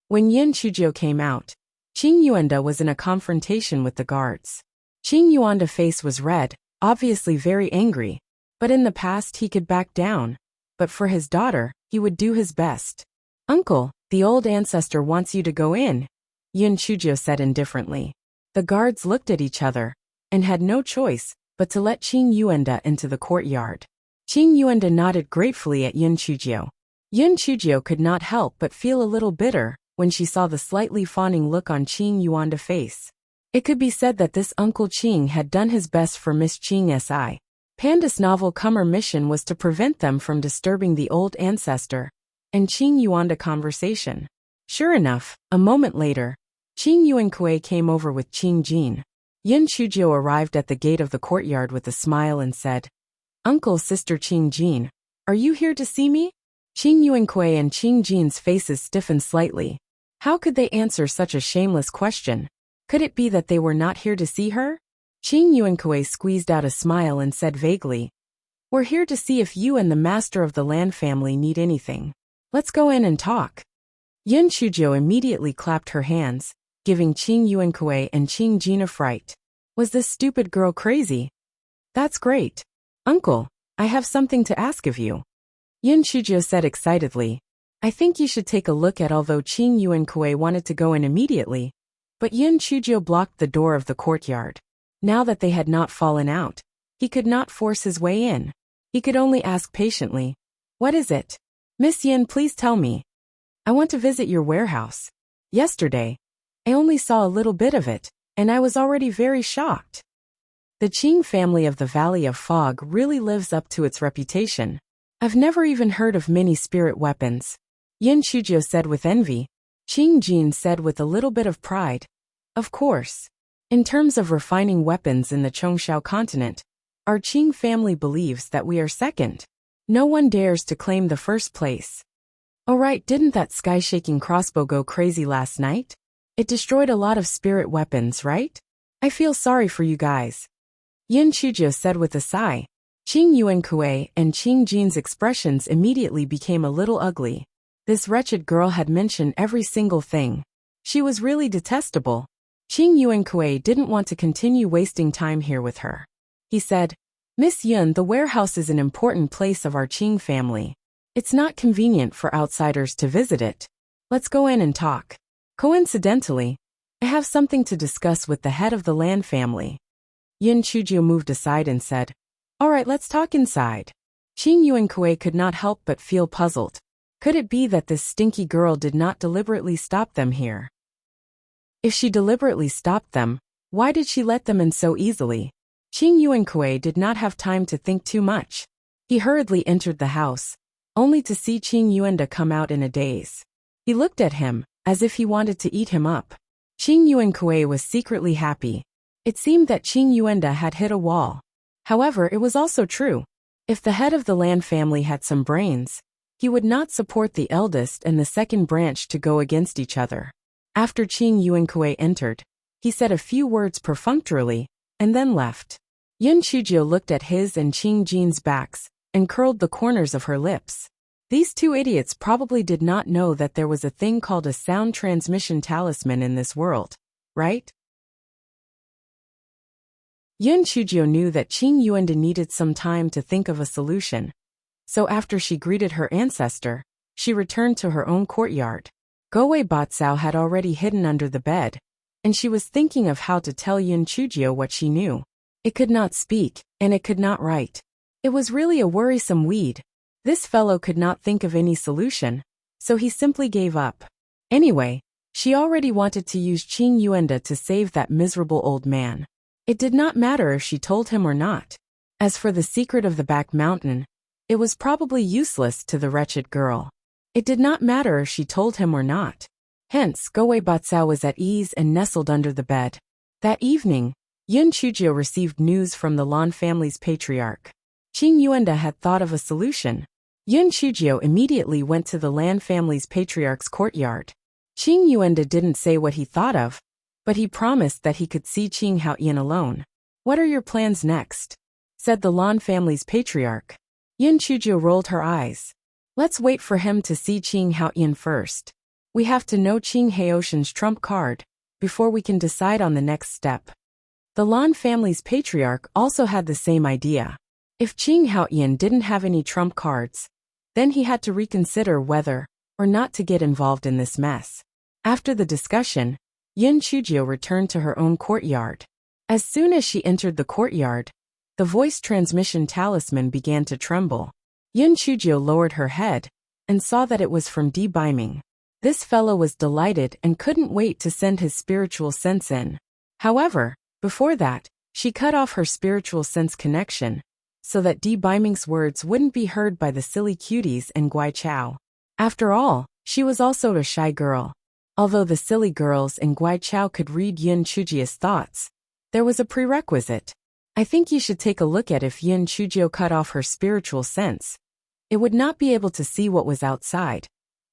When Yin Chujio came out, Qing Yuanda was in a confrontation with the guards. Qing Yuanda's face was red, obviously very angry, but in the past he could back down. But for his daughter, he would do his best. "Uncle, the old ancestor wants you to go in," Yin Chujio said indifferently. The guards looked at each other, and had no choice but to let Qing Yuanda into the courtyard. Qing Yuanda nodded gratefully at Yin Chujio. Yin Chujio could not help but feel a little bitter when she saw the slightly fawning look on Qing Yuanda's face. It could be said that this Uncle Qing had done his best for Miss Qing Panda's novel-comer mission was to prevent them from disturbing the old ancestor and Qing Yuanda conversation. Sure enough, a moment later, Qing Yuankui came over with Qing Jin. Yin Chujio arrived at the gate of the courtyard with a smile and said, "Uncle, Sister Qing Jin, are you here to see me?" Qing Yuankui and Qing Jin's faces stiffened slightly. How could they answer such a shameless question? Could it be that they were not here to see her? Qing Yuankui squeezed out a smile and said vaguely, "We're here to see if you and the master of the land family need anything. Let's go in and talk." Yin Chujio immediately clapped her hands, giving Qing Yuankui and Qing Jin a fright. Was this stupid girl crazy? "That's great. Uncle, I have something to ask of you," Yin Chujio said excitedly. "I think you should take a look at." Although Qing Yuankui wanted to go in immediately, but Yin Chujio blocked the door of the courtyard. Now that they had not fallen out, he could not force his way in. He could only ask patiently, "What is it? Miss Yin, please tell me. I want to visit your warehouse. Yesterday, I only saw a little bit of it, and I was already very shocked." The Qing family of the Valley of Fog really lives up to its reputation. "I've never even heard of many spirit weapons," Yin Chujio said with envy. Qing Jin said with a little bit of pride, "Of course. In terms of refining weapons in the Chongshao continent, our Qing family believes that we are second. No one dares to claim the first place." "Oh right, didn't that sky-shaking crossbow go crazy last night? It destroyed a lot of spirit weapons, right? I feel sorry for you guys," Yin Chujio said with a sigh. Qing Yuankui and Qing Jin's expressions immediately became a little ugly. This wretched girl had mentioned every single thing. She was really detestable. Qing Yuankui didn't want to continue wasting time here with her. He said, "Miss Yun, the warehouse is an important place of our Qing family. It's not convenient for outsiders to visit it. Let's go in and talk. Coincidentally, I have something to discuss with the head of the land family." Yin Chujio moved aside and said, "All right, let's talk inside." Qing Yuankui could not help but feel puzzled. Could it be that this stinky girl did not deliberately stop them here? If she deliberately stopped them, why did she let them in so easily? Qing Yuankui did not have time to think too much. He hurriedly entered the house, only to see Qing Yuanda come out in a daze. He looked at him, as if he wanted to eat him up. Qing Yuankui was secretly happy. It seemed that Qing Yuanda had hit a wall. However, it was also true. If the head of the land family had some brains, he would not support the eldest and the second branch to go against each other. After Qing Yuankui entered, he said a few words perfunctorily, and then left. Yin Chujio looked at his and Qing Jin's backs, and curled the corners of her lips. These two idiots probably did not know that there was a thing called a sound transmission talisman in this world, right? Yin Chujio knew that Qing Yuanda needed some time to think of a solution. So after she greeted her ancestor, she returned to her own courtyard. Goei Batsao had already hidden under the bed, and she was thinking of how to tell Yin Chujio what she knew. It could not speak, and it could not write. It was really a worrisome weed. This fellow could not think of any solution, so he simply gave up. Anyway, she already wanted to use Qing Yuanda to save that miserable old man. It did not matter if she told him or not. As for the secret of the back mountain, it was probably useless to the wretched girl. It did not matter if she told him or not. Hence, Goei Batsao was at ease and nestled under the bed. That evening, Yin Chujio received news from the Lan family's patriarch. Qing Yuanda had thought of a solution. Yin Chujio immediately went to the Lan family's patriarch's courtyard. Qing Yuanda didn't say what he thought of, but he promised that he could see Qing Haoyan alone. "What are your plans next?" said the Lan family's patriarch. Yin Chujio rolled her eyes. "Let's wait for him to see Qing Haoyan first. We have to know Qing Haoshan's trump card before we can decide on the next step. The Lan family's patriarch also had the same idea. If Qing Haoyan didn't have any trump cards, then he had to reconsider whether or not to get involved in this mess. After the discussion, Yin Chujio returned to her own courtyard. As soon as she entered the courtyard, the voice transmission talisman began to tremble. Yin Chujio lowered her head and saw that it was from Di Biming. This fellow was delighted and couldn't wait to send his spiritual sense in. However, before that, she cut off her spiritual sense connection so that Di Biming's words wouldn't be heard by the silly cuties and Guai Chao. After all, she was also a shy girl. Although the silly girls and Guai Chao could read Yin Chujio's thoughts, there was a prerequisite. I think you should take a look at if Yin Chujio cut off her spiritual sense. It would not be able to see what was outside,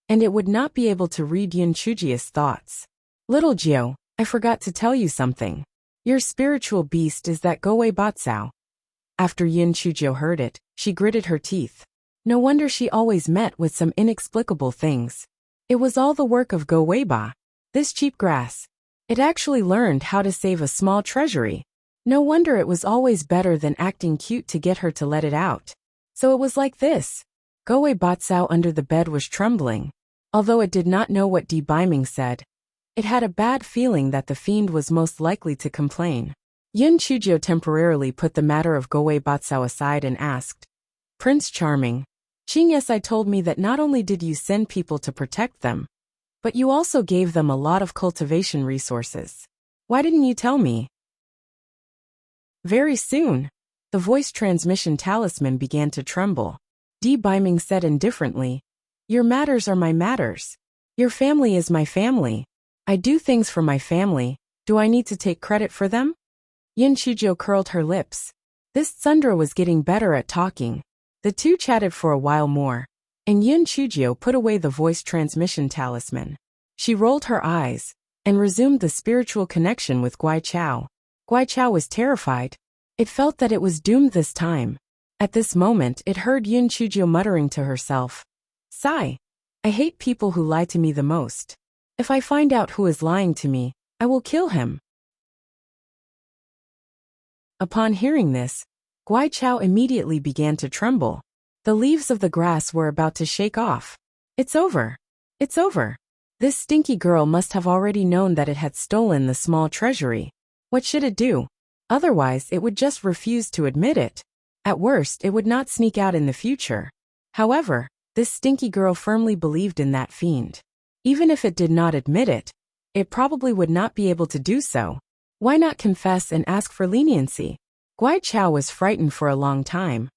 and it would not be able to read Yin Chujio's thoughts. Little Jiao, I forgot to tell you something. Your spiritual beast is that Gowei Batsao. After Yin Chujio heard it, she gritted her teeth. No wonder she always met with some inexplicable things. It was all the work of Gowei Ba. This cheap grass. It actually learned how to save a small treasury. No wonder it was always better than acting cute to get her to let it out. So it was like this. Gowei Batsao under the bed was trembling. Although it did not know what Di Biming said, it had a bad feeling that the fiend was most likely to complain. Yin Chujio temporarily put the matter of Gowei Batsao aside and asked, Prince Charming, Qing Yesai told me that not only did you send people to protect them, but you also gave them a lot of cultivation resources. Why didn't you tell me? Very soon, the voice transmission talisman began to tremble. Di Biming said indifferently, Your matters are my matters. Your family is my family. I do things for my family. Do I need to take credit for them? Yin Chujio curled her lips. This Tsundra was getting better at talking. The two chatted for a while more, and Yin Chujio put away the voice transmission talisman. She rolled her eyes and resumed the spiritual connection with Guai Chao. Guai Chao was terrified. It felt that it was doomed this time. At this moment it heard Yin Chujio muttering to herself, Sigh. I hate people who lie to me the most. If I find out who is lying to me, I will kill him. Upon hearing this, Guai Chao immediately began to tremble. The leaves of the grass were about to shake off. It's over. It's over. This stinky girl must have already known that it had stolen the small treasury. What should it do? Otherwise it would just refuse to admit it. At worst it would not sneak out in the future. However, this stinky girl firmly believed in that fiend. Even if it did not admit it, it probably would not be able to do so. Why not confess and ask for leniency? Guai Chao was frightened for a long time,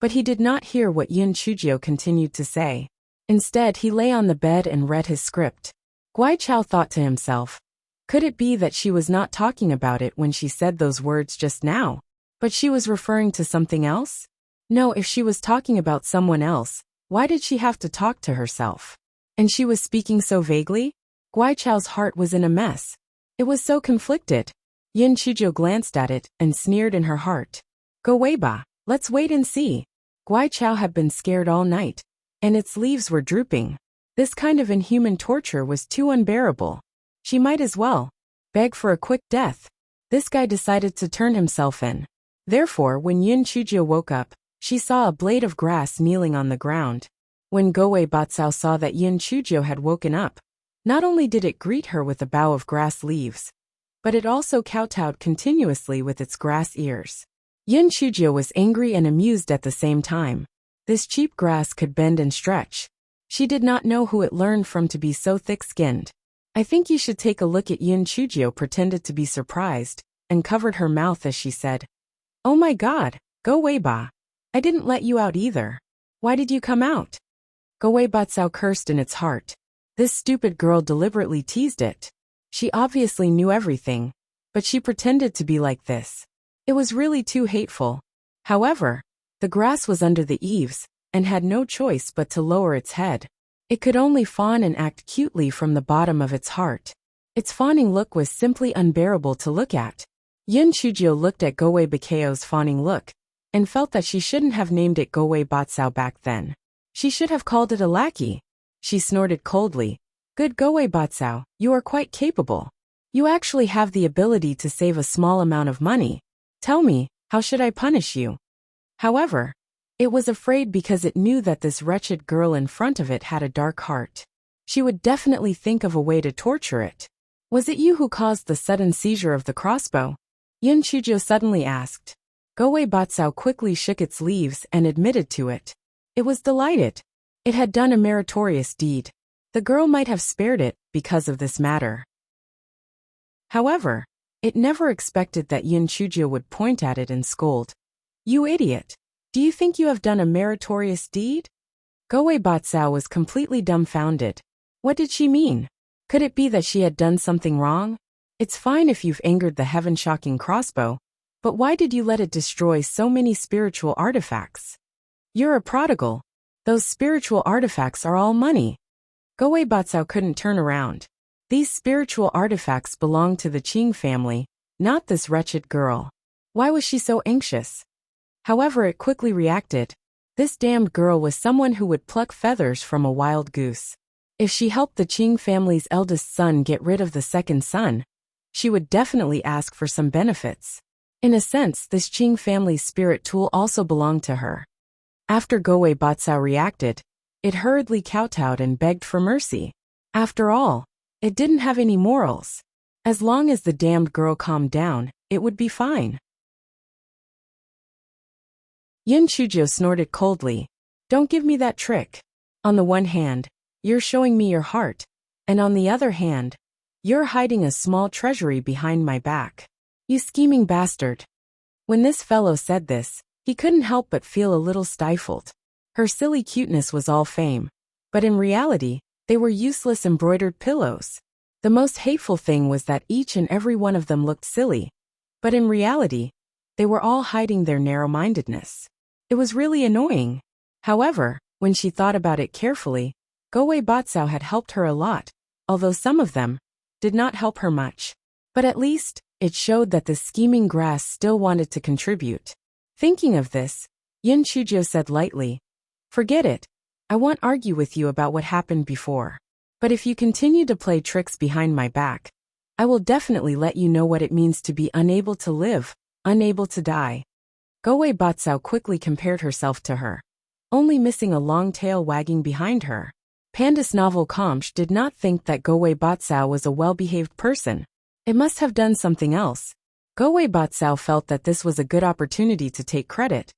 but he did not hear what Yin Chujio continued to say. Instead, he lay on the bed and read his script. Guai Chao thought to himself, could it be that she was not talking about it when she said those words just now, but she was referring to something else? No, if she was talking about someone else, why did she have to talk to herself? And she was speaking so vaguely? Guai Chao's heart was in a mess. It was so conflicted. Yin Chujio glanced at it and sneered in her heart. Go Wei Ba, let's wait and see. Guai Chao had been scared all night, and its leaves were drooping. This kind of inhuman torture was too unbearable. She might as well beg for a quick death. This guy decided to turn himself in. Therefore, when Yin Chujio woke up, she saw a blade of grass kneeling on the ground. When Gowei Batsao saw that Yin Chujio had woken up, not only did it greet her with a bough of grass leaves, but it also kowtowed continuously with its grass ears. Yin Chujio was angry and amused at the same time. This cheap grass could bend and stretch. She did not know who it learned from to be so thick-skinned. I think you should take a look at Yin Chujio pretended to be surprised, and covered her mouth as she said, Oh my God, Go Wei Ba. I didn't let you out either. Why did you come out? Gowei Batsao cursed in its heart. This stupid girl deliberately teased it. She obviously knew everything, but she pretended to be like this. It was really too hateful. However, the grass was under the eaves, and had no choice but to lower its head. It could only fawn and act cutely from the bottom of its heart. Its fawning look was simply unbearable to look at. Yin Chujio looked at Gowei Bakao's fawning look, and felt that she shouldn't have named it Gowei Batsao back then. She should have called it a lackey. She snorted coldly. Good Goei Batsao, you are quite capable. You actually have the ability to save a small amount of money. Tell me, how should I punish you? However, it was afraid because it knew that this wretched girl in front of it had a dark heart. She would definitely think of a way to torture it. Was it you who caused the sudden seizure of the crossbow? Yun Chujo suddenly asked. Goei Batsao quickly shook its leaves and admitted to it. It was delighted. It had done a meritorious deed. The girl might have spared it because of this matter. However, it never expected that Yun Chujo would point at it and scold. You idiot! Do you think you have done a meritorious deed? Goei Batsao was completely dumbfounded. What did she mean? Could it be that she had done something wrong? It's fine if you've angered the heaven-shocking crossbow, but why did you let it destroy so many spiritual artifacts? You're a prodigal. Those spiritual artifacts are all money. Goei Batsao couldn't turn around. These spiritual artifacts belonged to the Qing family, not this wretched girl. Why was she so anxious? However, it quickly reacted. This damned girl was someone who would pluck feathers from a wild goose. If she helped the Qing family's eldest son get rid of the second son, she would definitely ask for some benefits. In a sense, this Qing family's spirit tool also belonged to her. After Goei Batsao reacted, it hurriedly kowtowed and begged for mercy. After all, it didn't have any morals. As long as the damned girl calmed down, it would be fine. Yun Chujo snorted coldly. Don't give me that trick. On the one hand, you're showing me your heart, and on the other hand, you're hiding a small treasury behind my back. You scheming bastard. When this fellow said this, he couldn't help but feel a little stifled. Her silly cuteness was all fame, but in reality, they were useless embroidered pillows. The most hateful thing was that each and every one of them looked silly, but in reality, they were all hiding their narrow-mindedness. It was really annoying. However, when she thought about it carefully, Goei Batsao had helped her a lot, although some of them did not help her much. But at least, it showed that the scheming grass still wanted to contribute. Thinking of this, Yun Chujo said lightly, Forget it. I won't argue with you about what happened before. But if you continue to play tricks behind my back, I will definitely let you know what it means to be unable to live, unable to die. Goei Batsao quickly compared herself to her, only missing a long tail wagging behind her. Pandas Novel Kamsh did not think that Goei Batsao was a well-behaved person. It must have done something else. Goei Batsao felt that this was a good opportunity to take credit.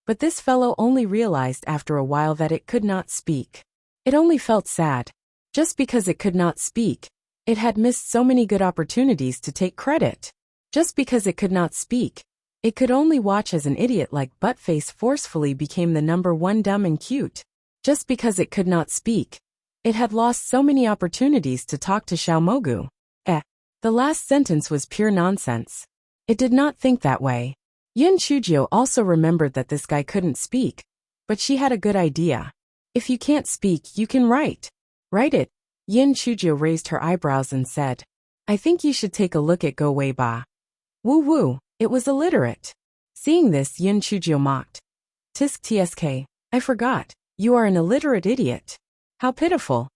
But this fellow only realized after a while that it could not speak. It only felt sad. Just because it could not speak, it had missed so many good opportunities to take credit. Just because it could not speak, it could only watch as an idiot like Buttface forcefully became the #1 dumb and cute. Just because it could not speak, it had lost so many opportunities to talk to Xiaomogu. The last sentence was pure nonsense. It did not think that way. Yun Chujo also remembered that this guy couldn't speak, but she had a good idea. If you can't speak, you can write. Write it. Yun Chujo raised her eyebrows and said, I think you should take a look at Go Wei Ba. Woo woo, it was illiterate. Seeing this, Yun Chujo mocked. Tisk tsk, I forgot, you are an illiterate idiot. How pitiful.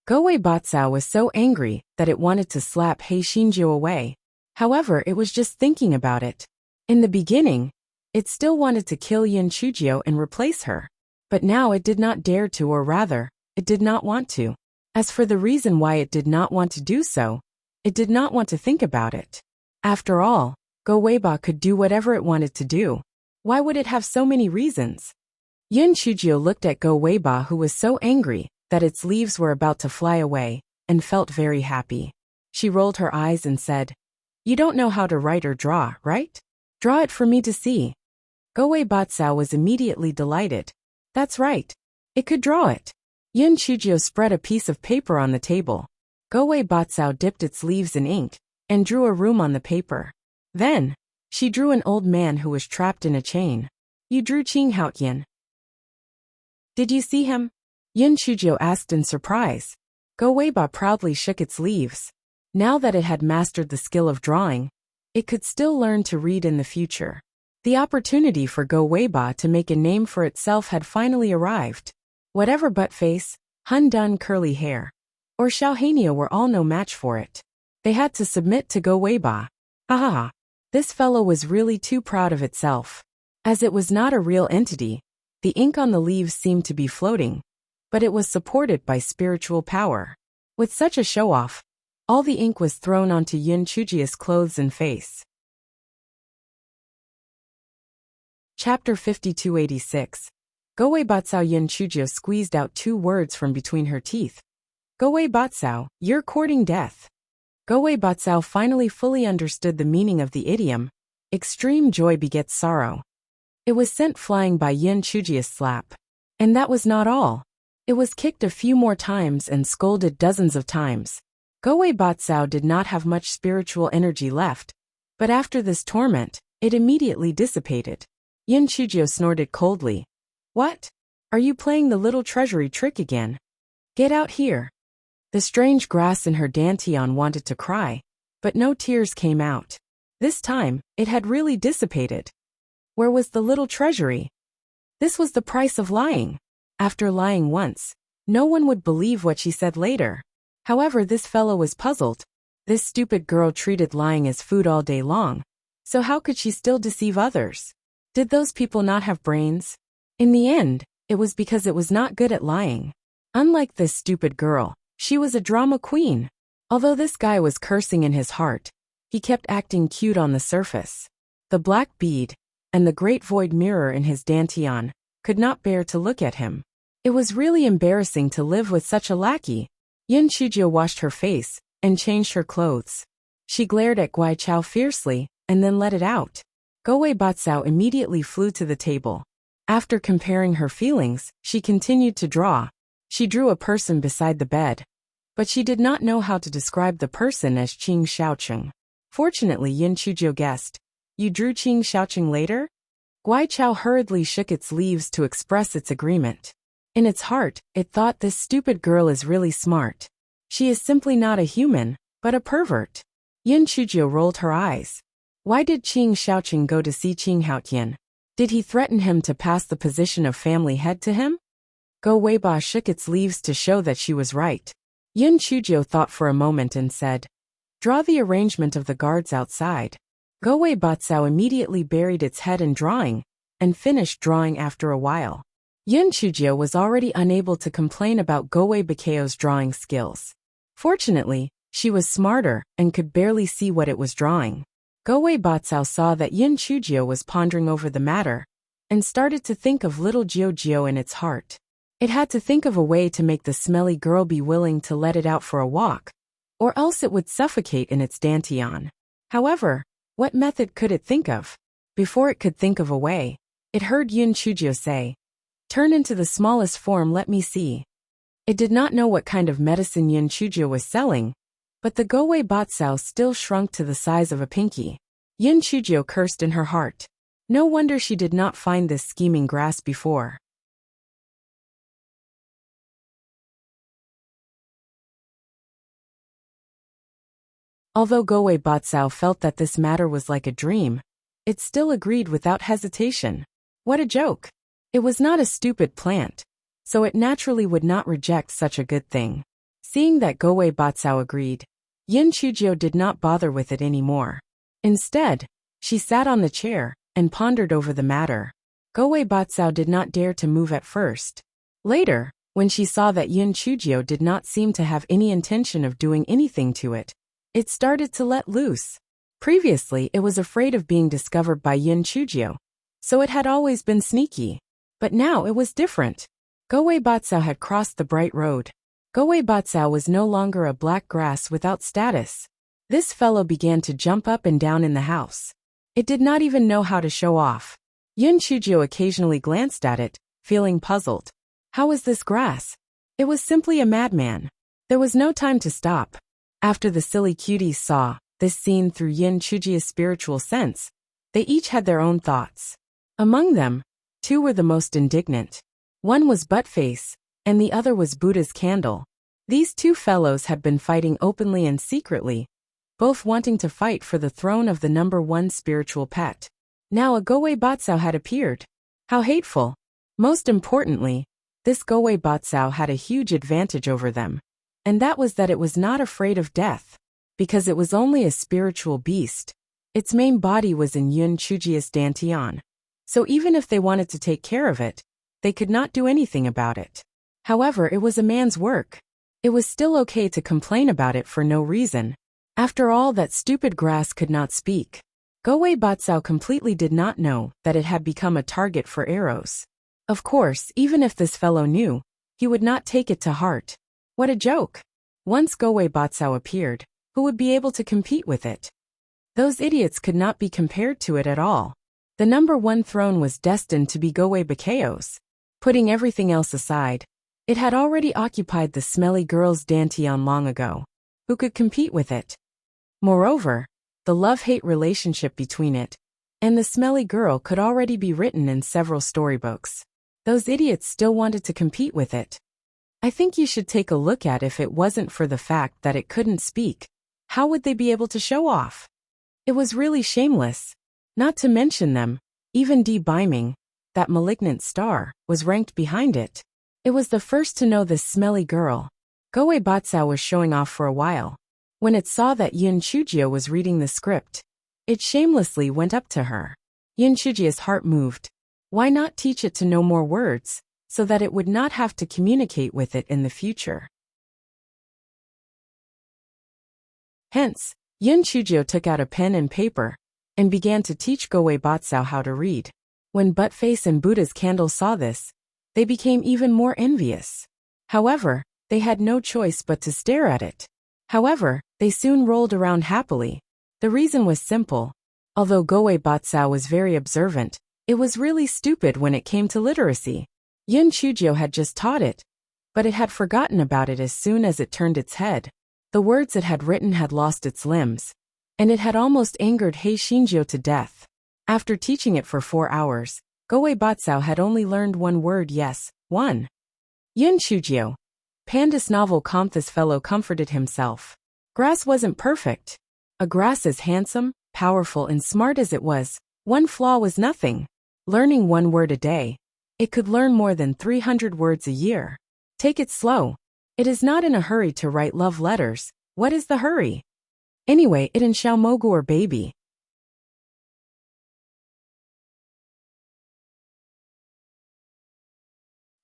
Go Wei Batsao was so angry that it wanted to slap Hei Shinjo away. However, it was just thinking about it. In the beginning, it still wanted to kill Yun Chujo and replace her. But now it did not dare to, or rather, it did not want to. As for the reason why it did not want to do so, it did not want to think about it. After all, Go Weiba could do whatever it wanted to do. Why would it have so many reasons? Yun Chujo looked at Go Weiba, who was so angry that its leaves were about to fly away, and felt very happy. She rolled her eyes and said, You don't know how to write or draw, right? Draw it for me to see. Goei Batsao was immediately delighted. That's right. It could draw it. Yun Chujo spread a piece of paper on the table. Goei Batsao dipped its leaves in ink, and drew a room on the paper. Then, she drew an old man who was trapped in a chain. You drew Qing Haotian. Did you see him? Yun Chujo asked in surprise. Go Weiba proudly shook its leaves. Now that it had mastered the skill of drawing, it could still learn to read in the future. The opportunity for Go Weiba to make a name for itself had finally arrived. Whatever Buttface, Hun Dun curly hair, or Xiaohania were all no match for it. They had to submit to Go Weiba. Ha ha ha. This fellow was really too proud of itself. As it was not a real entity, the ink on the leaves seemed to be floating, but it was supported by spiritual power. With such a show-off, all the ink was thrown onto Yin Chujia's clothes and face. Chapter 5286. Goei Batsao. Yin Chujia squeezed out 2 words from between her teeth. Goei Batsao, you're courting death. Goei Batsao finally fully understood the meaning of the idiom, extreme joy begets sorrow. It was sent flying by Yin Chujia's slap. And that was not all. It was kicked a few more times and scolded dozens of times. Goei Batsao did not have much spiritual energy left, but after this torment, it immediately dissipated. Yin Chujio snorted coldly. What? Are you playing the little treasury trick again? Get out here. The strange grass in her dantian wanted to cry, but no tears came out. This time, it had really dissipated. Where was the little treasury? This was the price of lying. After lying once, no one would believe what she said later. However, this fellow was puzzled. This stupid girl treated lying as food all day long, so how could she still deceive others? Did those people not have brains? In the end, it was because it was not good at lying. Unlike this stupid girl, she was a drama queen. Although this guy was cursing in his heart, he kept acting cute on the surface. The black bead, and the great void mirror in his dantian, could not bear to look at him. It was really embarrassing to live with such a lackey. Yin Chujio washed her face, and changed her clothes. She glared at Guai Chao fiercely, and then let it out. Goei Batsao immediately flew to the table. After comparing her feelings, she continued to draw. She drew a person beside the bed. But she did not know how to describe the person as Qing Xiaocheng. Fortunately, Yin Chujio guessed. You drew Qing Xiaocheng later? Guai Chao hurriedly shook its leaves to express its agreement. In its heart, it thought this stupid girl is really smart. She is simply not a human, but a pervert. Yin Chujio rolled her eyes. Why did Qing Xiaocheng go to see Qing Haotian? Did he threaten him to pass the position of family head to him? Go Weiba shook its leaves to show that she was right. Yin Chujio thought for a moment and said, Draw the arrangement of the guards outside. Goei Batsao immediately buried its head in drawing, and finished drawing after a while. Yin Chujio was already unable to complain about Goei Bakao's drawing skills. Fortunately, she was smarter and could barely see what it was drawing. Goei Batsao saw that Yin Chujio was pondering over the matter, and started to think of little Jiao in its heart. It had to think of a way to make the smelly girl be willing to let it out for a walk, or else it would suffocate in its dantian. However, what method could it think of? Before it could think of a way, it heard Yin Chujio say, Turn into the smallest form, let me see. It did not know what kind of medicine Yin Chujio was selling, but the Goei Batsao still shrunk to the size of a pinky. Yin Chujio cursed in her heart. No wonder she did not find this scheming grass before. Although Goei Batsao felt that this matter was like a dream, it still agreed without hesitation. What a joke! It was not a stupid plant, so it naturally would not reject such a good thing. Seeing that Goei Batsao agreed, Yin Chujio did not bother with it anymore. Instead, she sat on the chair and pondered over the matter. Goei Batsao did not dare to move at first. Later, when she saw that Yin Chujio did not seem to have any intention of doing anything to it, it started to let loose. Previously, it was afraid of being discovered by Yin Chujio, so it had always been sneaky. But now it was different. Goei Batsao had crossed the bright road. Goei Batsao was no longer a black grass without status. This fellow began to jump up and down in the house. It did not even know how to show off. Yin Chujio occasionally glanced at it, feeling puzzled. How was this grass? It was simply a madman. There was no time to stop. After the silly cuties saw this scene through Yin Chujio's spiritual sense, they each had their own thoughts. Among them, 2 were the most indignant. One was Buttface, and the other was Buddha's candle. These 2 fellows had been fighting openly and secretly, both wanting to fight for the throne of the #1 spiritual pet. Now a Goei Batsao had appeared. How hateful! Most importantly, this Goei Batsao had a huge advantage over them. and that was that it was not afraid of death, because it was only a spiritual beast. Its main body was in Yun Chujia's dantian. So even if they wanted to take care of it, they could not do anything about it. However, it was a man's work. It was still okay to complain about it for no reason. After all, that stupid grass could not speak. Gowei Batsao completely did not know that it had become a target for arrows. Of course, even if this fellow knew, he would not take it to heart. What a joke! Once Gowei Batsao appeared, who would be able to compete with it? Those idiots could not be compared to it at all. The number one throne was destined to be Gowei Bakao's. Putting everything else aside, it had already occupied the smelly girl's dantian long ago. Who could compete with it? Moreover, the love-hate relationship between it and the smelly girl could already be written in several storybooks. Those idiots still wanted to compete with it. I think you should take a look at if it wasn't for the fact that it couldn't speak. How would they be able to show off? It was really shameless. Not to mention them, even D. Biming, that malignant star, was ranked behind it. It was the first to know this smelly girl. Gowei Batsao was showing off for a while. When it saw that Yun Chujia was reading the script, it shamelessly went up to her. Yun Chujia's heart moved. Why not teach it to know more words, so that it would not have to communicate with it in the future? Hence, Yun Chujio took out a pen and paper, and began to teach Gowei Batsao how to read. When Buttface and Buddha's candle saw this, they became even more envious. However, they had no choice but to stare at it. However, they soon rolled around happily. The reason was simple. Although Gowei Batsao was very observant, it was really stupid when it came to literacy. Yun Chujio had just taught it, but it had forgotten about it as soon as it turned its head. The words it had written had lost its limbs, and it had almost angered Hei Shinjio to death. After teaching it for 4 hours, Gowei Batsao had only learned one word. Yes, one. Yun Chujio. Pandas novel this fellow comforted himself. Grass wasn't perfect. A grass as handsome, powerful and smart as it was, one flaw was nothing. Learning one word a day. It could learn more than 300 words a year. Take it slow. It is not in a hurry to write love letters. What is the hurry? Anyway, it and Xiao Mogu are baby.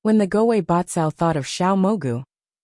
When the Gowei Batsao thought of Xiao Mogu,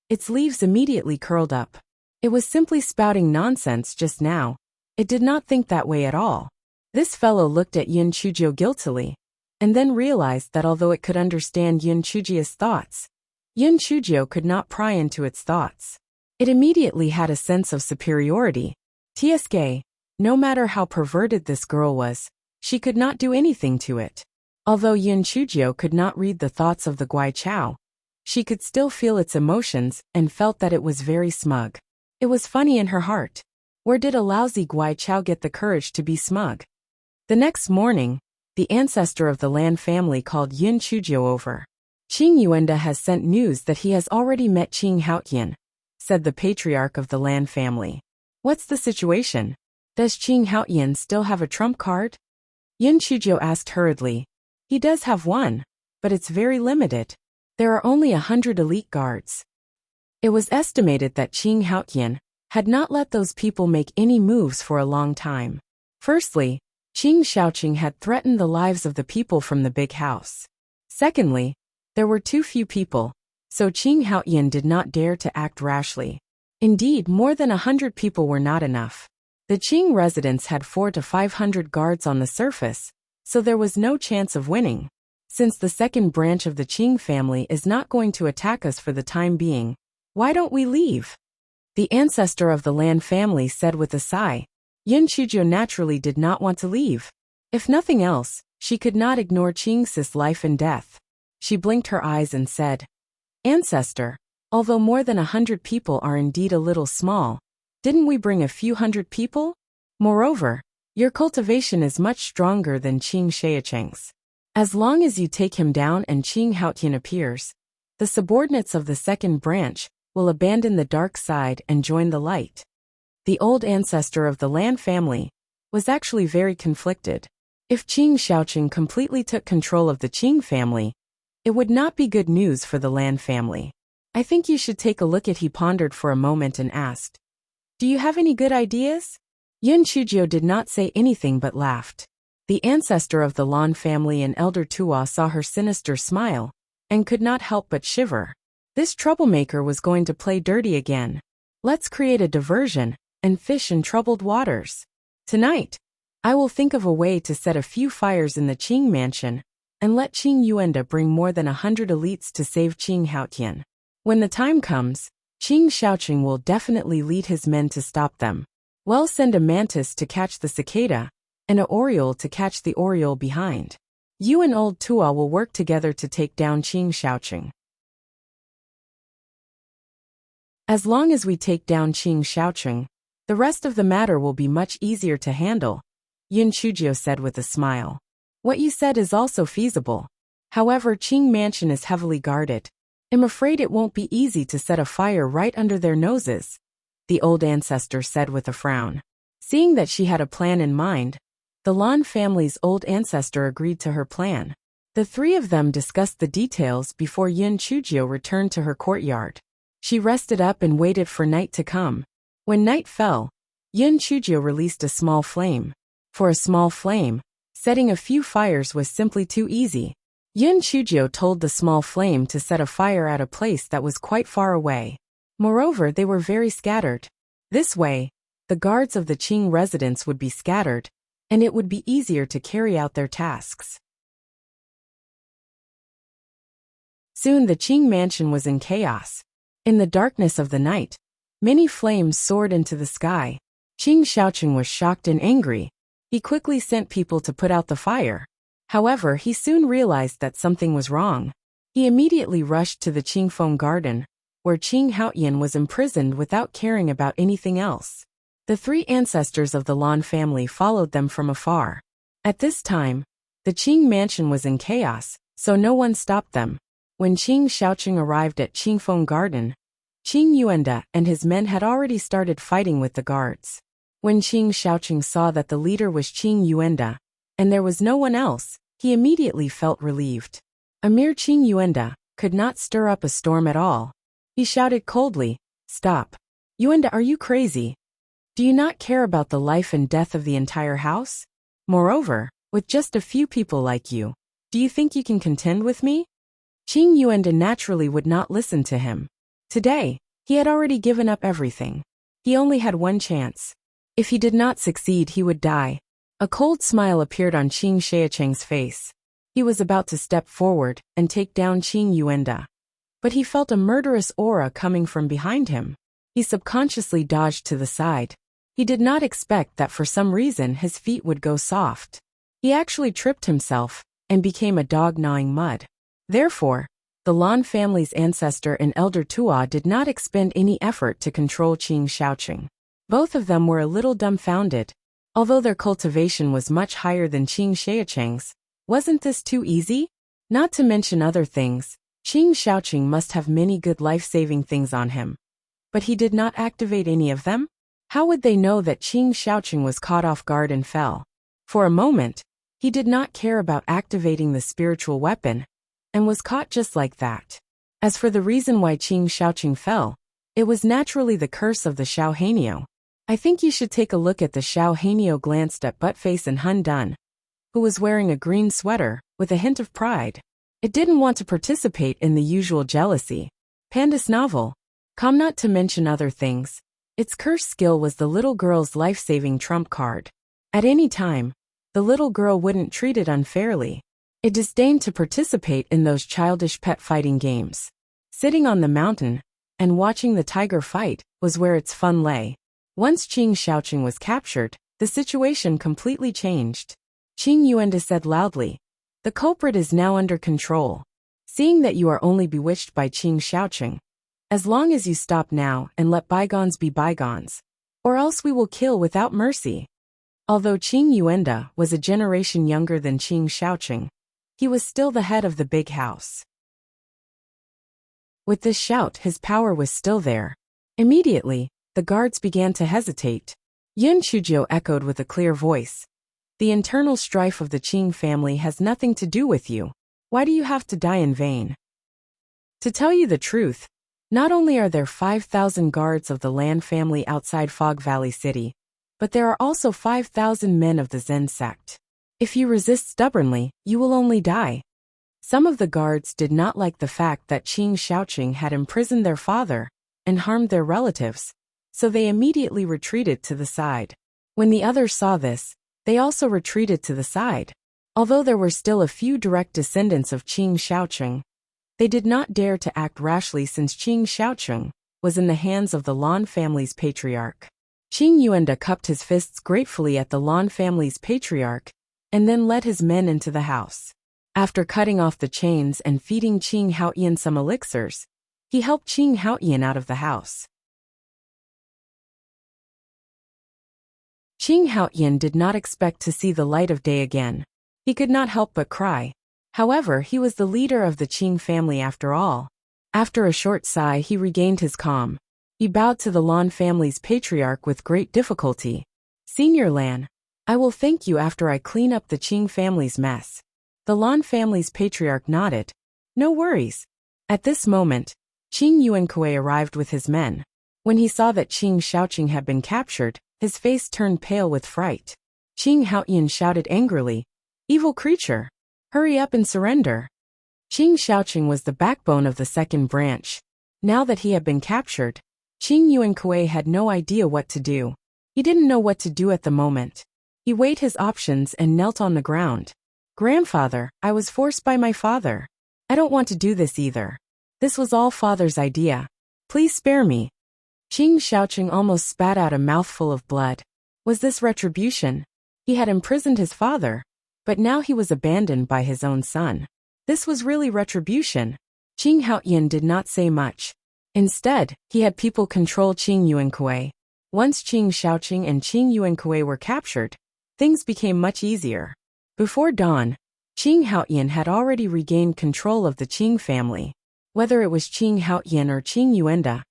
its leaves immediately curled up. It was simply spouting nonsense just now. It did not think that way at all. This fellow looked at Yun Chujio guiltily, and then realized that although it could understand Yun Chujia's thoughts, Yun Chujio could not pry into its thoughts. It immediately had a sense of superiority. TSK, no matter how perverted this girl was, she could not do anything to it. Although Yun Chujio could not read the thoughts of the Guai Chao, she could still feel its emotions and felt that it was very smug. It was funny in her heart. Where did a lousy Guai Chao get the courage to be smug? The next morning, the ancestor of the Lan family called Yun Chujio over. Qing Yuanda has sent news that he has already met Qing Haotian, said the patriarch of the Lan family. What's the situation? Does Qing Haotian still have a trump card? Yun Chujio asked hurriedly. He does have one, but it's very limited. There are only 100 elite guards. It was estimated that Qing Haotian had not let those people make any moves for a long time. Firstly, Qing Shaoqing had threatened the lives of the people from the big house. Secondly, there were too few people, so Qing Haotian did not dare to act rashly. Indeed, more than 100 people were not enough. The Qing residents had 400 to 500 guards on the surface, so there was no chance of winning. Since the second branch of the Qing family is not going to attack us for the time being, why don't we leave? The ancestor of the Lan family said with a sigh. Yun Chujio naturally did not want to leave. If nothing else, she could not ignore Qing's life and death. She blinked her eyes and said, Ancestor, although more than 100 people are indeed a little small, didn't we bring a few hundred people? Moreover, your cultivation is much stronger than Qing Shaocheng's. As long as you take him down and Qing Haotian appears, the subordinates of the second branch will abandon the dark side and join the light. The old ancestor of the Lan family was actually very conflicted. If Qing Shaoqing completely took control of the Qing family, it would not be good news for the Lan family. I think you should take a look at. He pondered for a moment and asked, "Do you have any good ideas?" Yun Chujio did not say anything but laughed. The ancestor of the Lan family and Elder Tua saw her sinister smile and could not help but shiver. This troublemaker was going to play dirty again. Let's create a diversion and fish in troubled waters. Tonight, I will think of a way to set a few fires in the Qing mansion and let Qing Yuanda bring more than 100 elites to save Qing Haotian. When the time comes, Qing Shaoqing will definitely lead his men to stop them. We'll send a mantis to catch the cicada and a oriole to catch the oriole behind. You and old Tua will work together to take down Qing Shaoqing. As long as we take down Qing Shaoqing, the rest of the matter will be much easier to handle, Yun Chujio said with a smile. What you said is also feasible. However, Qing Mansion is heavily guarded. I'm afraid it won't be easy to set a fire right under their noses, the old ancestor said with a frown. Seeing that she had a plan in mind, the Lan family's old ancestor agreed to her plan. The three of them discussed the details before Yun Chujio returned to her courtyard. She rested up and waited for night to come. When night fell, Yun Chujio released a small flame. For a small flame, setting a few fires was simply too easy. Yun Chujio told the small flame to set a fire at a place that was quite far away. Moreover, they were very scattered. This way, the guards of the Qing residence would be scattered, and it would be easier to carry out their tasks. Soon the Qing mansion was in chaos. In the darkness of the night, many flames soared into the sky. Qing Shaoqing was shocked and angry. He quickly sent people to put out the fire. However, he soon realized that something was wrong. He immediately rushed to the Qingfeng garden, where Qing Haotian was imprisoned without caring about anything else. The three ancestors of the Lan family followed them from afar. At this time, the Qing mansion was in chaos, so no one stopped them. When Qing Shaoqing arrived at Qingfeng garden, Qing Yuanda and his men had already started fighting with the guards. When Qing Shaoqing saw that the leader was Qing Yuanda, and there was no one else, he immediately felt relieved. A mere Qing Yuanda could not stir up a storm at all. He shouted coldly, "Stop. Yuanda, are you crazy? Do you not care about the life and death of the entire house? Moreover, with just a few people like you, do you think you can contend with me?" Qing Yuanda naturally would not listen to him. Today, he had already given up everything. He only had one chance. If he did not succeed, he would die. A cold smile appeared on Qing Shaoqing's face. He was about to step forward and take down Qing Yuanda. But he felt a murderous aura coming from behind him. He subconsciously dodged to the side. He did not expect that for some reason his feet would go soft. He actually tripped himself and became a dog gnawing mud. Therefore, the Lan family's ancestor and Elder Tua did not expend any effort to control Qing Shaoqing. Both of them were a little dumbfounded. Although their cultivation was much higher than Qing Shaoqing's, wasn't this too easy? Not to mention other things, Qing Shaoqing must have many good life-saving things on him. But he did not activate any of them? How would they know that Qing Shaoqing was caught off guard and fell? For a moment, he did not care about activating the spiritual weapon, and was caught just like that. As for the reason why Qing Shaoqing fell, it was naturally the curse of the Xiao Hanyo. I think you should take a look at the Xiao Hanyo. Glanced at Buttface and Hun Dun, who was wearing a green sweater, with a hint of pride. It didn't want to participate in the usual jealousy. Panda's novel. Not to mention other things. Its curse skill was the little girl's life-saving trump card. At any time, the little girl wouldn't treat it unfairly. It disdained to participate in those childish pet fighting games. Sitting on the mountain and watching the tiger fight was where its fun lay. Once Qing Shaoqing was captured, the situation completely changed. Qing Yuanda said loudly, "The culprit is now under control. Seeing that you are only bewitched by Qing Shaoqing, as long as you stop now and let bygones be bygones, or else we will kill without mercy." Although Qing Yuanda was a generation younger than Qing Shaoqing, he was still the head of the big house. With this shout, his power was still there. Immediately, the guards began to hesitate. Yun Chujio echoed with a clear voice, "The internal strife of the Qing family has nothing to do with you. Why do you have to die in vain?" To tell you the truth, Not only are there 5,000 guards of the Lan family outside Fog Valley City, but there are also 5,000 men of the Zen sect. If you resist stubbornly, you will only die. Some of the guards did not like the fact that Qing Shaoqing had imprisoned their father and harmed their relatives, so they immediately retreated to the side. When the others saw this, they also retreated to the side. Although there were still a few direct descendants of Qing Shaoqing, they did not dare to act rashly since Qing Shaoqing was in the hands of the Lan family's patriarch. Qing Yuanda cupped his fists gratefully at the Lan family's patriarch and then led his men into the house. After cutting off the chains and feeding Qing Haoyan some elixirs, he helped Qing Haoyan out of the house. Qing Haoyan did not expect to see the light of day again. He could not help but cry. However, he was the leader of the Qing family after all. After a short sigh, he regained his calm. He bowed to the Lan family's patriarch with great difficulty. "Senior Lan, I will thank you after I clean up the Qing family's mess." The Lan family's patriarch nodded. "No worries." At this moment, Qing Yuankui arrived with his men. When he saw that Qing Shaoqing had been captured, his face turned pale with fright. Qing Haoyan shouted angrily, "Evil creature! Hurry up and surrender." Qing Shaoqing was the backbone of the second branch. Now that he had been captured, Qing Yuankui had no idea what to do. He didn't know what to do at the moment. He weighed his options and knelt on the ground. "Grandfather, I was forced by my father. I don't want to do this either. This was all father's idea. Please spare me." Qing Shaoqing almost spat out a mouthful of blood. Was this retribution? He had imprisoned his father, but now he was abandoned by his own son. This was really retribution. Qing Haoyan did not say much. Instead, he had people control Qing Yuankui. Once Qing Shaoqing and Qing Yuankui were captured, things became much easier. Before dawn, Qing Haoyan had already regained control of the Qing family. Whether it was Qing Haoyan or Qing Yuanda,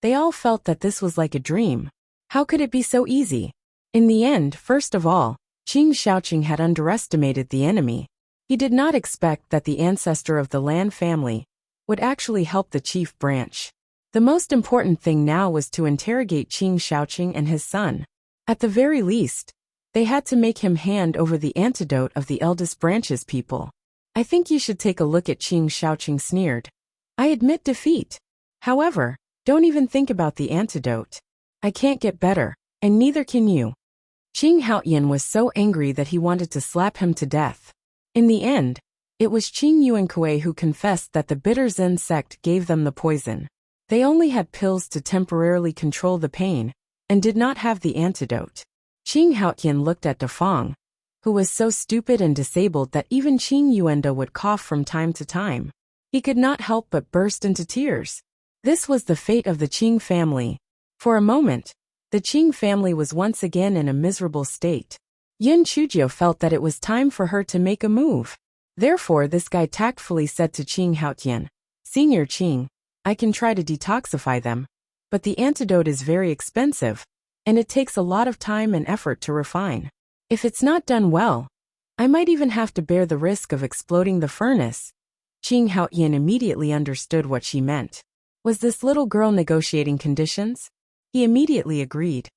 they all felt that this was like a dream. How could it be so easy? In the end, first of all, Qing Shaoqing had underestimated the enemy. He did not expect that the ancestor of the Lan family would actually help the chief branch. The most important thing now was to interrogate Qing Shaoqing and his son. At the very least, they had to make him hand over the antidote of the eldest branch's people. "I think you should take a look at," Qing Shaoqing sneered. "I admit defeat. However, don't even think about the antidote. I can't get better, and neither can you." Qing Haoyan was so angry that he wanted to slap him to death. In the end, it was Qing Yuankui who confessed that the bitter Zen sect gave them the poison. They only had pills to temporarily control the pain, and did not have the antidote. Qing Haoyan looked at Defang, who was so stupid and disabled that even Qing Yuanda would cough from time to time. He could not help but burst into tears. This was the fate of the Qing family. For a moment, the Qing family was once again in a miserable state. Yin Chujio felt that it was time for her to make a move. Therefore, this guy tactfully said to Qing Haoyan, "Senior Qing, I can try to detoxify them, but the antidote is very expensive, and it takes a lot of time and effort to refine. If it's not done well, I might even have to bear the risk of exploding the furnace." Qing Haoyan immediately understood what she meant. Was this little girl negotiating conditions? He immediately agreed.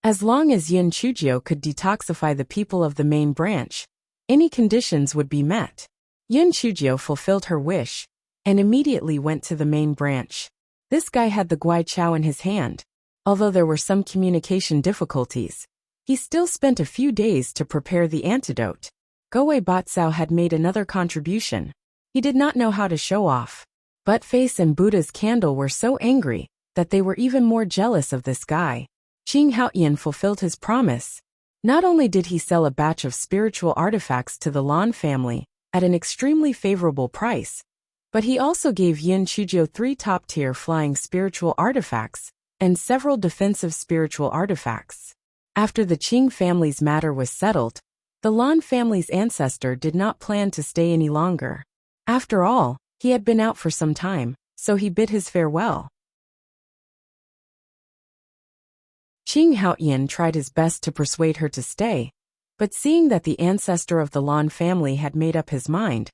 As long as Yin Chujio could detoxify the people of the main branch, any conditions would be met. Yin Chujio fulfilled her wish, and immediately went to the main branch. This guy had the Guai Chao in his hand. Although there were some communication difficulties, he still spent a few days to prepare the antidote. Goei Batsao had made another contribution. He did not know how to show off. Buttface and Buddha's candle were so angry that they were even more jealous of this guy. Qing Haoyan fulfilled his promise. Not only did he sell a batch of spiritual artifacts to the Lan family at an extremely favorable price, but he also gave Yin Chujio 3 top-tier flying spiritual artifacts and several defensive spiritual artifacts. After the Qing family's matter was settled, the Lan family's ancestor did not plan to stay any longer. After all, he had been out for some time, so he bid his farewell. Qing Haoyan tried his best to persuade her to stay, but seeing that the ancestor of the Lan family had made up his mind,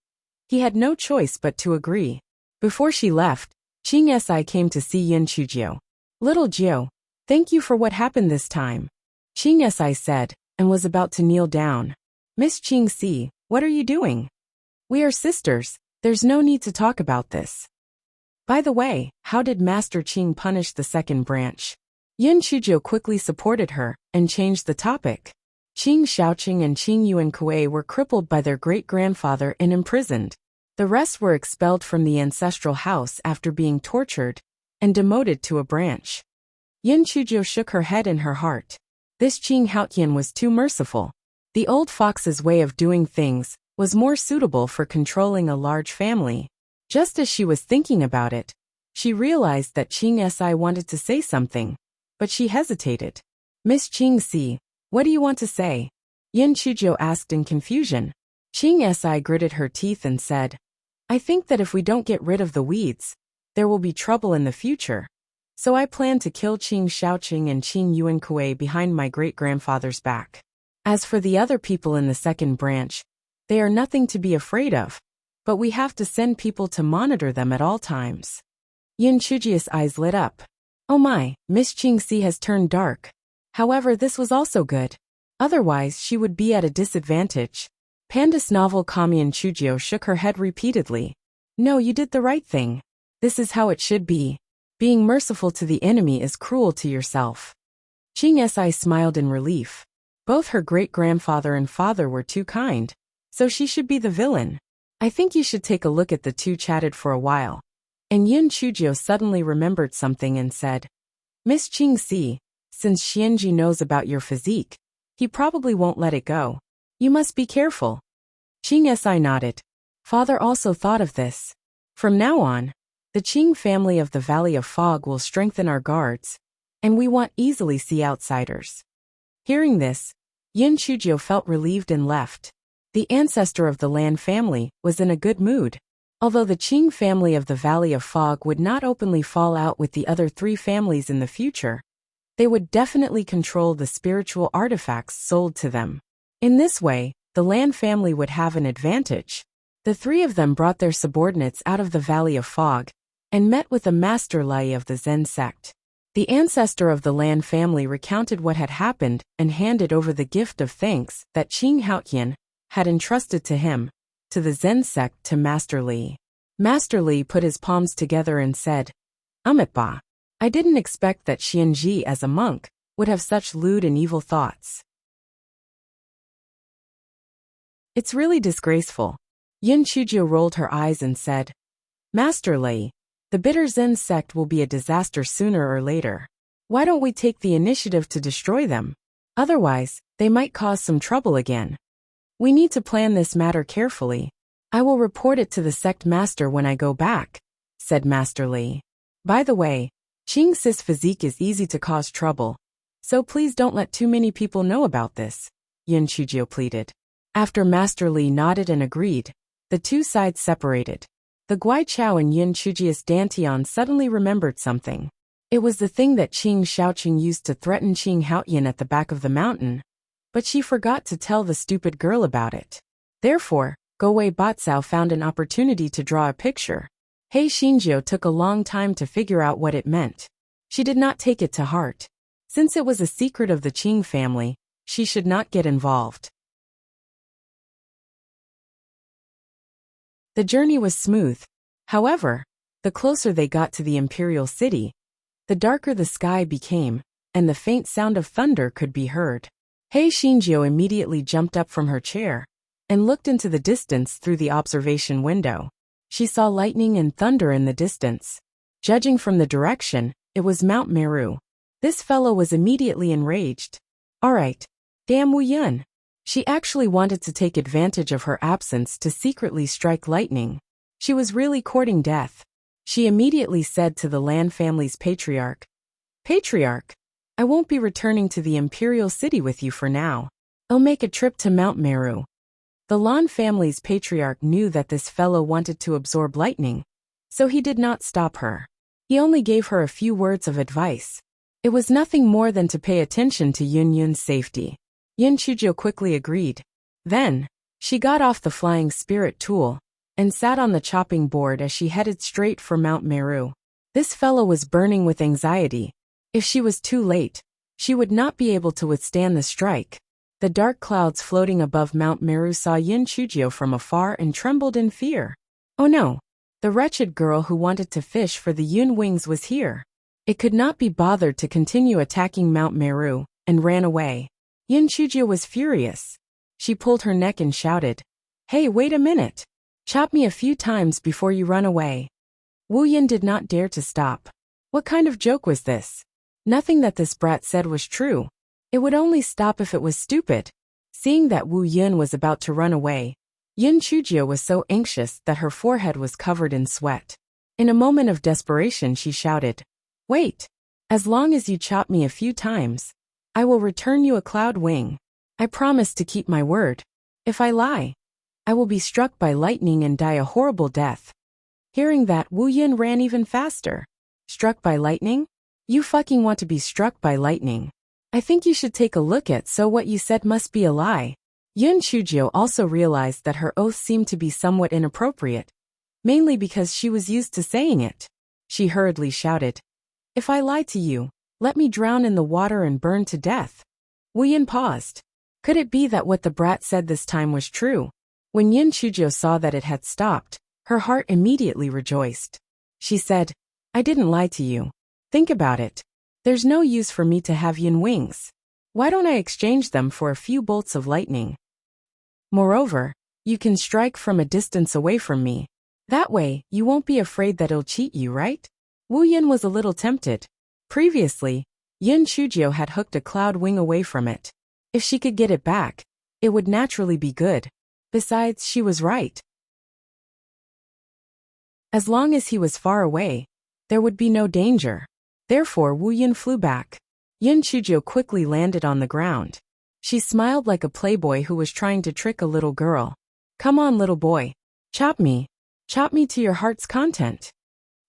he had no choice but to agree. Before she left, Qing Si came to see Yin Chujio. Little Jiu, thank you for what happened this time, Qing Si said, and was about to kneel down. Miss Qing Si, what are you doing? We are sisters, there's no need to talk about this. By the way, how did Master Qing punish the second branch? Yin Chujio quickly supported her, and changed the topic. Qing Shaoqing and Qing Yuankui were crippled by their great-grandfather and imprisoned. The rest were expelled from the ancestral house after being tortured, and demoted to a branch. Yin Chujio shook her head in her heart. This Qing Haotian was too merciful. The old fox's way of doing things was more suitable for controlling a large family. Just as she was thinking about it, she realized that Qing Si wanted to say something, but she hesitated. Miss Qing Si, what do you want to say? Yin Chujio asked in confusion. Qing Si gritted her teeth and said, I think that if we don't get rid of the weeds, there will be trouble in the future. So I plan to kill Qing Shaoqing and Qing Yuankui behind my great-grandfather's back. As for the other people in the second branch, they are nothing to be afraid of, but we have to send people to monitor them at all times. Yin Chujio's eyes lit up. Oh my, Miss Qing Si has turned dark. However, this was also good. Otherwise, she would be at a disadvantage. Panda's novel Kamian Chujio shook her head repeatedly. No, you did the right thing. This is how it should be. Being merciful to the enemy is cruel to yourself. Qing Si smiled in relief. Both her great-grandfather and father were too kind, so she should be the villain. I think you should take a look at the two chatted for a while. And Yin Chujio suddenly remembered something and said, Miss Qing Si, since Xianji knows about your physique, he probably won't let it go. You must be careful. Qing Si nodded. Father also thought of this. From now on, the Qing family of the Valley of Fog will strengthen our guards, and we won't easily see outsiders. Hearing this, Yin Chujio felt relieved and left. The ancestor of the Lan family was in a good mood. Although the Qing family of the Valley of Fog would not openly fall out with the other three families in the future, they would definitely control the spiritual artifacts sold to them. In this way, the Lan family would have an advantage. The three of them brought their subordinates out of the Valley of Fog, and met with the Master Lai of the Zen sect. The ancestor of the Lan family recounted what had happened and handed over the gift of thanks that Qing Haotian had entrusted to him, to the Zen sect to Master Li. Master Li put his palms together and said, Amitba, I didn't expect that Xianji as a monk would have such lewd and evil thoughts. It's really disgraceful. Yin Chujio rolled her eyes and said, Master Li, the bitter Zen sect will be a disaster sooner or later. Why don't we take the initiative to destroy them? Otherwise, they might cause some trouble again. We need to plan this matter carefully. I will report it to the sect master when I go back, said Master Li. By the way, Qing Si's physique is easy to cause trouble, so please don't let too many people know about this, Yin Chujio pleaded. After Master Li nodded and agreed, the two sides separated. The Guai Chao and Yin Chujio's Dantian suddenly remembered something. It was the thing that Qing Shaoqing used to threaten Qing Haotian at the back of the mountain, but she forgot to tell the stupid girl about it. Therefore, Gowei Batsao found an opportunity to draw a picture. Hei Xinjiu took a long time to figure out what it meant. She did not take it to heart. Since it was a secret of the Qing family, she should not get involved. The journey was smooth. However, the closer they got to the imperial city, the darker the sky became, and the faint sound of thunder could be heard. Hei Xinjiu immediately jumped up from her chair and looked into the distance through the observation window. She saw lightning and thunder in the distance. Judging from the direction, it was Mount Meru. This fellow was immediately enraged. All right, damn Wu Yun. She actually wanted to take advantage of her absence to secretly strike lightning. She was really courting death. She immediately said to the Lan family's patriarch, Patriarch, I won't be returning to the imperial city with you for now. I'll make a trip to Mount Meru. The Lan family's patriarch knew that this fellow wanted to absorb lightning, so he did not stop her. He only gave her a few words of advice. It was nothing more than to pay attention to Yun Yun's safety. Yin Chujio quickly agreed. Then, she got off the flying spirit tool and sat on the chopping board as she headed straight for Mount Meru. This fellow was burning with anxiety. If she was too late, she would not be able to withstand the strike. The dark clouds floating above Mount Meru saw Yin Chujio from afar and trembled in fear. Oh no! The wretched girl who wanted to fish for the Yun wings was here. It could not be bothered to continue attacking Mount Meru, and ran away. Yin Chujio was furious. She pulled her neck and shouted, "Hey, wait a minute! Chop me a few times before you run away." Wu Yin did not dare to stop. What kind of joke was this? Nothing that this brat said was true. It would only stop if it was stupid. Seeing that Wu Yin was about to run away, Yin Chujio was so anxious that her forehead was covered in sweat. In a moment of desperation she shouted, "Wait! As long as you chop me a few times, I will return you a cloud wing. I promise to keep my word. If I lie, I will be struck by lightning and die a horrible death." Hearing that, Wu Yin ran even faster. Struck by lightning? You fucking want to be struck by lightning. I think you should take a look at so what you said must be a lie. Yin Chujio also realized that her oath seemed to be somewhat inappropriate, mainly because she was used to saying it. She hurriedly shouted, "If I lie to you, let me drown in the water and burn to death." Wu Yin paused. Could it be that what the brat said this time was true? When Yin Chujio saw that it had stopped, her heart immediately rejoiced. She said, "I didn't lie to you. Think about it. There's no use for me to have Yin wings. Why don't I exchange them for a few bolts of lightning? Moreover, you can strike from a distance away from me. That way, you won't be afraid that I'll cheat you, right?" Wu Yin was a little tempted. Previously, Yin Chujio had hooked a cloud wing away from it. If she could get it back, it would naturally be good. Besides, she was right. As long as he was far away, there would be no danger. Therefore, Wu Yin flew back. Yin Chujio quickly landed on the ground. She smiled like a playboy who was trying to trick a little girl. "Come on, little boy. Chop me. Chop me to your heart's content."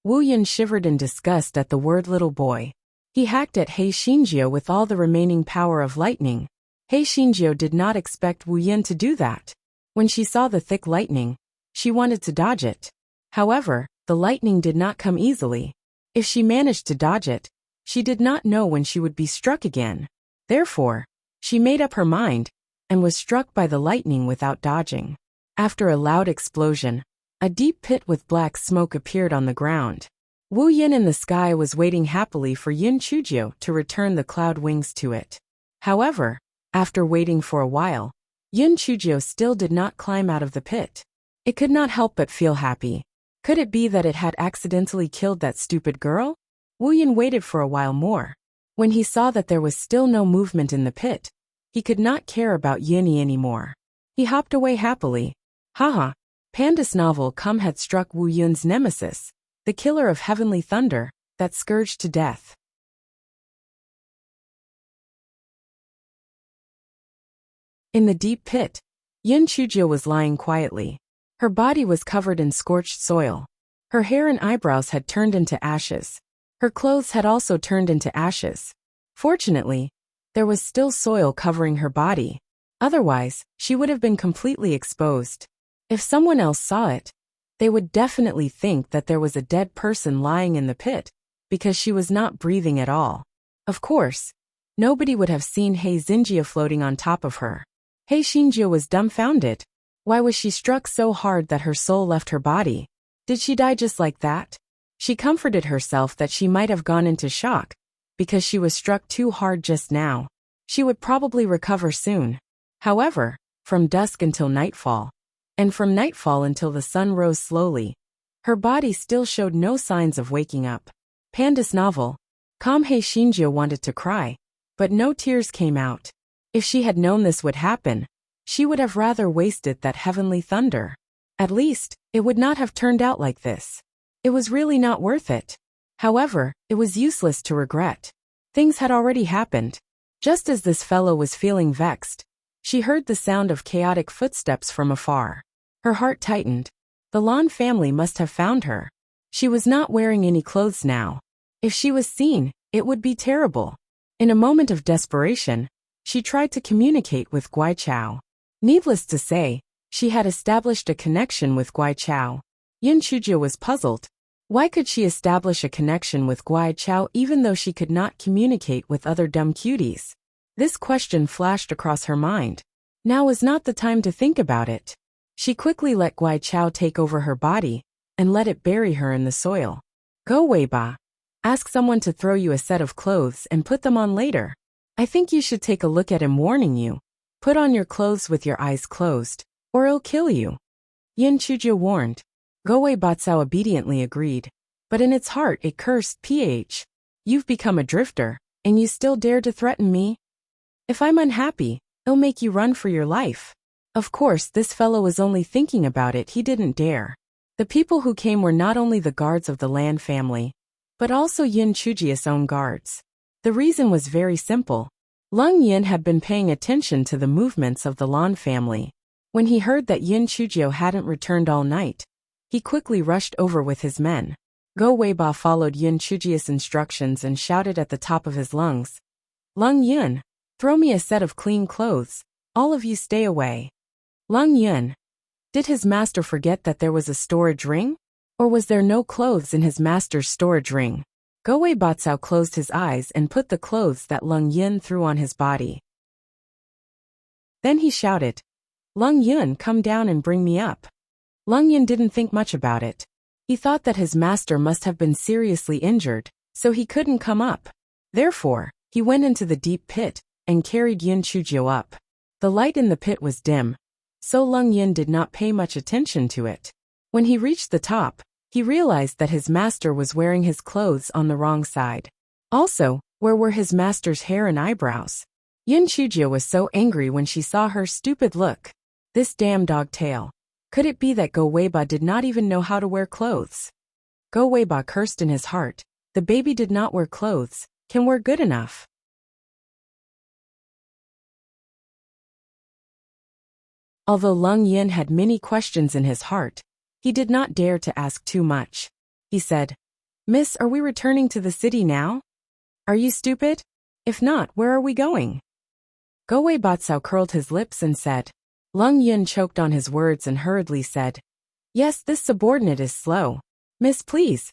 Wu Yin shivered in disgust at the word little boy. He hacked at Hei Shinjio with all the remaining power of lightning. Hei Shinjio did not expect Wu Yin to do that. When she saw the thick lightning, she wanted to dodge it. However, the lightning did not come easily. If she managed to dodge it, she did not know when she would be struck again. Therefore, she made up her mind, and was struck by the lightning without dodging. After a loud explosion, a deep pit with black smoke appeared on the ground. Wu Yin in the sky was waiting happily for Yin Chujio to return the cloud wings to it. However, after waiting for a while, Yin Chujio still did not climb out of the pit. It could not help but feel happy. Could it be that it had accidentally killed that stupid girl? Wu Yin waited for a while more. When he saw that there was still no movement in the pit, he could not care about Yinny anymore. He hopped away happily. Haha, Panda's novel Come had struck Wu Yun's nemesis, the killer of heavenly thunder, that scourged to death. In the deep pit, Yin Chujio was lying quietly. Her body was covered in scorched soil. Her hair and eyebrows had turned into ashes. Her clothes had also turned into ashes. Fortunately, there was still soil covering her body. Otherwise, she would have been completely exposed. If someone else saw it, they would definitely think that there was a dead person lying in the pit, because she was not breathing at all. Of course, nobody would have seen Hei Xinjia floating on top of her. Hei Xinjia was dumbfounded. Why was she struck so hard that her soul left her body? Did she die just like that? She comforted herself that she might have gone into shock, because she was struck too hard just now. She would probably recover soon. However, from dusk until nightfall, and from nightfall until the sun rose slowly, her body still showed no signs of waking up. Panda's novel, Come Hei Shinjio wanted to cry, but no tears came out. If she had known this would happen, she would have rather wasted that heavenly thunder. At least, it would not have turned out like this. It was really not worth it. However, it was useless to regret. Things had already happened. Just as this fellow was feeling vexed, she heard the sound of chaotic footsteps from afar. Her heart tightened. The Lan family must have found her. She was not wearing any clothes now. If she was seen, it would be terrible. In a moment of desperation, she tried to communicate with Guai Chao. Needless to say, she had established a connection with Guai Chao. Yin Chujio was puzzled. Why could she establish a connection with Guai Chao even though she could not communicate with other dumb cuties? This question flashed across her mind. Now was not the time to think about it. She quickly let Guai Chao take over her body and let it bury her in the soil. Go Wei Ba. Ask someone to throw you a set of clothes and put them on later. I think you should take a look at him warning you. Put on your clothes with your eyes closed, or it'll kill you. Yin Chujio warned. Gowei Batsao obediently agreed, but in its heart it cursed PH. You've become a drifter, and you still dare to threaten me? If I'm unhappy, it'll make you run for your life. Of course, this fellow was only thinking about it, he didn't dare. The people who came were not only the guards of the Lan family, but also Yin Chujia's own guards. The reason was very simple. Lung Yin had been paying attention to the movements of the Lan family. When he heard that Yin Chujio hadn't returned all night, he quickly rushed over with his men. Go Weiba followed Yin Chujia's instructions and shouted at the top of his lungs. Lung Yin, throw me a set of clean clothes. All of you stay away. Lung Yin. Did his master forget that there was a storage ring? Or was there no clothes in his master's storage ring? Gowei Batsao closed his eyes and put the clothes that Lung Yin threw on his body. Then he shouted, Lung Yin, come down and bring me up. Lung Yin didn't think much about it. He thought that his master must have been seriously injured, so he couldn't come up. Therefore, he went into the deep pit and carried Yin Chujio up. The light in the pit was dim, so Lung Yin did not pay much attention to it. When he reached the top, he realized that his master was wearing his clothes on the wrong side. Also, where were his master's hair and eyebrows? Yin Chujio was so angry when she saw her stupid look. This damn dog tail. Could it be that Go Weiba did not even know how to wear clothes? Go Weiba cursed in his heart. The baby did not wear clothes, can wear good enough. Although Lung Yin had many questions in his heart, he did not dare to ask too much. He said, Miss, are we returning to the city now? Are you stupid? If not, where are we going? Gowei Batsao curled his lips and said. Lung Yin choked on his words and hurriedly said, Yes, this subordinate is slow. Miss, please.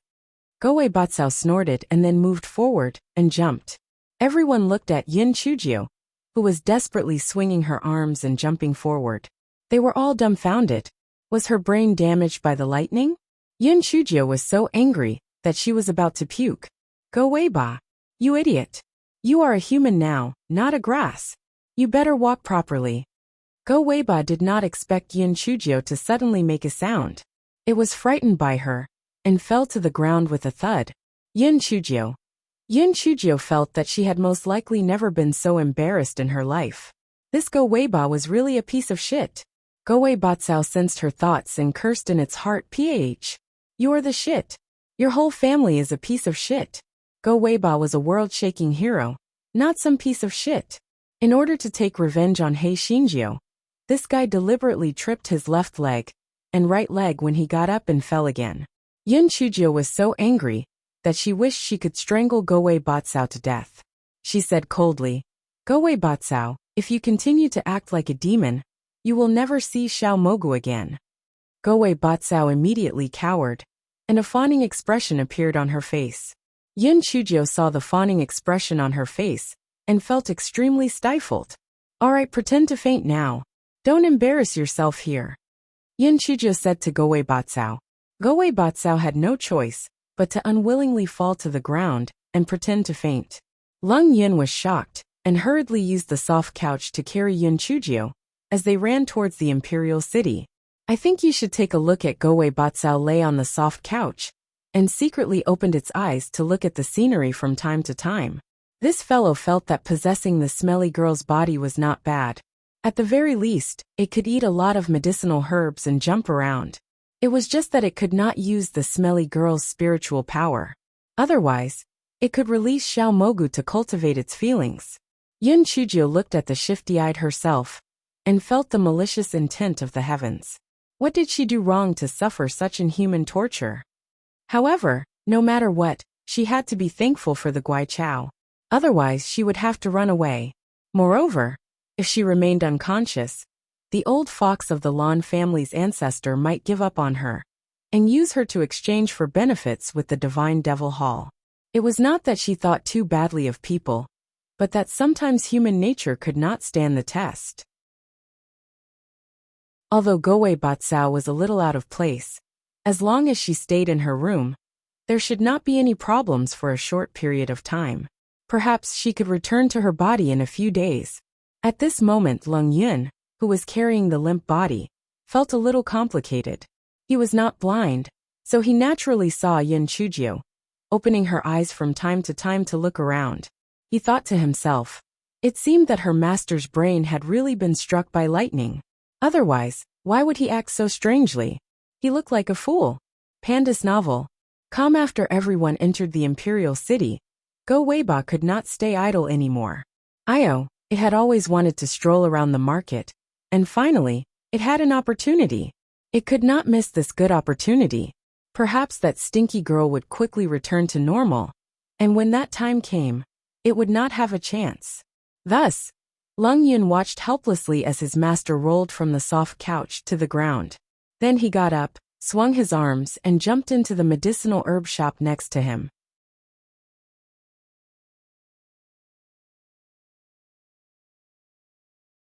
Gowei Batsao snorted and then moved forward and jumped. Everyone looked at Yin Chujio, who was desperately swinging her arms and jumping forward. They were all dumbfounded. Was her brain damaged by the lightning? Yin Chujio was so angry that she was about to puke. Go Weiba. You idiot. You are a human now, not a grass. You better walk properly. Go Weiba did not expect Yin Chujio to suddenly make a sound. It was frightened by her and fell to the ground with a thud. Yin Chujio. Yin Chujio felt that she had most likely never been so embarrassed in her life. This Go Weiba was really a piece of shit. Gowei Batsao sensed her thoughts and cursed in its heart, PH. You are the shit. Your whole family is a piece of shit. Go Weiba was a world-shaking hero, not some piece of shit. In order to take revenge on Hei Shinjio, this guy deliberately tripped his left leg and right leg when he got up and fell again. Yin Chujio was so angry that she wished she could strangle Gowei Batsao to death. She said coldly, Gowei Batsao, if you continue to act like a demon, you will never see Xiao Mogu again. Gowei Batsao immediately cowered, and a fawning expression appeared on her face. Yin Chujio saw the fawning expression on her face and felt extremely stifled. Alright, pretend to faint now. Don't embarrass yourself here. Yin Chujio said to Gowei Batsao. Gowei Batsao had no choice but to unwillingly fall to the ground and pretend to faint. Lung Yin was shocked and hurriedly used the soft couch to carry Yin Chujio as they ran towards the imperial city. I think you should take a look at Gowei Batsao lay on the soft couch and secretly opened its eyes to look at the scenery from time to time. This fellow felt that possessing the smelly girl's body was not bad. At the very least, it could eat a lot of medicinal herbs and jump around. It was just that it could not use the smelly girl's spiritual power. Otherwise, it could release Xiao Mogu to cultivate its feelings. Yin Chujio looked at the shifty-eyed herself and felt the malicious intent of the heavens. What did she do wrong to suffer such inhuman torture? However, no matter what, she had to be thankful for the Guai Chao. Otherwise, she would have to run away. Moreover, if she remained unconscious, the old fox of the Lan family's ancestor might give up on her and use her to exchange for benefits with the divine devil hall. It was not that she thought too badly of people, but that sometimes human nature could not stand the test. Although Goei Batsao was a little out of place, as long as she stayed in her room, there should not be any problems for a short period of time. Perhaps she could return to her body in a few days. At this moment Lung Yun, who was carrying the limp body, felt a little complicated. He was not blind, so he naturally saw Yun Chujio, opening her eyes from time to look around. He thought to himself, it seemed that her master's brain had really been struck by lightning. Otherwise, why would he act so strangely? He looked like a fool. Panda's novel. Calm. After everyone entered the imperial city, Go Weiba could not stay idle anymore. It had always wanted to stroll around the market, and finally, it had an opportunity. It could not miss this good opportunity. Perhaps that stinky girl would quickly return to normal, and when that time came, it would not have a chance. Thus, Lung Yun watched helplessly as his master rolled from the soft couch to the ground. Then he got up, swung his arms, and jumped into the medicinal herb shop next to him.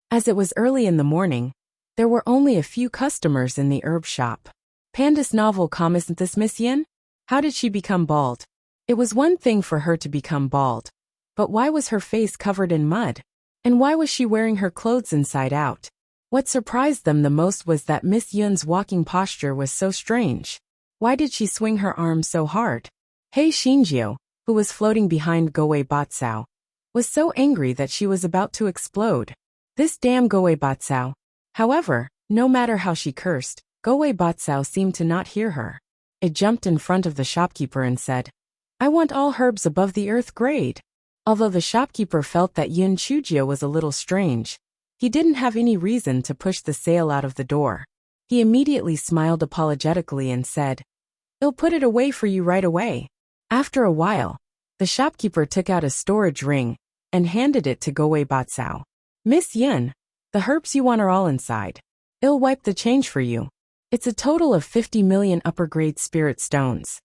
As it was early in the morning, there were only a few customers in the herb shop. Panda's novel. Isn't this Miss Yin? How did she become bald? It was one thing for her to become bald, but why was her face covered in mud? And why was she wearing her clothes inside out? What surprised them the most was that Miss Yun's walking posture was so strange. Why did she swing her arms so hard? Hei Shinjio, who was floating behind Goei Batsao, was so angry that she was about to explode. This damn Goei Batsao. However, no matter how she cursed, Goei Batsao seemed to not hear her. It jumped in front of the shopkeeper and said, I want all herbs above the earth grade. Although the shopkeeper felt that Yun Chujio was a little strange, he didn't have any reason to push the sale out of the door. He immediately smiled apologetically and said, I'll put it away for you right away. After a while, the shopkeeper took out a storage ring and handed it to Goei Batsao. Miss Yun, the herbs you want are all inside. I'll wipe the change for you. It's a total of 50 million upper-grade spirit stones.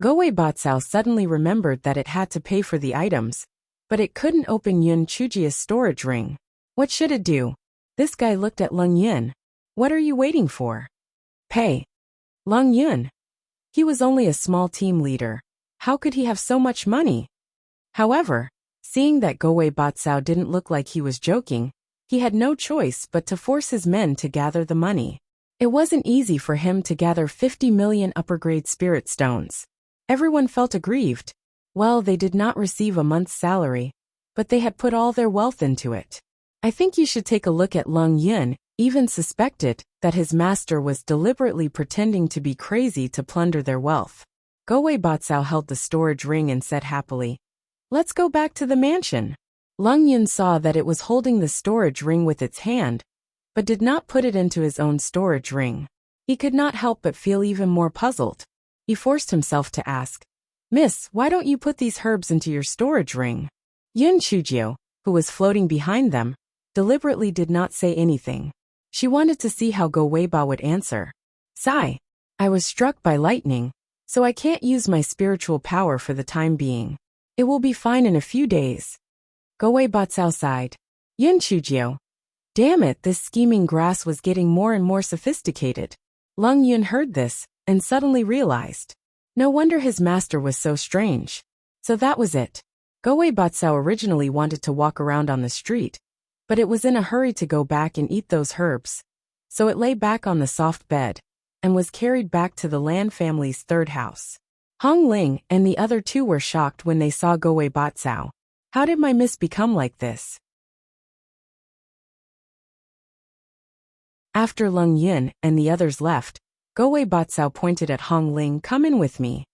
Goei Batsao suddenly remembered that it had to pay for the items, but it couldn't open Yun Chujio's storage ring. What should it do? This guy looked at Lung Yun. What are you waiting for? Pay. Lung Yun. He was only a small team leader. How could he have so much money? However, seeing that Goei Batsao didn't look like he was joking, he had no choice but to force his men to gather the money. It wasn't easy for him to gather 50 million upper-grade spirit stones. Everyone felt aggrieved. Well, they did not receive a month's salary, but they had put all their wealth into it. I think you should take a look at Lung Yun, even suspected that his master was deliberately pretending to be crazy to plunder their wealth. Goei Batsao held the storage ring and said happily, Let's go back to the mansion. Lung Yun saw that it was holding the storage ring with its hand, but did not put it into his own storage ring. He could not help but feel even more puzzled. He forced himself to ask, Miss, why don't you put these herbs into your storage ring? Yun Chujio, who was floating behind them, deliberately did not say anything. She wanted to see how Go Weiba would answer. Sigh. I was struck by lightning, so I can't use my spiritual power for the time being. It will be fine in a few days. Goei Batsao sighed. Yun Chujio. Damn it, this scheming grass was getting more and more sophisticated. Lung Yun heard this, and suddenly realized. No wonder his master was so strange. So that was it. Goei Batsao originally wanted to walk around on the street, but it was in a hurry to go back and eat those herbs. So it lay back on the soft bed, and was carried back to the Lan family's third house. Hong Ling and the other two were shocked when they saw Goei Batsao. How did my miss become like this? After Lung Yun and the others left, Goei Batsao pointed at Hong Ling. Come in with me.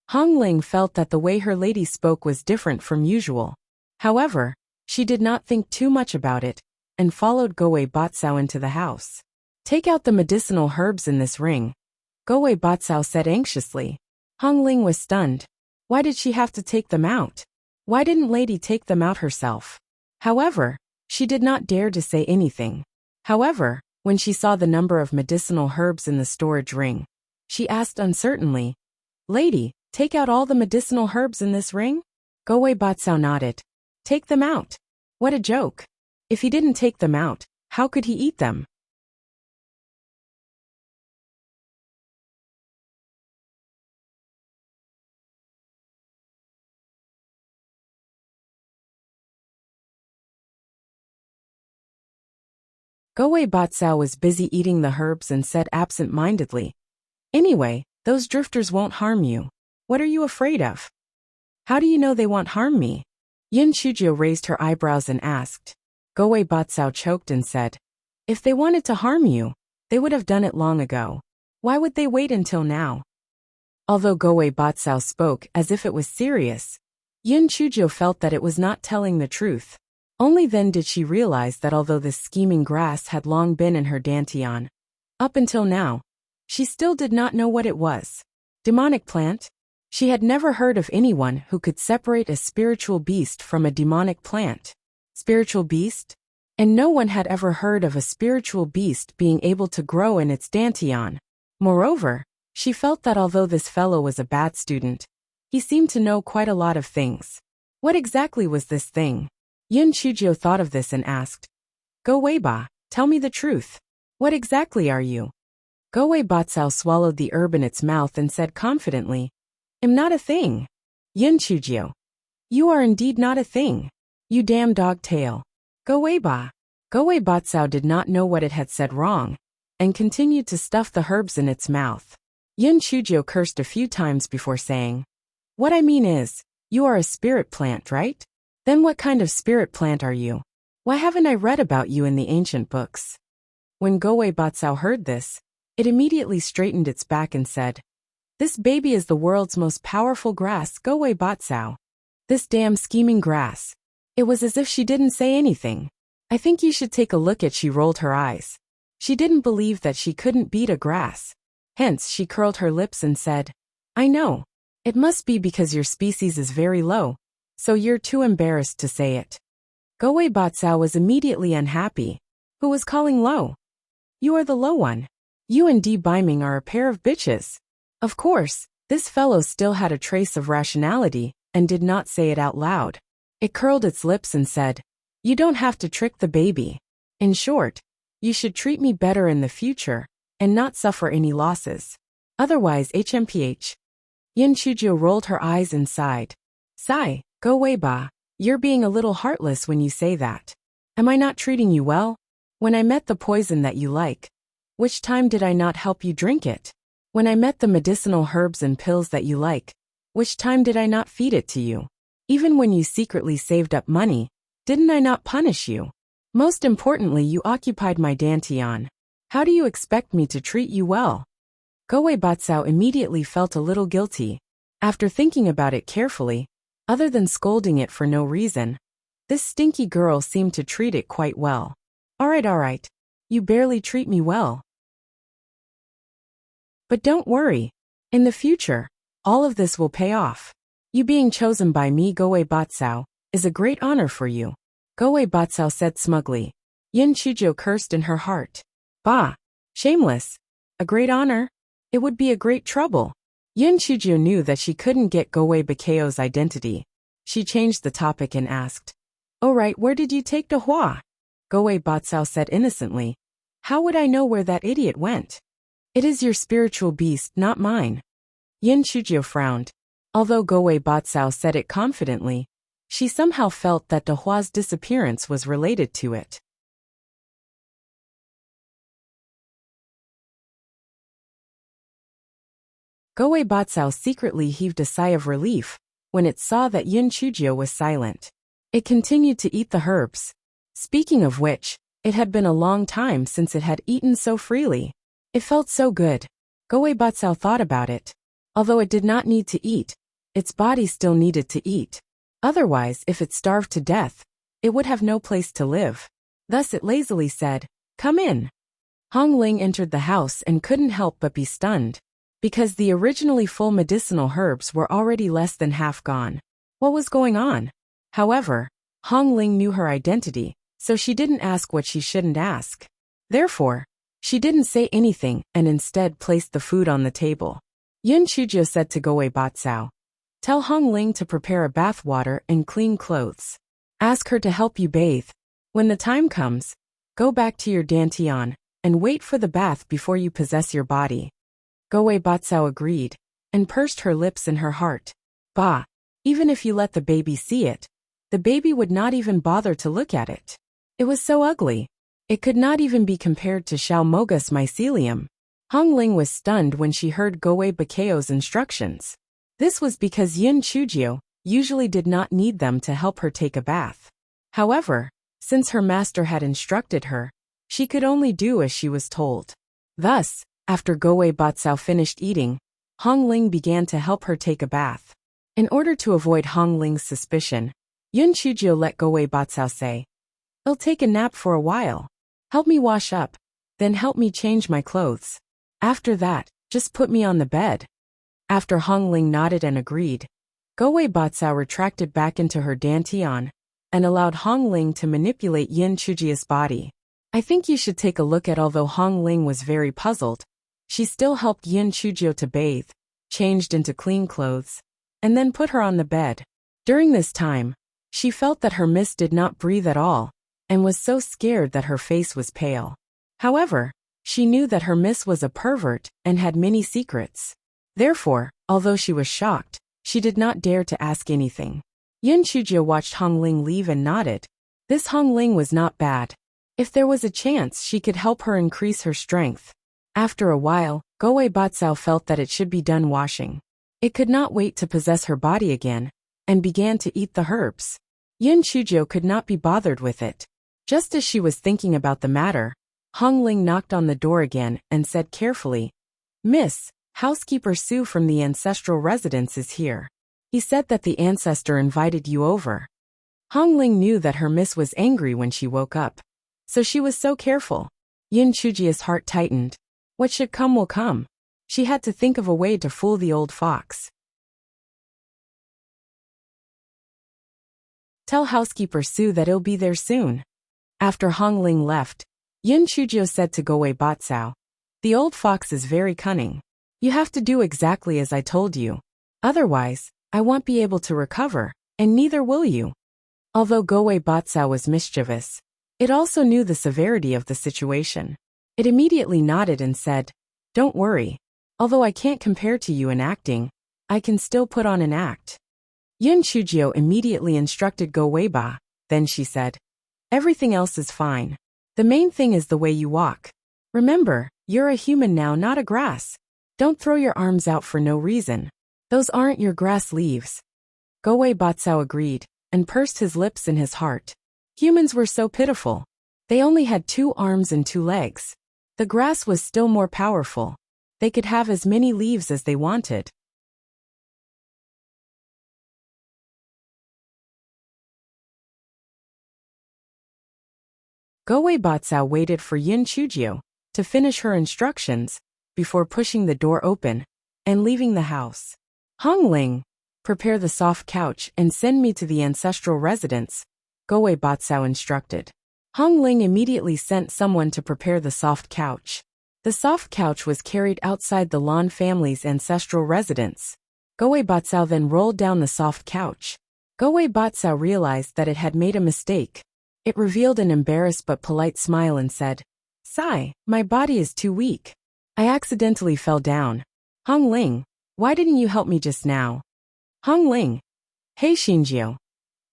Hong Ling felt that the way her lady spoke was different from usual. However, she did not think too much about it, and followed Goei Batsao into the house. Take out the medicinal herbs in this ring, Goei Batsao said anxiously. Hong Ling was stunned. Why did she have to take them out? Why didn't Lady take them out herself? However, she did not dare to say anything. However, when she saw the number of medicinal herbs in the storage ring, She asked uncertainly. Lady, take out all the medicinal herbs in this ring? Goei Batsao nodded. Take them out. What a joke. If he didn't take them out, how could he eat them? Goei Batsao was busy eating the herbs and said absent-mindedly. Anyway, those drifters won't harm you. What are you afraid of? How do you know they won't harm me? Yin Shujio raised her eyebrows and asked. Goei Batsao choked and said. If they wanted to harm you, they would have done it long ago. Why would they wait until now? Although Goei Batsao spoke as if it was serious, Yin Shujio felt that it was not telling the truth. Only then did she realize that although this scheming grass had long been in her dantian, up until now, she still did not know what it was. Demonic plant? She had never heard of anyone who could separate a spiritual beast from a demonic plant. Spiritual beast? And no one had ever heard of a spiritual beast being able to grow in its dantian. Moreover, she felt that although this fellow was a bad student, he seemed to know quite a lot of things. What exactly was this thing? Yin Shujio thought of this and asked. Go Weiba, tell me the truth. What exactly are you? Goei Batsao swallowed the herb in its mouth and said confidently. Am not a thing. Yin Shujio. You are indeed not a thing. You damn dog tail. Go Weiba. Goei Batsao did not know what it had said wrong, and continued to stuff the herbs in its mouth. Yin Shujio cursed a few times before saying. What I mean is, you are a spirit plant, right? Then what kind of spirit plant are you? Why haven't I read about you in the ancient books? When Goei Batsao heard this, it immediately straightened its back and said, This baby is the world's most powerful grass, Goei Batsao. This damn scheming grass. It was as if she didn't say anything. I think you should take a look at. She rolled her eyes. She didn't believe that she couldn't beat a grass. Hence she curled her lips and said, I know. It must be because your species is very low. So you're too embarrassed to say it. Goei Batsao was immediately unhappy. Who was calling low? You are the low one. You and D Biming are a pair of bitches. Of course, this fellow still had a trace of rationality and did not say it out loud. It curled its lips and said, You don't have to trick the baby. In short, you should treat me better in the future and not suffer any losses. Otherwise HMPH. Yin Shujio rolled her eyes and sighed. Sigh. Go Weiba, you're being a little heartless when you say that. Am I not treating you well? When I met the poison that you like, which time did I not help you drink it? When I met the medicinal herbs and pills that you like, which time did I not feed it to you? Even when you secretly saved up money, didn't I not punish you? Most importantly, you occupied my dantian. How do you expect me to treat you well? Goei Batsao immediately felt a little guilty. After thinking about it carefully, other than scolding it for no reason, this stinky girl seemed to treat it quite well. Alright. You barely treat me well. But don't worry. In the future, all of this will pay off. You being chosen by me, Goei Batsao, is a great honor for you. Goei Batsao said smugly. Yin Shujio cursed in her heart. Bah! Shameless. A great honor? It would be a great trouble. Yin Shujio knew that she couldn't get Goei Bakao's identity. She changed the topic and asked, Alright, where did you take Dehua? Goei Batsao said innocently. How would I know where that idiot went? It is your spiritual beast, not mine. Yin Shujio frowned. Although Goei Batsao said it confidently, she somehow felt that Dehua's disappearance was related to it. Goei Batsao secretly heaved a sigh of relief when it saw that Yin Shujio was silent. It continued to eat the herbs. Speaking of which, it had been a long time since it had eaten so freely. It felt so good. Goei Batsao thought about it. Although it did not need to eat, its body still needed to eat. Otherwise, if it starved to death, it would have no place to live. Thus it lazily said, Come in. Hong Ling entered the house and couldn't help but be stunned, because the originally full medicinal herbs were already less than half gone. What was going on? However, Hong Ling knew her identity, so she didn't ask what she shouldn't ask. Therefore, She didn't say anything and instead placed the food on the table. Yun Chujio said to Goei Batsao, "Tell Hong Ling to prepare a bath water and clean clothes. Ask her to help you bathe. When the time comes, go back to your dantian and wait for the bath before you possess your body." Goei Batsao agreed and pursed her lips in her heart. Bah! Even if you let the baby see it, the baby would not even bother to look at it. It was so ugly. It could not even be compared to Xiao Moga's mycelium. Hong Ling was stunned when she heard Goei Bakao's instructions. This was because Yun Chujio usually did not need them to help her take a bath. However, since her master had instructed her, she could only do as she was told. Thus, after Goei Batsao finished eating, Hong Ling began to help her take a bath. In order to avoid Hong Ling's suspicion, Yun Chujio let Goei Batsao say, "I'll take a nap for a while. Help me wash up, then help me change my clothes. After that, just put me on the bed." After Hong Ling nodded and agreed, Goei Batsao retracted back into her dantian and allowed Hong Ling to manipulate Yun Chujio's body. I think you should take a look at. Although Hong Ling was very puzzled, she still helped Yun Chujio to bathe, changed into clean clothes, and then put her on the bed. During this time, she felt that her miss did not breathe at all, and was so scared that her face was pale. However, she knew that her miss was a pervert and had many secrets. Therefore, although she was shocked, she did not dare to ask anything. Yun Chujio watched Hong Ling leave and nodded. This Hong Ling was not bad. If there was a chance, she could help her increase her strength. After a while, Goei Batsao felt that it should be done washing. It could not wait to possess her body again, and began to eat the herbs. Yun Chujio could not be bothered with it. Just as she was thinking about the matter, Hong Ling knocked on the door again and said carefully, "Miss, housekeeper Su from the ancestral residence is here. He said that the ancestor invited you over." Hong Ling knew that her miss was angry when she woke up, so she was so careful. Yun Chujio's heart tightened. What should come will come. She had to think of a way to fool the old fox. "Tell housekeeper Su that he'll be there soon." After Hong Ling left, Yun Chujio said to Goei Batsao, "The old fox is very cunning. You have to do exactly as I told you. Otherwise, I won't be able to recover, and neither will you." Although Goei Batsao was mischievous, it also knew the severity of the situation. It immediately nodded and said, "Don't worry. Although I can't compare to you in acting, I can still put on an act." Yun Chujio immediately instructed Goei Ba. Then she said, "Everything else is fine. The main thing is the way you walk. Remember, you're a human now, not a grass. Don't throw your arms out for no reason. Those aren't your grass leaves." Goei Batsao agreed, and pursed his lips in his heart. Humans were so pitiful. They only had 2 arms and 2 legs. The grass was still more powerful. They could have as many leaves as they wanted. Goei Batsao waited for Yun Chujio to finish her instructions before pushing the door open and leaving the house. "Hong Ling, prepare the soft couch and send me to the ancestral residence," Goei Batsao instructed. Hong Ling immediately sent someone to prepare the soft couch. The soft couch was carried outside the Lan family's ancestral residence. Goei Batsao then rolled down the soft couch. Goei Batsao realized that it had made a mistake. It revealed an embarrassed but polite smile and said, "Sigh, my body is too weak. I accidentally fell down. Hong Ling, why didn't you help me just now?" Hong Ling, "Hey Shinjio."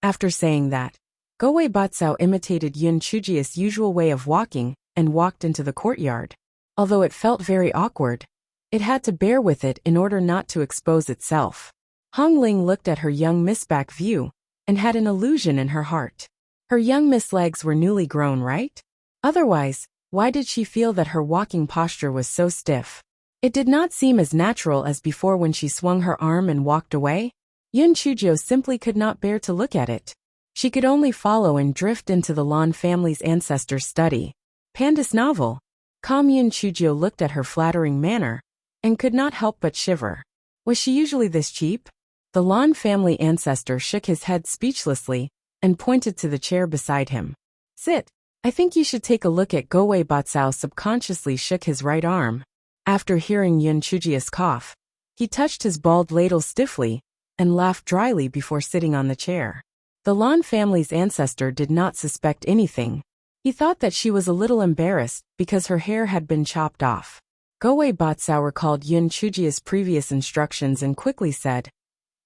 After saying that, Goei Batsao imitated Yun Chujio's usual way of walking and walked into the courtyard. Although it felt very awkward, it had to bear with it in order not to expose itself. Hong Ling looked at her young miss back view and had an illusion in her heart. Her young miss legs were newly grown, right? Otherwise, why did she feel that her walking posture was so stiff? It did not seem as natural as before when she swung her arm and walked away. Yun Chujio simply could not bear to look at it. She could only follow and drift into the Lan family's ancestors' study. Pandas novel. Calm Yun Chujio looked at her flattering manner and could not help but shiver. Was she usually this cheap? The Lan family ancestor shook his head speechlessly and pointed to the chair beside him. "Sit." I think you should take a look at Gowei Batsao subconsciously shook his right arm. After hearing Yun Chujia's cough, he touched his bald ladle stiffly and laughed dryly before sitting on the chair. The Lan family's ancestor did not suspect anything. He thought that she was a little embarrassed because her hair had been chopped off. Gowei Batsao recalled Yun Chujia's previous instructions and quickly said,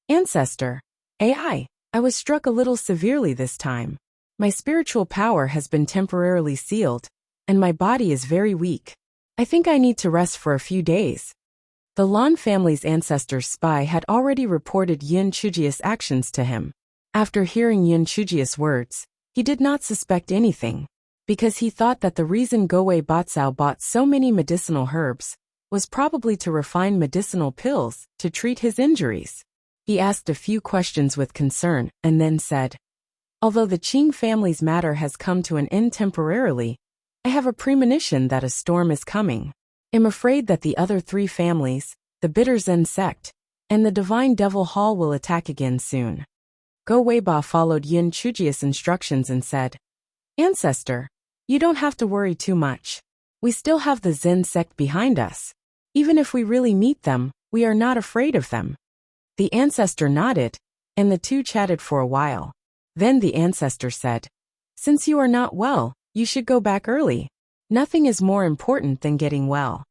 "Ancestor, I was struck a little severely this time. My spiritual power has been temporarily sealed, and my body is very weak. I think I need to rest for a few days." The Lan family's ancestor's spy had already reported Yun Chujia's actions to him. After hearing Yun Chujia's words, he did not suspect anything, because he thought that the reason Gowei Batsao bought so many medicinal herbs was probably to refine medicinal pills to treat his injuries. He asked a few questions with concern and then said, "Although the Qing family's matter has come to an end temporarily, I have a premonition that a storm is coming. I'm afraid that the other three families, the Bitter Zen sect, and the Divine Devil Hall will attack again soon." Go Weiba followed Yun Chujia's instructions and said, "Ancestor, you don't have to worry too much. We still have the Zen sect behind us. Even if we really meet them, we are not afraid of them." The ancestor nodded, and the two chatted for a while. Then the ancestor said, "Since you are not well, you should go back early. Nothing is more important than getting well."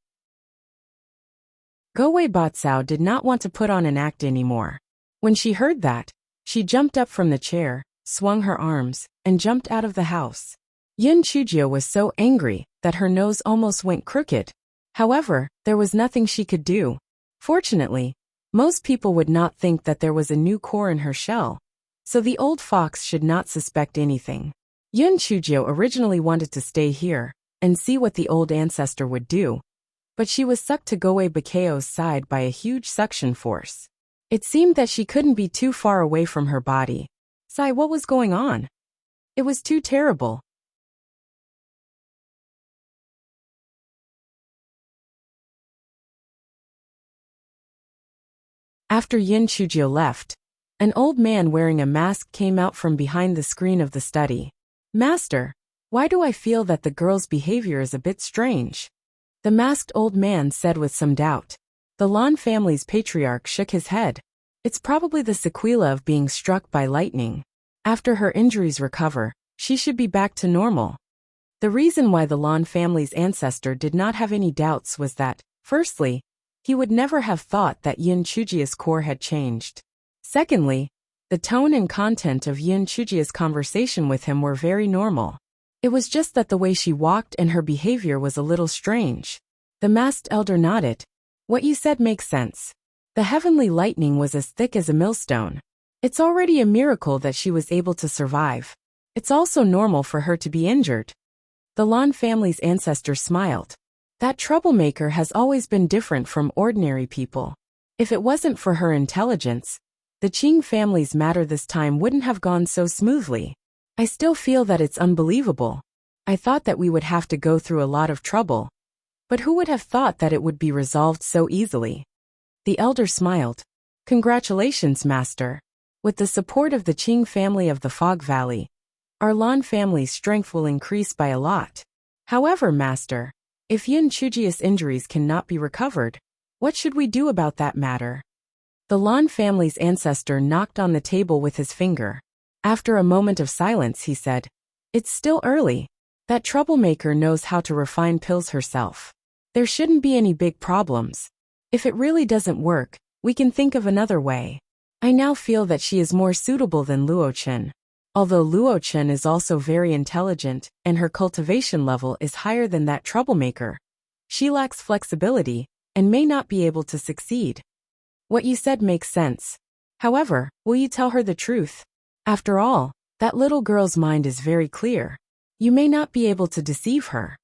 Gowei Batsao did not want to put on an act anymore. When she heard that, she jumped up from the chair, swung her arms, and jumped out of the house. Yun Chujia was so angry that her nose almost went crooked. However, there was nothing she could do. Fortunately, most people would not think that there was a new core in her shell, so the old fox should not suspect anything. Yun Chujio originally wanted to stay here and see what the old ancestor would do, but she was sucked to Gowei Bakao's side by a huge suction force. It seemed that she couldn't be too far away from her body. Sigh, what was going on? It was too terrible. After Yin Chujio left, an old man wearing a mask came out from behind the screen of the study. "Master, why do I feel that the girl's behavior is a bit strange?" The masked old man said with some doubt. The Lan family's patriarch shook his head. "It's probably the sequela of being struck by lightning. After her injuries recover, she should be back to normal." The reason why the Lan family's ancestor did not have any doubts was that, firstly, he would never have thought that Yin Chujia's core had changed. Secondly, the tone and content of Yin Chujia's conversation with him were very normal. It was just that the way she walked and her behavior was a little strange. The masked elder nodded. "What you said makes sense. The heavenly lightning was as thick as a millstone. It's already a miracle that she was able to survive. It's also normal for her to be injured." The Lan family's ancestor smiled. That troublemaker has always been different from ordinary people. If it wasn't for her intelligence, the Qing family's matter this time wouldn't have gone so smoothly. I still feel that it's unbelievable. I thought that we would have to go through a lot of trouble. But who would have thought that it would be resolved so easily? The elder smiled. "Congratulations, Master. With the support of the Qing family of the Fog Valley, our Lan family's strength will increase by a lot. However, Master, if Yin Chujia's injuries cannot be recovered, what should we do about that matter?" The Lan family's ancestor knocked on the table with his finger. After a moment of silence, he said, "It's still early. That troublemaker knows how to refine pills herself. There shouldn't be any big problems. If it really doesn't work, we can think of another way. I now feel that she is more suitable than Luo Chen. Although Luo Chen is also very intelligent and her cultivation level is higher than that troublemaker, she lacks flexibility and may not be able to succeed. What you said makes sense. However, will you tell her the truth? After all, that little girl's mind is very clear. You may not be able to deceive her."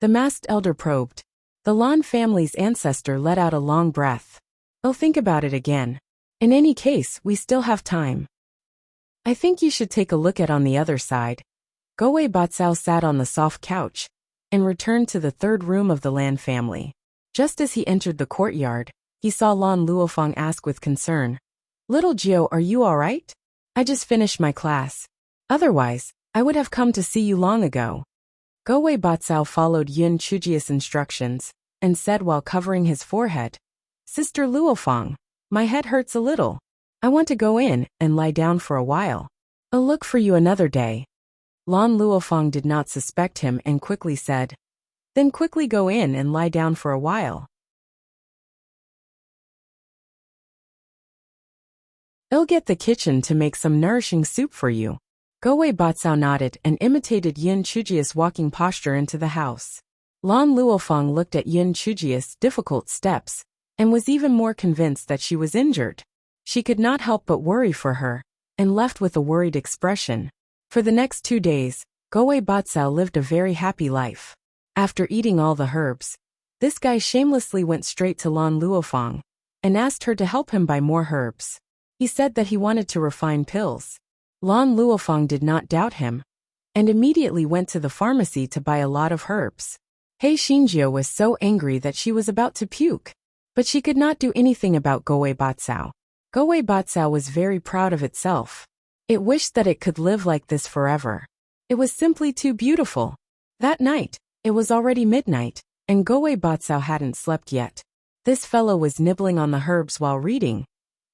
The masked elder probed. The Lan family's ancestor let out a long breath. "I'll think about it again. In any case, we still have time. I think you should take a look at on the other side." Gowei Batsao sat on the soft couch and returned to the third room of the Lan family. Just as he entered the courtyard, he saw Lan Luofeng ask with concern, "Little Jiao, are you all right? I just finished my class. Otherwise, I would have come to see you long ago." Go-Wei Batsao followed Yun Chujia's instructions and said while covering his forehead, "Sister Luofang, my head hurts a little. I want to go in and lie down for a while. I'll look for you another day." Lan Luofang did not suspect him and quickly said, "Then quickly go in and lie down for a while. I'll get the kitchen to make some nourishing soup for you." Go-Wei Batsao nodded and imitated Yun Chujia's walking posture into the house. Lan Luofang looked at Yun Chujia's difficult steps and was even more convinced that she was injured. She could not help but worry for her and left with a worried expression. For the next 2 days, Go-Wei Batsao lived a very happy life. After eating all the herbs, this guy shamelessly went straight to Lan Luofang and asked her to help him buy more herbs. He said that he wanted to refine pills. Lan Luofang did not doubt him and immediately went to the pharmacy to buy a lot of herbs. He Xinjiu was so angry that she was about to puke, but she could not do anything about Go-Wei Batsao. Go-Wei Batsao was very proud of itself. It wished that it could live like this forever. It was simply too beautiful. That night, it was already midnight, and Go-Wei Batsao hadn't slept yet. This fellow was nibbling on the herbs while reading.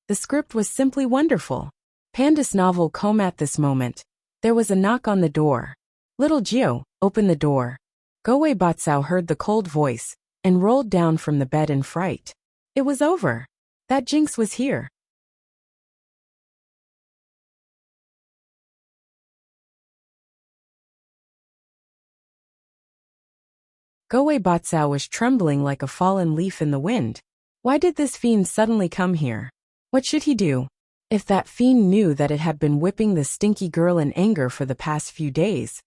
The script was simply wonderful. Panda's novel come at this moment. There was a knock on the door. "Little Gio, open the door." Go-Wei Batsao heard the cold voice and rolled down from the bed in fright. It was over. That jinx was here. Go-Wei Batsao was trembling like a fallen leaf in the wind. Why did this fiend suddenly come here? What should he do? If that fiend knew that it had been whipping the stinky girl in anger for the past few days,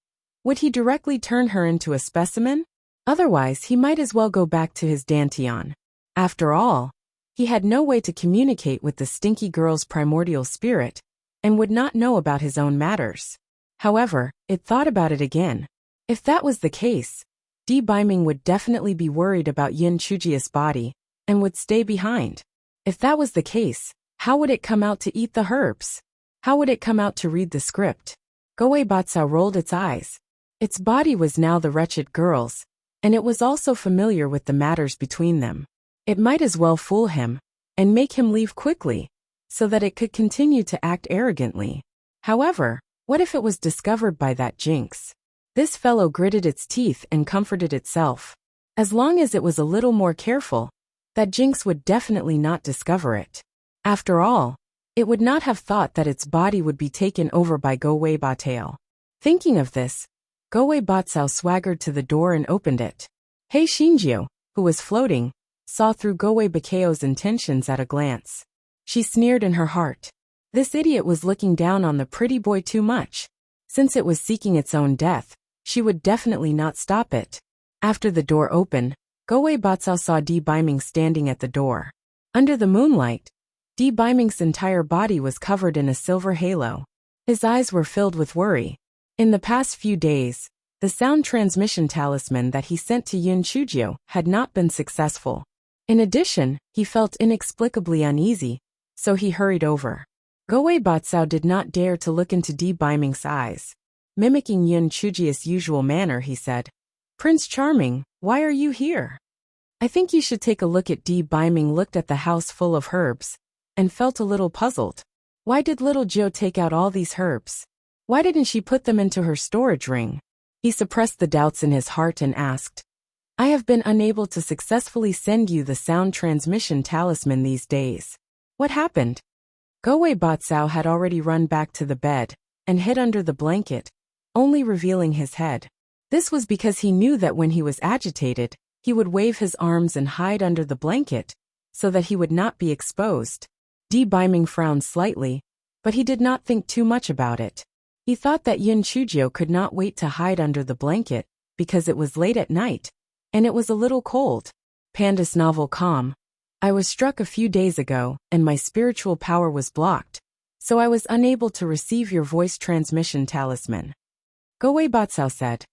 would he directly turn her into a specimen? Otherwise, he might as well go back to his dantian. After all, he had no way to communicate with the stinky girl's primordial spirit and would not know about his own matters. However, it thought about it again. If that was the case, Di Biming would definitely be worried about Yin Chujia's body and would stay behind. If that was the case, how would it come out to eat the herbs? How would it come out to read the script? Go-Wei Batsao rolled its eyes. Its body was now the wretched girl's, and it was also familiar with the matters between them. It might as well fool him and make him leave quickly, so that it could continue to act arrogantly. However, what if it was discovered by that jinx? This fellow gritted its teeth and comforted itself. As long as it was a little more careful, that jinx would definitely not discover it. After all, it would not have thought that its body would be taken over by Go-Wei Batsao. Thinking of this, Go-Wei Batsao swaggered to the door and opened it. He Xinjiu, who was floating, saw through Go-Wei Batao's intentions at a glance. She sneered in her heart. This idiot was looking down on the pretty boy too much. Since it was seeking its own death, she would definitely not stop it. After the door opened, Go-Wei Batsao saw Di Biming standing at the door. Under the moonlight, Di Biming's entire body was covered in a silver halo. His eyes were filled with worry. In the past few days, the sound transmission talisman that he sent to Yun Chujiu had not been successful. In addition, he felt inexplicably uneasy, so he hurried over. Go-Wei Batsao did not dare to look into Di Biming's eyes. Mimicking Yun Chujia's usual manner, he said, "Prince Charming, why are you here?" "I think you should take a look at." Di Biming looked at the house full of herbs and felt a little puzzled. Why did little Jiu take out all these herbs? Why didn't she put them into her storage ring? He suppressed the doubts in his heart and asked, "I have been unable to successfully send you the sound transmission talisman these days. What happened?" Go-Wei Batsao had already run back to the bed and hid under the blanket, only revealing his head. This was because he knew that when he was agitated, he would wave his arms and hide under the blanket, so that he would not be exposed. Di Biming frowned slightly, but he did not think too much about it. He thought that Yun Chujiu could not wait to hide under the blanket, because it was late at night, and it was a little cold. Panda's novel Calm. I was struck a few days ago, and my spiritual power was blocked, so I was unable to receive your voice transmission talisman. Go-Wei Batsao said.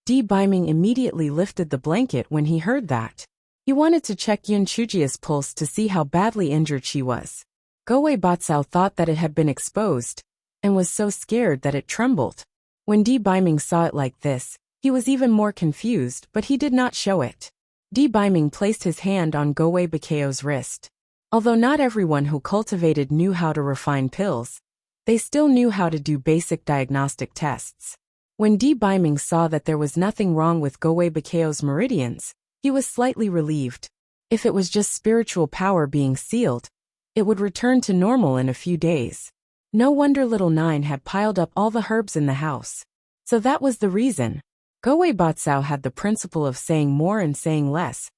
Di Biming immediately lifted the blanket when he heard that. He wanted to check Yun Chujia's pulse to see how badly injured she was. Go-Wei Batsao thought that it had been exposed, and was so scared that it trembled. When Di Biming saw it like this, he was even more confused, but he did not show it. Di Biming placed his hand on Go-Wei Bakeo's wrist. Although not everyone who cultivated knew how to refine pills, they still knew how to do basic diagnostic tests. When Di Biming saw that there was nothing wrong with Go-Wei Bakeo's meridians, he was slightly relieved. If it was just spiritual power being sealed, it would return to normal in a few days. No wonder little Nine had piled up all the herbs in the house. So that was the reason. Go-Wei Batsao had the principle of saying more and saying less.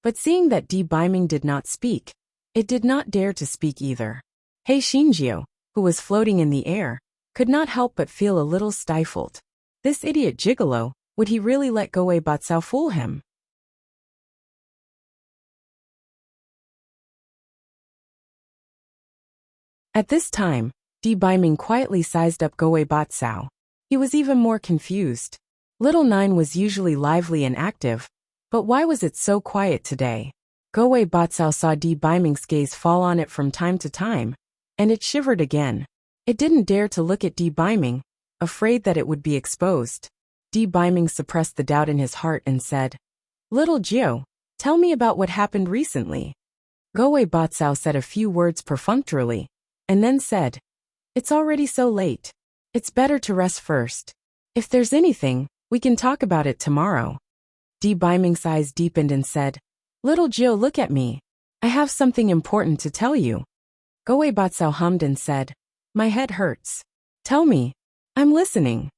But seeing that Di Biming did not speak, it did not dare to speak either. He Xinjiu, who was floating in the air, could not help but feel a little stifled. This idiot gigolo, would he really let Go-Wei Batsao fool him? At this time, Di Biming quietly sized up Go-Wei Batsao. He was even more confused. Little Nine was usually lively and active, but why was it so quiet today? Go-Wei Batsao saw Di Biming's gaze fall on it from time to time, and it shivered again. It didn't dare to look at Di Biming, afraid that it would be exposed. Di Biming suppressed the doubt in his heart and said, "Little Jiu, tell me about what happened recently." Go-Wei Batsao said a few words perfunctorily, and then said, "It's already so late. It's better to rest first. If there's anything, we can talk about it tomorrow." Di Biming's eyes deepened and said, "Little Jiu, look at me. I have something important to tell you." Go-Wei Batsao hummed and said, "My head hurts. Tell me. I'm listening."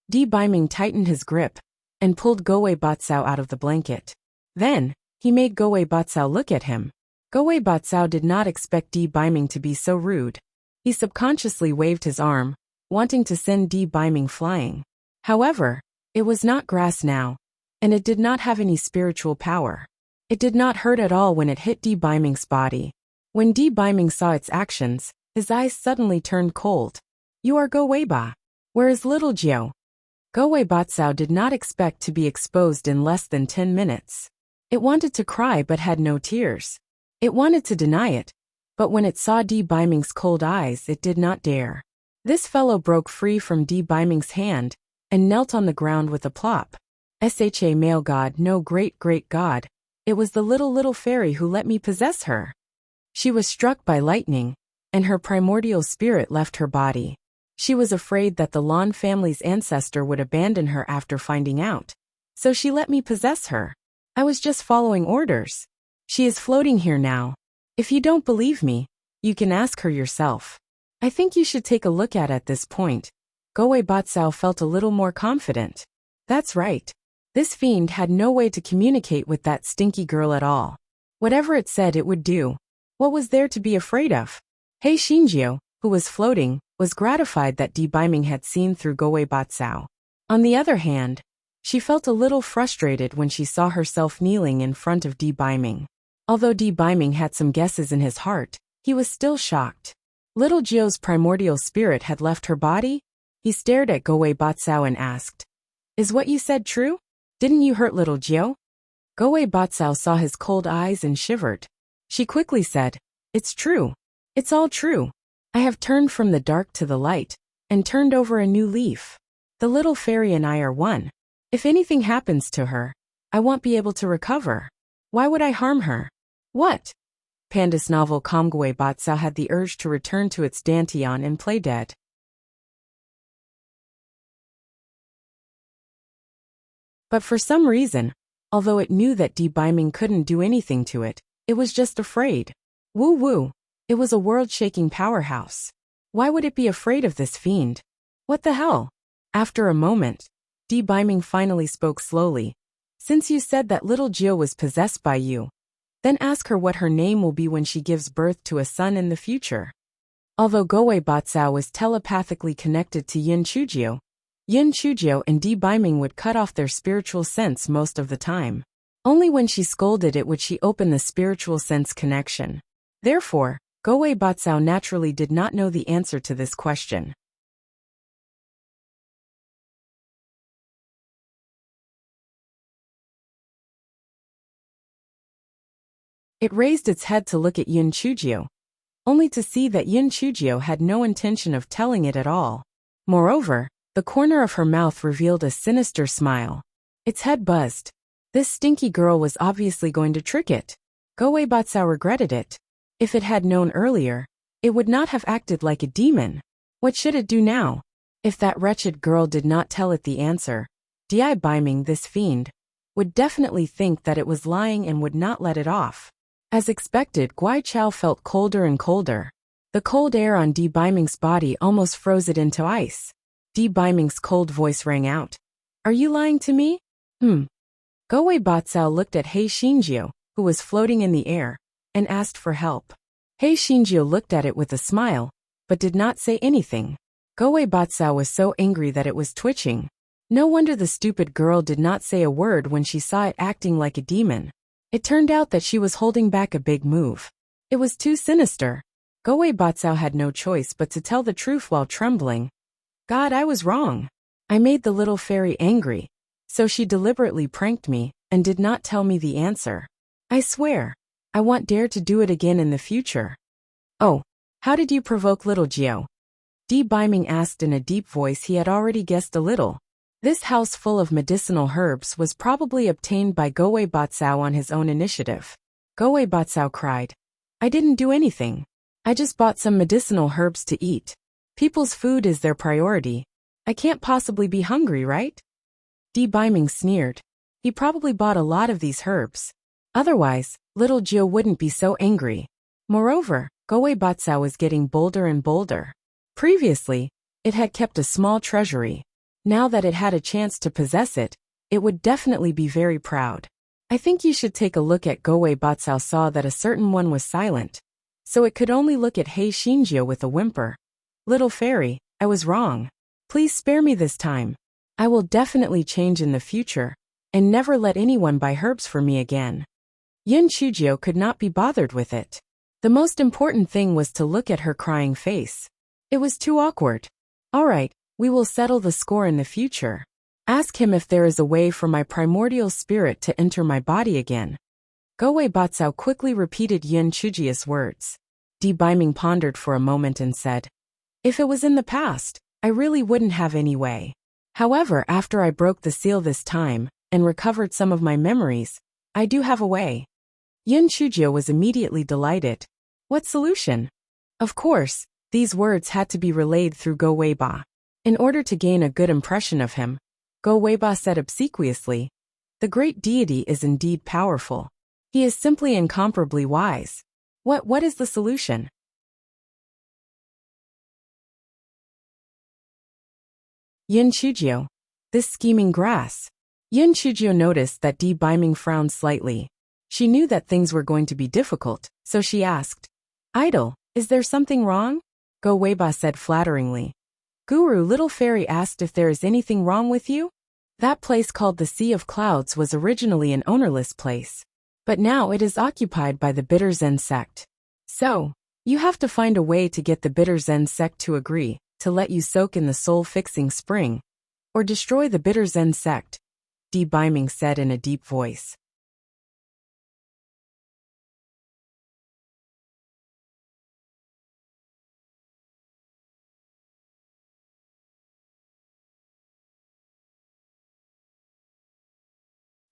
Di Biming tightened his grip and pulled Go-Wei Batsao out of the blanket. Then, he made Go-Wei Batsao look at him. Go-Wei Batsao did not expect Di Biming to be so rude. He subconsciously waved his arm, wanting to send Di Biming flying. However, it was not grass now, and it did not have any spiritual power. It did not hurt at all when it hit Di Biming's body. When Di Biming saw its actions, his eyes suddenly turned cold. "You are Go-Wei Ba. Where is little Jiu?" Go-Wei Batsao did not expect to be exposed in less than 10 minutes. It wanted to cry but had no tears. It wanted to deny it, but when it saw Di Biming's cold eyes, it did not dare. This fellow broke free from Di Biming's hand and knelt on the ground with a plop. "Sha male god, no great god. It was the little fairy who let me possess her." She was struck by lightning, and her primordial spirit left her body. She was afraid that the Lan family's ancestor would abandon her after finding out. So she let me possess her. I was just following orders. She is floating here now. If you don't believe me, you can ask her yourself. I think you should take a look at this point. Go-Wei Batsao felt a little more confident. That's right. This fiend had no way to communicate with that stinky girl at all. Whatever it said it would do. What was there to be afraid of? He Xinjiu, who was floating, was gratified that Di Biming had seen through Go-Wei Batsao. On the other hand, she felt a little frustrated when she saw herself kneeling in front of Di Biming. Although Di Biming had some guesses in his heart, he was still shocked. Little Jiu's primordial spirit had left her body? He stared at Go-Wei Batsao and asked, "Is what you said true? Didn't you hurt little Jiu?" Go-Wei Batsao saw his cold eyes and shivered. She quickly said, "It's true. It's all true. I have turned from the dark to the light, and turned over a new leaf. The little fairy and I are one. If anything happens to her, I won't be able to recover. Why would I harm her? What?" Panda's novel Go-Wei Batsao had the urge to return to its dantian and play dead. But for some reason, although it knew that Di Biming couldn't do anything to it, it was just afraid. Woo woo, it was a world-shaking powerhouse. Why would it be afraid of this fiend? What the hell? After a moment, Di Biming finally spoke slowly. "Since you said that little Jiu was possessed by you, then ask her what her name will be when she gives birth to a son in the future." Although Go-Wei Batsao was telepathically connected to Yin Chujiu and Di Biming would cut off their spiritual sense most of the time. Only when she scolded it would she open the spiritual sense connection. Therefore, Go-Wei Batsao naturally did not know the answer to this question. It raised its head to look at Yin Chujiu. only to see that Yin Chujio had no intention of telling it at all. Moreover, the corner of her mouth revealed a sinister smile. Its head buzzed. This stinky girl was obviously going to trick it. Goeibatsu regretted it. If it had known earlier, it would not have acted like a demon. What should it do now? If that wretched girl did not tell it the answer, Dai Biming, this fiend, would definitely think that it was lying and would not let it off. As expected, Guai Chao felt colder and colder. The cold air on Di Biming's body almost froze it into ice. Di Biming's cold voice rang out. Are you lying to me? Goeibatsu looked at Hei Shinjio, who was floating in the air, and asked for help. Hei Shinjio looked at it with a smile, but did not say anything. Goeibatsu was so angry that it was twitching. No wonder the stupid girl did not say a word when she saw it acting like a demon. It turned out that she was holding back a big move. It was too sinister. Goeibatsu had no choice but to tell the truth while trembling. God, I was wrong. I made the little fairy angry, so she deliberately pranked me and did not tell me the answer. I swear, I won't dare to do it again in the future. Oh, how did you provoke little Gio? Di Biming asked in a deep voice he had already guessed a little. This house full of medicinal herbs was probably obtained by Goeibatsu on his own initiative. Goeibatsu cried. I didn't do anything. I just bought some medicinal herbs to eat. People's food is their priority. I can't possibly be hungry, right? Di Biming sneered. He probably bought a lot of these herbs. Otherwise, little Gio wouldn't be so angry. Moreover, Goeibatsu was getting bolder and bolder. Previously, it had kept a small treasury. Now that it had a chance to possess it, it would definitely be very proud. I think you should take a look at Goeibatsu saw that a certain one was silent, so it could only look at Hei Shinjio with a whimper. Little fairy, I was wrong. Please spare me this time. I will definitely change in the future, and never let anyone buy herbs for me again. Yin Chujio could not be bothered with it. The most important thing was to look at her crying face. It was too awkward. All right, we will settle the score in the future. Ask him if there is a way for my primordial spirit to enter my body again. Goeibatsu quickly repeated Yin Chujio's words. Di Biming pondered for a moment and said, if it was in the past, I really wouldn't have any way. However, after I broke the seal this time, and recovered some of my memories, I do have a way. Yin Chujio was immediately delighted. What solution? Of course, these words had to be relayed through Goeiba. In order to gain a good impression of him, Goeiba said obsequiously, the great deity is indeed powerful. He is simply incomparably wise. What is the solution? Yin Chujio. This scheming grass. Yin Chujio noticed that Di Biming frowned slightly. She knew that things were going to be difficult, so she asked, Idol, is there something wrong? Goeiba said flatteringly. Guru, little fairy asked if there is anything wrong with you? That place called the Sea of Clouds was originally an ownerless place, but now it is occupied by the Bitter Zen sect. So, you have to find a way to get the Bitter Zen sect to agree to let you soak in the soul-fixing spring, or destroy the Bitter Zen sect, Di Biming said in a deep voice.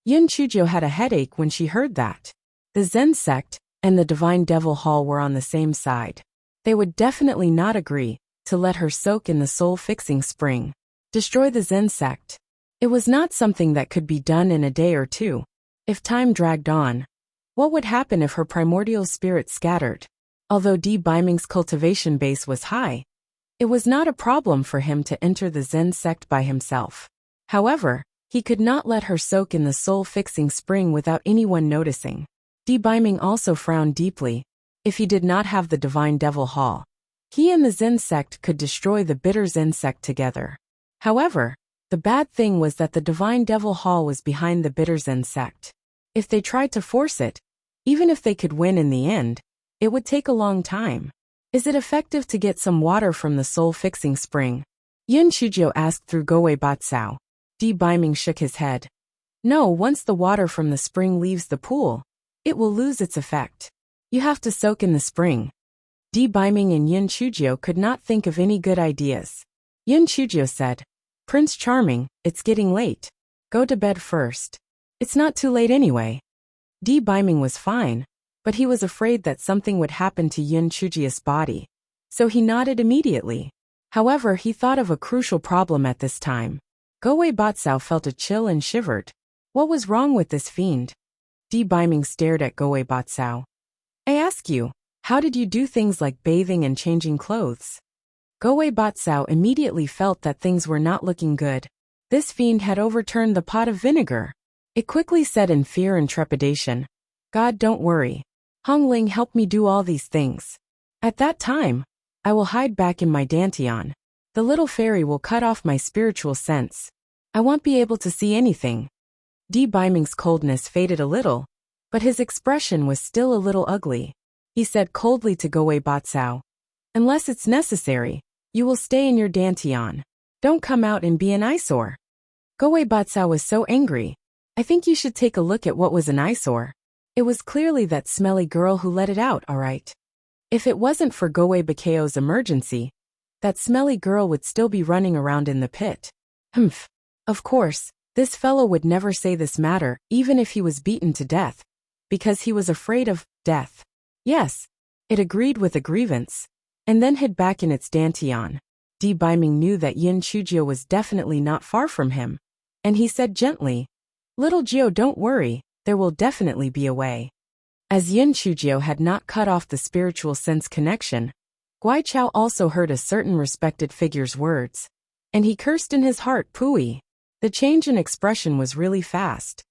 Yin Chujio had a headache when she heard that. The Zen sect and the Divine Devil Hall were on the same side. They would definitely not agree to let her soak in the soul-fixing spring. Destroy the Zen sect. It was not something that could be done in a day or two. If time dragged on, what would happen if her primordial spirit scattered? Although Di Biming's cultivation base was high, it was not a problem for him to enter the Zen sect by himself. However, he could not let her soak in the soul-fixing spring without anyone noticing. Di Biming also frowned deeply. If he did not have the Divine Devil Hall, he and the Zen sect could destroy the Bitter Zen sect together. However, the bad thing was that the Divine Devil Hall was behind the Bitter Zen sect. If they tried to force it, even if they could win in the end, it would take a long time. Is it effective to get some water from the soul-fixing spring? Yin Chujio asked through Goeibatsu. Di Biming shook his head. No, once the water from the spring leaves the pool, it will lose its effect. You have to soak in the spring. Di Baiming and Yin Chujio could not think of any good ideas. Yin Chujio said, "Prince Charming, it's getting late. Go to bed first. It's not too late anyway." Di Baiming was fine, but he was afraid that something would happen to Yin Chujio's body, so he nodded immediately. However, he thought of a crucial problem at this time. Goei Batsao felt a chill and shivered. What was wrong with this fiend? Di Baiming stared at Goei Batsao. "I ask you, how did you do things like bathing and changing clothes?" Goei Batsao immediately felt that things were not looking good. This fiend had overturned the pot of vinegar. It quickly said in fear and trepidation, "God, don't worry. Hong Ling helped me do all these things. At that time, I will hide back in my dantian. The little fairy will cut off my spiritual sense. I won't be able to see anything." Di Baiming's coldness faded a little, but his expression was still a little ugly. He said coldly to Goei Batsao, "Unless it's necessary, you will stay in your dantian. Don't come out and be an eyesore." Goei Batsao was so angry. "I think you should take a look at what was an eyesore. It was clearly that smelly girl who let it out, alright. If it wasn't for Goei Bakao's emergency, that smelly girl would still be running around in the pit." Humph. Of course, this fellow would never say this matter, even if he was beaten to death, because he was afraid of death. Yes, it agreed with a grievance, and then hid back in its dantian. Di Baiming knew that Yin Chujio was definitely not far from him, and he said gently, "Little Jio, don't worry, there will definitely be a way." As Yin Chujio had not cut off the spiritual sense connection, Guai Chao also heard a certain respected figure's words, and he cursed in his heart, "Pooey." The change in expression was really fast.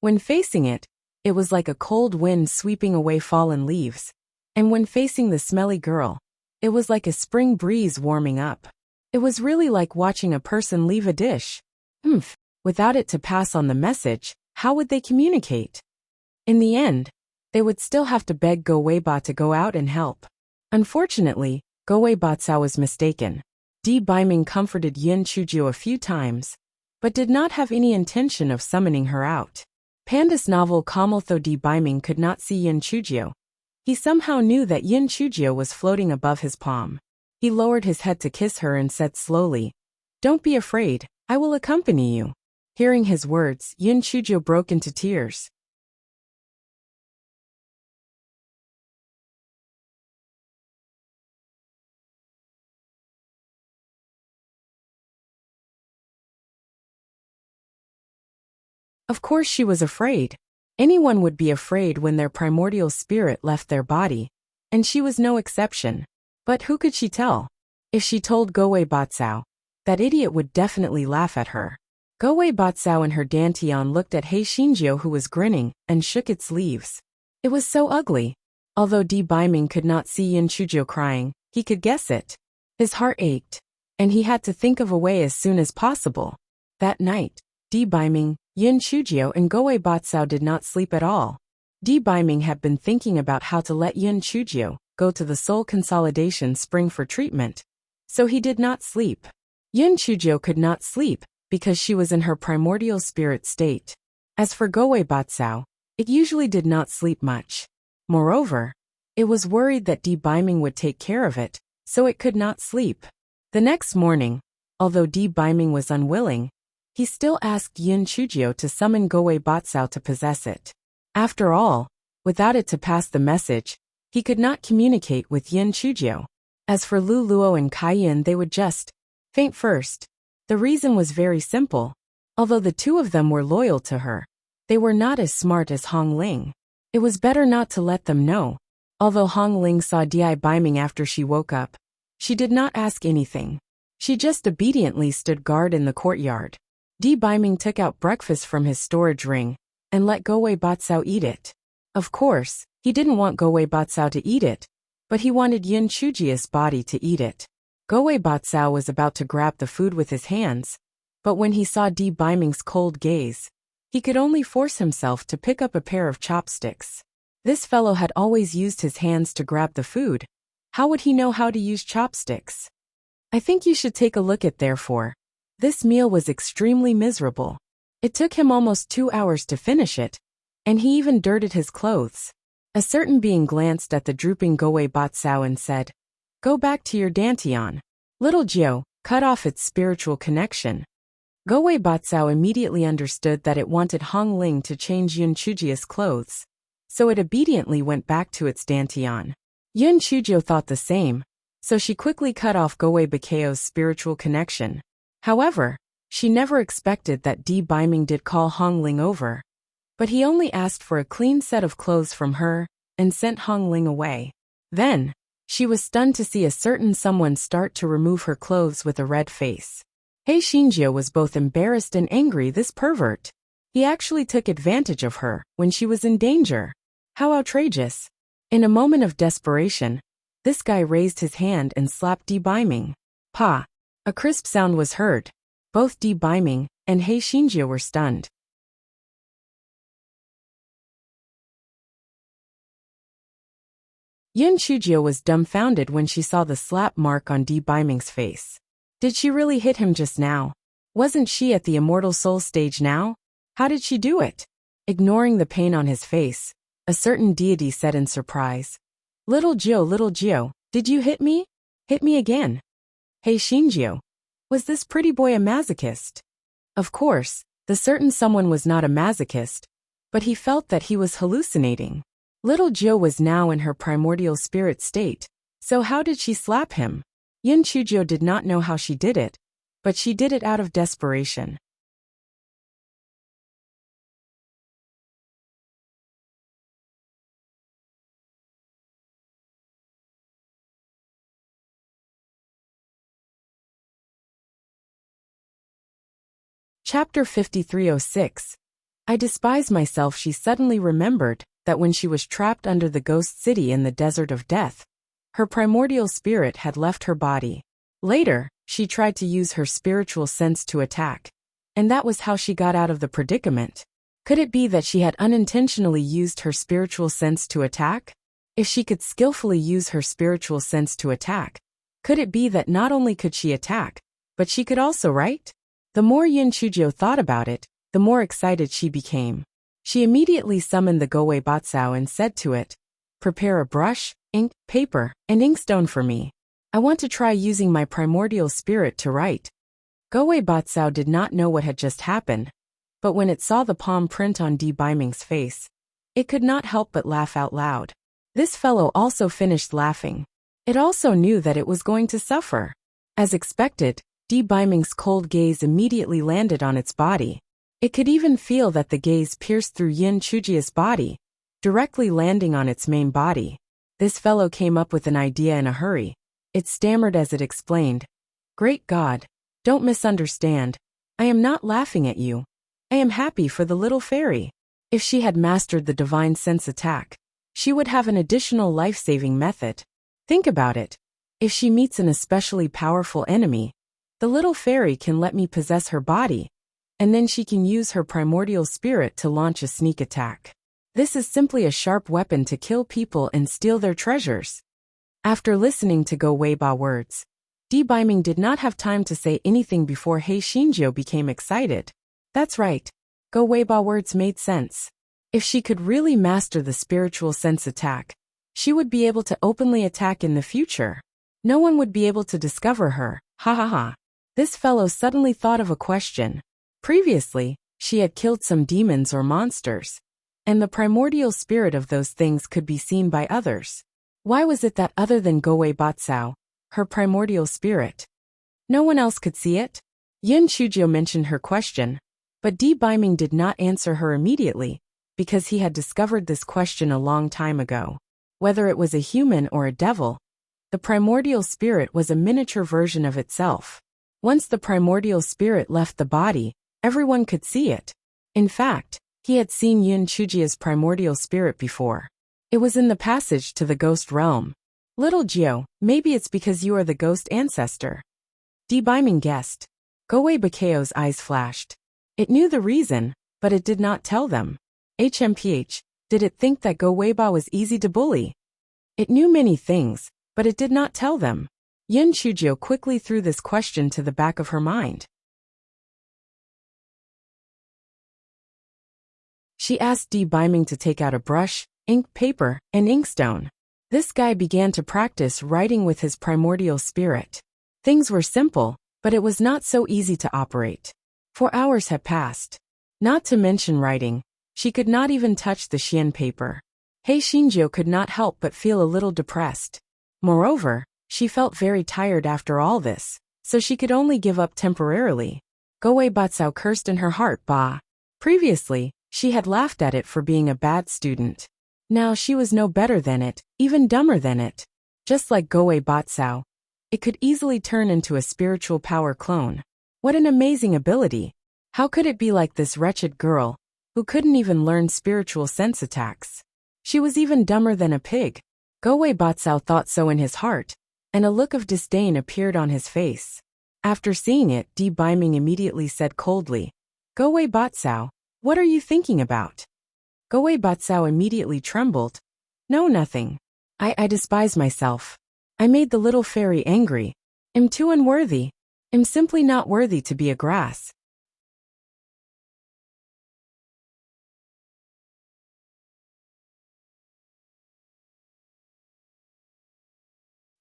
When facing it, it was like a cold wind sweeping away fallen leaves, and when facing the smelly girl, it was like a spring breeze warming up. It was really like watching a person leave a dish. Without it to pass on the message, how would they communicate? In the end, they would still have to beg Go Weiba to go out and help. Unfortunately, Go Weibatsao was mistaken. Di Baiming comforted Yin Chujio a few times, but did not have any intention of summoning her out. Panda's novel calm. Although Di Baiming could not see Yin Chujio, he somehow knew that Yin Chujio was floating above his palm. He lowered his head to kiss her and said slowly, "Don't be afraid, I will accompany you." Hearing his words, Yin Chujio broke into tears. Of course she was afraid. Anyone would be afraid when their primordial spirit left their body, and she was no exception. But who could she tell? If she told Goei Batsao, that idiot would definitely laugh at her. Goei Batsao and her dantian looked at Hei Shinjio, who was grinning, and shook its leaves. It was so ugly. Although Di Baiming could not see Yin Chujio crying, he could guess it. His heart ached, and he had to think of a way as soon as possible. That night, Di Baiming, Yin Chujio and Goei Batsao did not sleep at all. Di Baiming had been thinking about how to let Yin Chujio go to the Soul Consolidation Spring for treatment, so he did not sleep. Yin Chujio could not sleep because she was in her primordial spirit state. As for Goei Batsao, it usually did not sleep much. Moreover, it was worried that Di Baiming would take care of it, so it could not sleep. The next morning, although Di Baiming was unwilling, he still asked Yin Chujio to summon Goei Batsao to possess it. After all, without it to pass the message, he could not communicate with Yin Chujio. As for Lu Luo and Kai Yin, they would just faint first. The reason was very simple. Although the two of them were loyal to her, they were not as smart as Hong Ling. It was better not to let them know. Although Hong Ling saw Di Baiming after she woke up, she did not ask anything. She just obediently stood guard in the courtyard. Di Baiming took out breakfast from his storage ring and let Goei Batsao eat it. Of course, he didn't want Goei Batsao to eat it, but he wanted Yin Chujio's body to eat it. Goei Batsao was about to grab the food with his hands, but when he saw Di Baiming's cold gaze, he could only force himself to pick up a pair of chopsticks. This fellow had always used his hands to grab the food. How would he know how to use chopsticks? I think you should take a look at therefore. This meal was extremely miserable. It took him almost 2 hours to finish it, And he even dirted his clothes. A certain being glanced at the drooping Goei Batsao and said, "Go back to your dantian." Little Jiao cut off its spiritual connection. Goei Batsao immediately understood that it wanted Hong Ling to change Yun Chujia's clothes, so it obediently went back to its dantian. Yun Chujio thought the same, so she quickly cut off Goei Bakao's spiritual connection. However, she never expected that Di Biming did call Hong Ling over. But he only asked for a clean set of clothes from her and sent Hong Ling away. Then, she was stunned to see a certain someone start to remove her clothes with a red face. He Xinjiu was both embarrassed and angry. This pervert. He actually took advantage of her when she was in danger. How outrageous. In a moment of desperation, this guy raised his hand and slapped Di Biming. Pa! A crisp sound was heard. Both Di Biming and He Xinjiu were stunned. Yun Chujio was dumbfounded when she saw the slap mark on Di Biming's face. Did she really hit him just now? Wasn't she at the immortal soul stage now? How did she do it? Ignoring the pain on his face, a certain deity said in surprise, Little Gio, did you hit me? Hit me again. Hey Xinjiu. Was this pretty boy a masochist? Of course, the certain someone was not a masochist, but he felt that he was hallucinating. Little Jiao was now in her primordial spirit state, so how did she slap him? Yun Chujio did not know how she did it, but she did it out of desperation. Chapter 5306. I despise myself. She suddenly remembered that when she was trapped under the ghost city in the desert of death, her primordial spirit had left her body. Later, she tried to use her spiritual sense to attack, and that was how she got out of the predicament. Could it be that she had unintentionally used her spiritual sense to attack? If she could skillfully use her spiritual sense to attack, could it be that not only could she attack, but she could also write? The more Yun Chujio thought about it, the more excited she became. She immediately summoned the Goei Batsao and said to it, "Prepare a brush, ink, paper, and inkstone for me. I want to try using my primordial spirit to write." Goei Batsao did not know what had just happened, but when it saw the palm print on Di Biming's face, it could not help but laugh out loud. This fellow also finished laughing. It also knew that it was going to suffer. As expected, Di Biming's cold gaze immediately landed on its body. It could even feel that the gaze pierced through Yin Chujia's body, directly landing on its main body. This fellow came up with an idea in a hurry. It stammered as it explained, "Great God, don't misunderstand. I am not laughing at you. I am happy for the little fairy." If she had mastered the divine sense attack, she would have an additional life-saving method. Think about it. If she meets an especially powerful enemy, the little fairy can let me possess her body, and then she can use her primordial spirit to launch a sneak attack. This is simply a sharp weapon to kill people and steal their treasures. After listening to Go Weiba words, Di Biming did not have time to say anything before He Xinjiu became excited. That's right. Go Weiba words made sense. If she could really master the spiritual sense attack, she would be able to openly attack in the future. No one would be able to discover her. Ha ha ha. This fellow suddenly thought of a question. Previously, she had killed some demons or monsters, and the primordial spirit of those things could be seen by others. Why was it that other than Goei Batsao, her primordial spirit, no one else could see it? Yun Chujio mentioned her question, but Di Biming did not answer her immediately, because he had discovered this question a long time ago. Whether it was a human or a devil, the primordial spirit was a miniature version of itself. Once the primordial spirit left the body, everyone could see it. In fact, he had seen Yun Chujia's primordial spirit before. It was in the passage to the ghost realm. Little Jiao, maybe it's because you are the ghost ancestor. Di Biming guessed. Goei Bakao's eyes flashed. It knew the reason, but it did not tell them. HMPH, did it think that Go Weiba was easy to bully? It knew many things, but it did not tell them. Yun Chujio quickly threw this question to the back of her mind. She asked Di Biming to take out a brush, ink, paper, and inkstone. This guy began to practice writing with his primordial spirit. Things were simple, but it was not so easy to operate. 4 hours had passed. Not to mention writing, she could not even touch the xian paper. Hei Xinjiu could not help but feel a little depressed. Moreover, she felt very tired after all this, so she could only give up temporarily. Gowei Batsao cursed in her heart, bah. Previously, she had laughed at it for being a bad student. Now she was no better than it, even dumber than it. Just like Gowei Batsao, it could easily turn into a spiritual power clone. What an amazing ability! How could it be like this wretched girl, who couldn't even learn spiritual sense attacks? She was even dumber than a pig. Gowei Batsao thought so in his heart, and a look of disdain appeared on his face. After seeing it, Di Biming immediately said coldly, "Gowei Batsao, what are you thinking about?" Gowei Batsao immediately trembled. "No, nothing. I despise myself. I made the little fairy angry. I'm too unworthy. I'm simply not worthy to be a grass."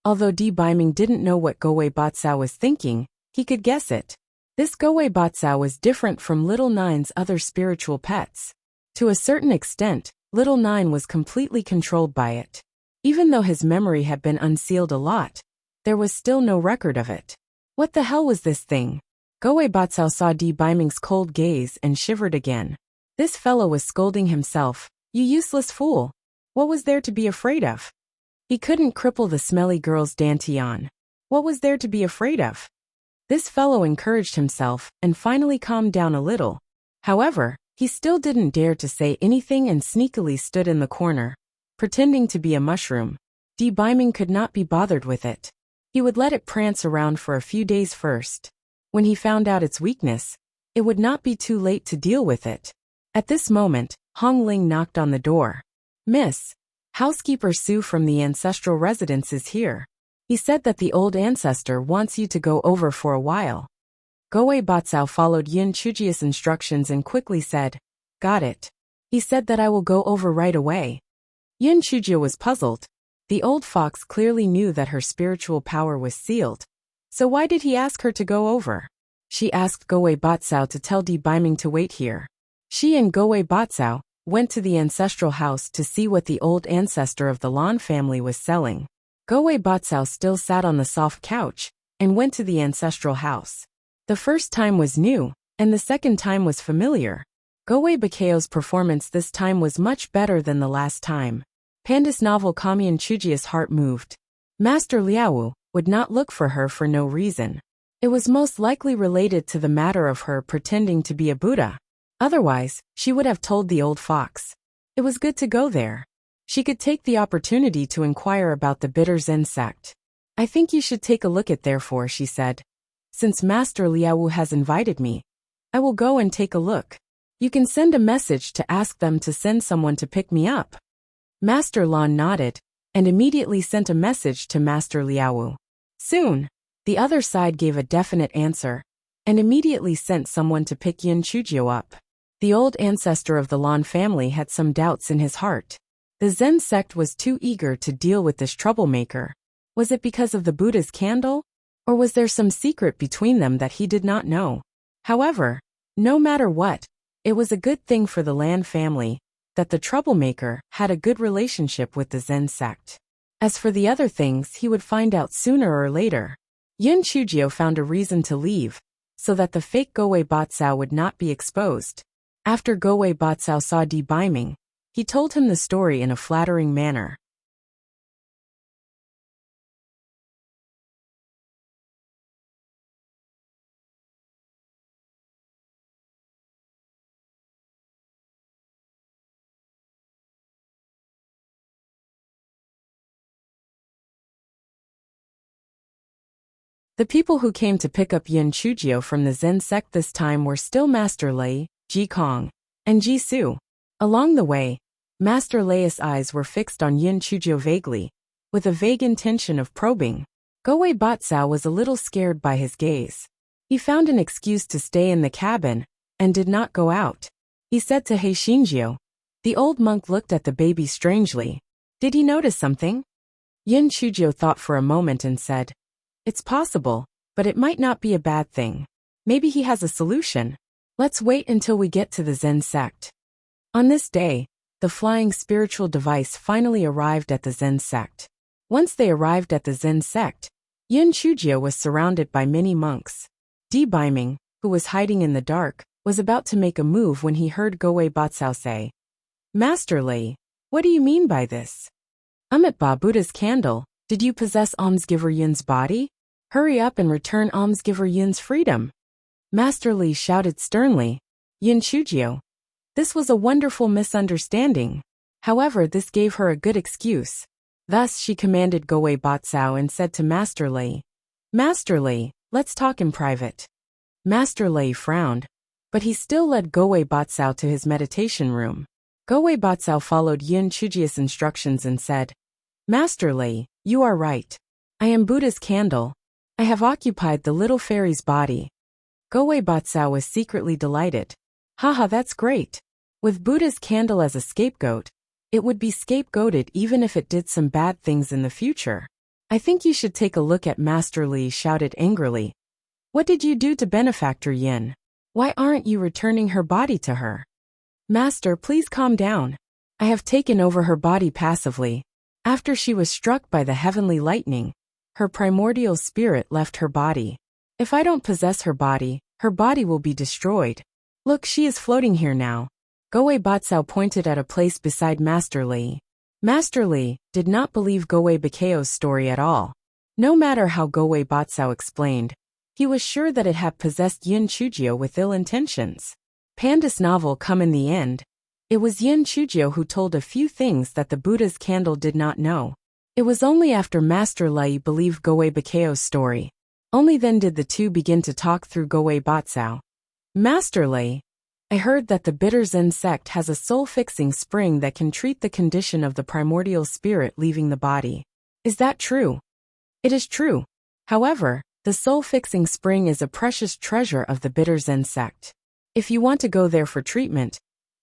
Although Di Biming didn't know what Gowei Batsao was thinking, he could guess it. This Gowei Batsao was different from Little Nine's other spiritual pets. To a certain extent, Little Nine was completely controlled by it. Even though his memory had been unsealed a lot, there was still no record of it. What the hell was this thing? Gowei Batsao saw Di Biming's cold gaze and shivered again. This fellow was scolding himself. "You useless fool. What was there to be afraid of?" He couldn't cripple the smelly girl's dantian. What was there to be afraid of? This fellow encouraged himself and finally calmed down a little. However, he still didn't dare to say anything and sneakily stood in the corner, pretending to be a mushroom. Di Biming could not be bothered with it. He would let it prance around for a few days first. When he found out its weakness, it would not be too late to deal with it. At this moment, Hong Ling knocked on the door. "Miss, housekeeper Su from the ancestral residence is here. He said that the old ancestor wants you to go over for a while." Gowei Batsao followed Yin Chujia's instructions and quickly said, "Got it. He said that I will go over right away." Yin Chujia was puzzled. The old fox clearly knew that her spiritual power was sealed. So why did he ask her to go over? She asked Gowei Batsao to tell Di Biming to wait here. She and Gowei Batsao went to the ancestral house to see what the old ancestor of the Lan family was selling. Gowei Batsao still sat on the soft couch and went to the ancestral house. The first time was new, and the second time was familiar. Gowei Bakao's performance this time was much better than the last time. Panda's novel Kamian Chujia's heart moved. Master Liaowu would not look for her for no reason. It was most likely related to the matter of her pretending to be a Buddha. Otherwise, she would have told the old fox. It was good to go there. She could take the opportunity to inquire about the bitter Zen sect. "I think you should take a look at therefore," she said. "Since Master Liaowu has invited me, I will go and take a look. You can send a message to ask them to send someone to pick me up." Master Lan nodded, and immediately sent a message to Master Liaowu. Soon, the other side gave a definite answer, and immediately sent someone to pick Yin Chujio up. The old ancestor of the Lan family had some doubts in his heart. The Zen sect was too eager to deal with this troublemaker. Was it because of the Buddha's candle? Or was there some secret between them that he did not know? However, no matter what, it was a good thing for the Lan family that the troublemaker had a good relationship with the Zen sect. As for the other things, he would find out sooner or later. Yin Chujio found a reason to leave, so that the fake Gowei Batsao would not be exposed. After Gowei Batsao saw Di Biming, he told him the story in a flattering manner. The people who came to pick up Yin Chujio from the Zen sect this time were still Master Lei, Ji Kong, and Ji Su. Along the way, Master Lei's eyes were fixed on Yin Chujio vaguely, with a vague intention of probing. Gowei Batsao was a little scared by his gaze. He found an excuse to stay in the cabin, and did not go out. he said to Heishinjio. The old monk looked at the baby strangely. Did he notice something? Yin Chujio thought for a moment and said, "It's possible, but it might not be a bad thing. Maybe he has a solution. Let's wait until we get to the Zen sect." On this day, the flying spiritual device finally arrived at the Zen sect. Once they arrived at the Zen sect, Yin Chujio was surrounded by many monks. Di Baiming, who was hiding in the dark, was about to make a move when he heard Goei Batsao say, "Master Lei, what do you mean by this? Amitabha Buddha's candle, did you possess almsgiver Yun's body? Hurry up and return almsgiver Yun's freedom." Master Li shouted sternly, "Yin Chujio, this was a wonderful misunderstanding." However, this gave her a good excuse. Thus she commanded Goei Batsao and said to Master Lei, "Master Lei, let's talk in private." Master Lei frowned, but he still led Goei Batsao to his meditation room. Goei Batsao followed Yin Chujio's instructions and said, "Master Lei, you are right. I am Buddha's candle. I have occupied the little fairy's body." Goei Batsao was secretly delighted. "Haha, that's great. With Buddha's candle as a scapegoat, it would be scapegoated even if it did some bad things in the future. I think you should take a look at." Master Li shouted angrily. "What did you do to benefactor Yin? Why aren't you returning her body to her?" "Master, please calm down. I have taken over her body passively. After she was struck by the heavenly lightning, her primordial spirit left her body. If I don't possess her body will be destroyed. Look, she is floating here now." Goei Batsao pointed at a place beside Master Li. Master Li did not believe Goei Bakao's story at all. No matter how Goei Batsao explained, he was sure that it had possessed Yin Chujio with ill intentions. Panda's novel Come in the End. It was Yin Chujio who told a few things that the Buddha's candle did not know. It was only after Master Lei believed Goei Bakao's story. Only then did the two begin to talk through Goei Batsao. "Master Lei, I heard that the bitter Zen sect has a soul-fixing spring that can treat the condition of the primordial spirit leaving the body. Is that true?" "It is true. However, the soul-fixing spring is a precious treasure of the bitter Zen sect. If you want to go there for treatment,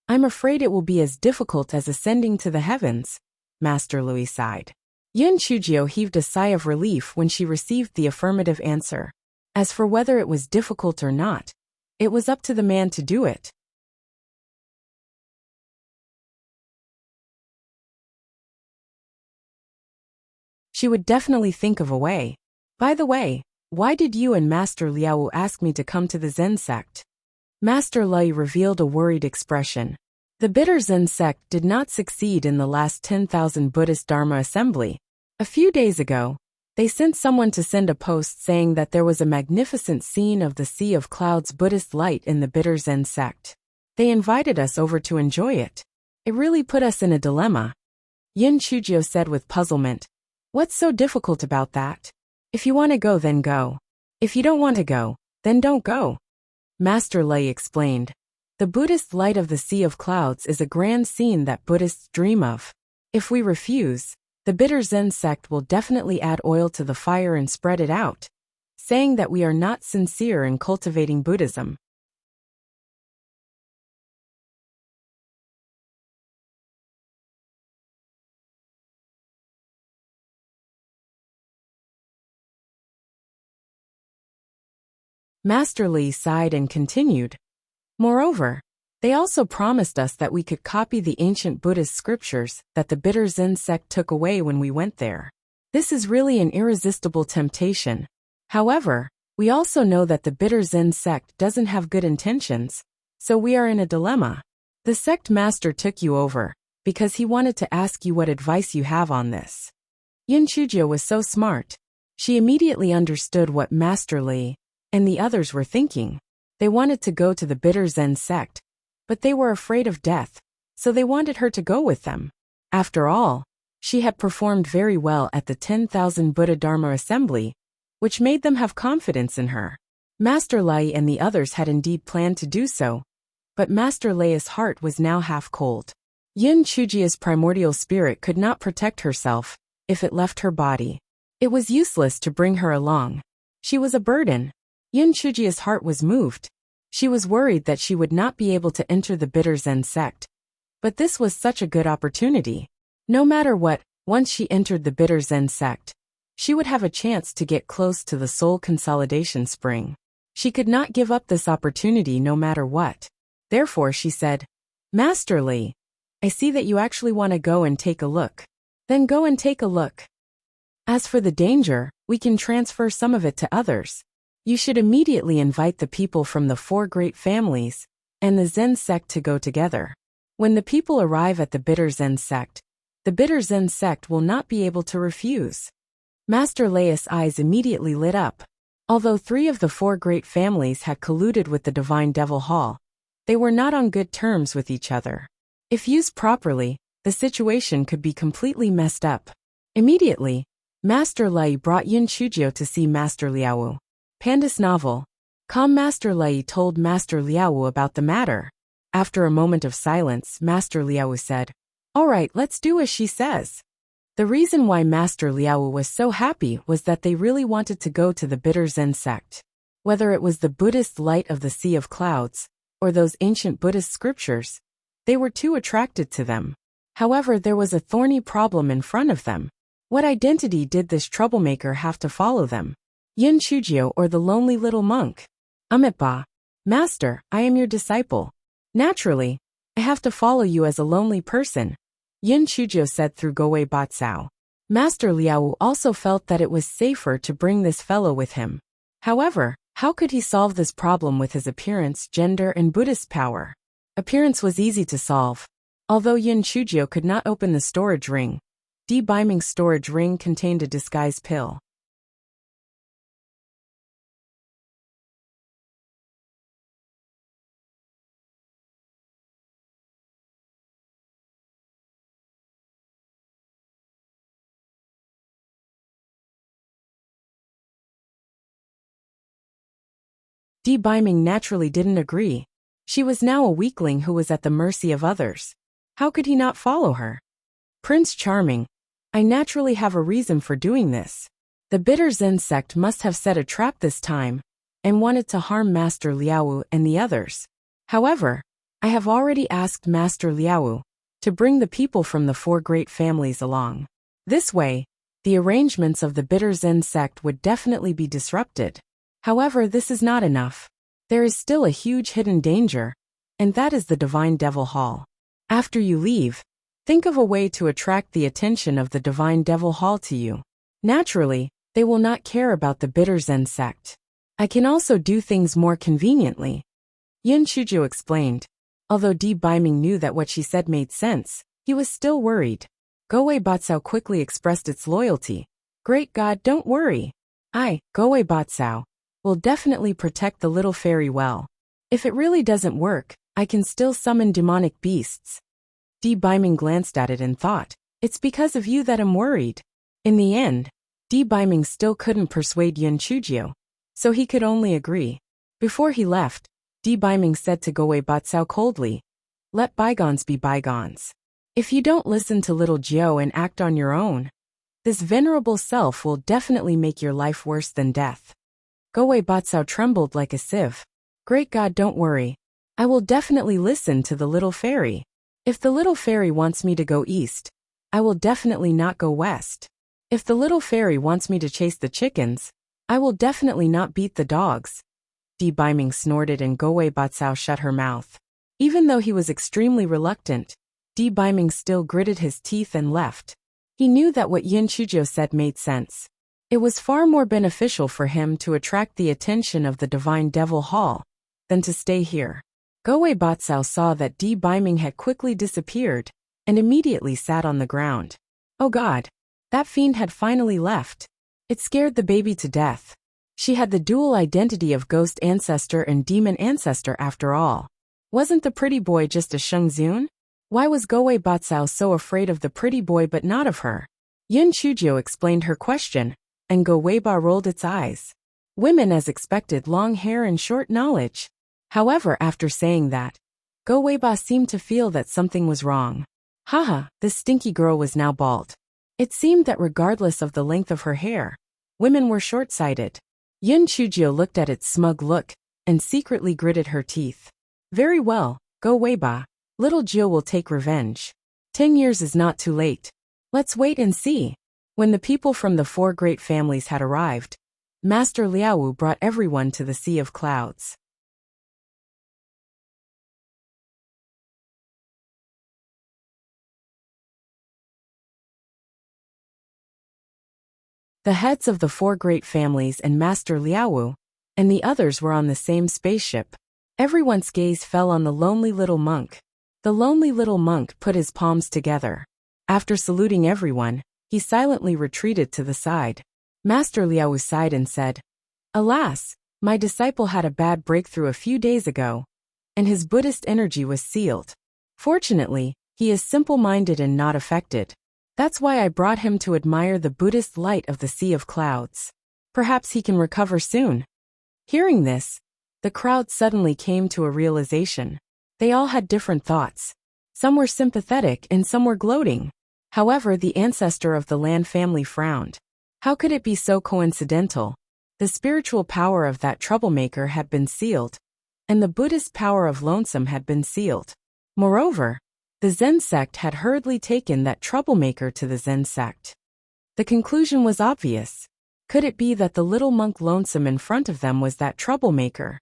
I'm afraid it will be as difficult as ascending to the heavens." Master Louis sighed. Yin Chujio heaved a sigh of relief when she received the affirmative answer. As for whether it was difficult or not, it was up to the man to do it. She would definitely think of a way. "By the way, why did you and Master Liao ask me to come to the Zen sect?" Master Lei revealed a worried expression. The bitter Zen sect did not succeed in the last 10,000 Buddhist Dharma assembly. A few days ago, they sent someone to send a post saying that there was a magnificent scene of the Sea of Clouds Buddhist light in the bitter Zen sect. They invited us over to enjoy it. It really put us in a dilemma. Yin Chujio said with puzzlement, "What's so difficult about that? If you want to go, then go. If you don't want to go, then don't go." Master Lei explained, "The Buddhist light of the Sea of Clouds is a grand scene that Buddhists dream of. If we refuse, the bitter Zen sect will definitely add oil to the fire and spread it out, saying that we are not sincere in cultivating Buddhism." Master Li sighed and continued, "Moreover, they also promised us that we could copy the ancient Buddhist scriptures that the bitter Zen sect took away when we went there. This is really an irresistible temptation. However, we also know that the bitter Zen sect doesn't have good intentions, so we are in a dilemma. The sect master took you over because he wanted to ask you what advice you have on this." Yin Chujio was so smart. She immediately understood what Master Li and the others were thinking. They wanted to go to the bitter Zen sect, but they were afraid of death, so they wanted her to go with them. After all, she had performed very well at the 10,000 Buddha Dharma assembly, which made them have confidence in her. Master Lai and the others had indeed planned to do so, but Master Lei's heart was now half cold. Yin Chujio's primordial spirit could not protect herself if it left her body. It was useless to bring her along. She was a burden. Yin Chujio's heart was moved. She was worried that she would not be able to enter the bitter Zen sect. But this was such a good opportunity. No matter what, once she entered the bitter Zen sect, she would have a chance to get close to the soul consolidation spring. She could not give up this opportunity no matter what. Therefore she said, "Master Li, I see that you actually want to go and take a look. Then go and take a look. As for the danger, we can transfer some of it to others. You should immediately invite the people from the 4 great families and the Zen sect to go together. When the people arrive at the bitter Zen sect, the bitter Zen sect will not be able to refuse." Master Lei's eyes immediately lit up. Although 3 of the 4 great families had colluded with the Divine Devil Hall, they were not on good terms with each other. If used properly, the situation could be completely messed up. Immediately, Master Lei brought Yin Chujio to see Master Liaowu. Panda's novel. Calm. Master Lei told Master Liaowu about the matter. After a moment of silence, Master Liaowu said, "All right, let's do as she says." The reason why Master Liaowu was so happy was that they really wanted to go to the bitter Zen sect. Whether it was the Buddhist light of the Sea of Clouds, or those ancient Buddhist scriptures, they were too attracted to them. However, there was a thorny problem in front of them. What identity did this troublemaker have to follow them? Yin Chujio or the lonely little monk? Amitba. "Master, I am your disciple. Naturally, I have to follow you as a lonely person," Yin Chujio said through Gowei Batsao. Master Liaowu also felt that it was safer to bring this fellow with him. However, how could he solve this problem with his appearance, gender, and Buddhist power? Appearance was easy to solve. Although Yin Chujio could not open the storage ring, Debaiming's storage ring contained a disguise pill. Debaiming naturally didn't agree. She was now a weakling who was at the mercy of others. How could he not follow her? "Prince Charming, I naturally have a reason for doing this. The bitter Zen sect must have set a trap this time and wanted to harm Master Liaowu and the others. However, I have already asked Master Liaowu to bring the people from the 4 great families along. This way, the arrangements of the bitter Zen sect would definitely be disrupted. However, this is not enough. There is still a huge hidden danger, and that is the Divine Devil Hall. After you leave, think of a way to attract the attention of the Divine Devil Hall to you. Naturally, they will not care about the bitter Zen sect. I can also do things more conveniently," Yin Chujio explained. Although Debaiming knew that what she said made sense, he was still worried. Gowei Batsao quickly expressed its loyalty. "Great God, don't worry. I, Gowei Batsao, will definitely protect the little fairy well. If it really doesn't work, I can still summon demonic beasts." Debaiming glanced at it and thought, "It's because of you that I'm worried." In the end, Debaiming still couldn't persuade Yin Chujio, so he could only agree. Before he left, Debaiming said to Gowei Batsao coldly, "Let bygones be bygones. If you don't listen to little Jiao and act on your own, this venerable self will definitely make your life worse than death." Gowei Batsao trembled like a sieve. "Great God, don't worry. I will definitely listen to the little fairy. If the little fairy wants me to go east, I will definitely not go west. If the little fairy wants me to chase the chickens, I will definitely not beat the dogs." Debaiming snorted and Gowei Batsao shut her mouth. Even though he was extremely reluctant, Debaiming still gritted his teeth and left. He knew that what Yin Chujio said made sense. It was far more beneficial for him to attract the attention of the Divine Devil Hall than to stay here. Gowei Batsao saw that Debaiming had quickly disappeared and immediately sat on the ground. Oh God, that fiend had finally left. It scared the baby to death. She had the dual identity of ghost ancestor and demon ancestor after all. Wasn't the pretty boy just a Shengzun? Why was Gowei Batsao so afraid of the pretty boy but not of her? Yin Chujio explained her question, and Goweiba rolled its eyes. Women as expected, long hair and short knowledge. However, after saying that, Goweiba seemed to feel that something was wrong. Haha, this stinky girl was now bald. It seemed that regardless of the length of her hair, women were short-sighted. Yin Chujio looked at its smug look and secretly gritted her teeth. Very well, go Weiba. Little Jill will take revenge. 10 years is not too late. Let's wait and see. When the people from the 4 great families had arrived, Master Liaowu brought everyone to the Sea of Clouds. The heads of the 4 great families and Master Liaowu and the others were on the same spaceship. Everyone's gaze fell on the lonely little monk. The lonely little monk put his palms together. After saluting everyone, he silently retreated to the side. Master Liaowu sighed and said, "Alas, my disciple had a bad breakthrough a few days ago, and his Buddhist energy was sealed. Fortunately, he is simple-minded and not affected. That's why I brought him to admire the Buddhist light of the Sea of Clouds. Perhaps he can recover soon." Hearing this, the crowd suddenly came to a realization. They all had different thoughts. Some were sympathetic and some were gloating. However, the ancestor of the Lan family frowned. How could it be so coincidental? The spiritual power of that troublemaker had been sealed, and the Buddhist power of Lonesome had been sealed. Moreover, the Zen sect had hurriedly taken that troublemaker to the Zen sect. The conclusion was obvious. Could it be that the little monk Lonesome in front of them was that troublemaker?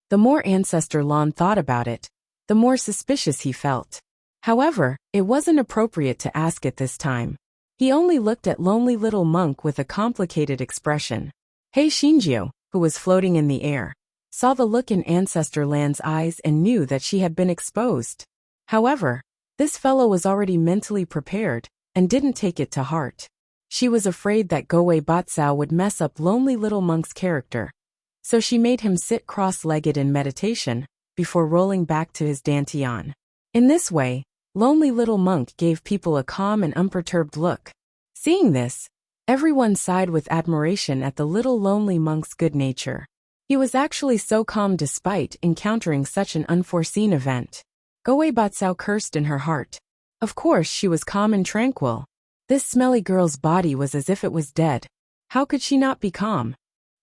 The more Ancestor Lan thought about it, the more suspicious he felt. However, it wasn't appropriate to ask at this time. He only looked at lonely little monk with a complicated expression. Hei Shinjio, who was floating in the air, saw the look in Ancestor Lan's eyes and knew that she had been exposed. However, this fellow was already mentally prepared and didn't take it to heart. She was afraid that Goei Batsao would mess up lonely little monk's character. So she made him sit cross-legged in meditation before rolling back to his dantian. In this way, lonely little monk gave people a calm and unperturbed look. Seeing this, everyone sighed with admiration at the little lonely monk's good nature. He was actually so calm despite encountering such an unforeseen event. Goei Batsao cursed in her heart. Of course she was calm and tranquil. This smelly girl's body was as if it was dead. How could she not be calm?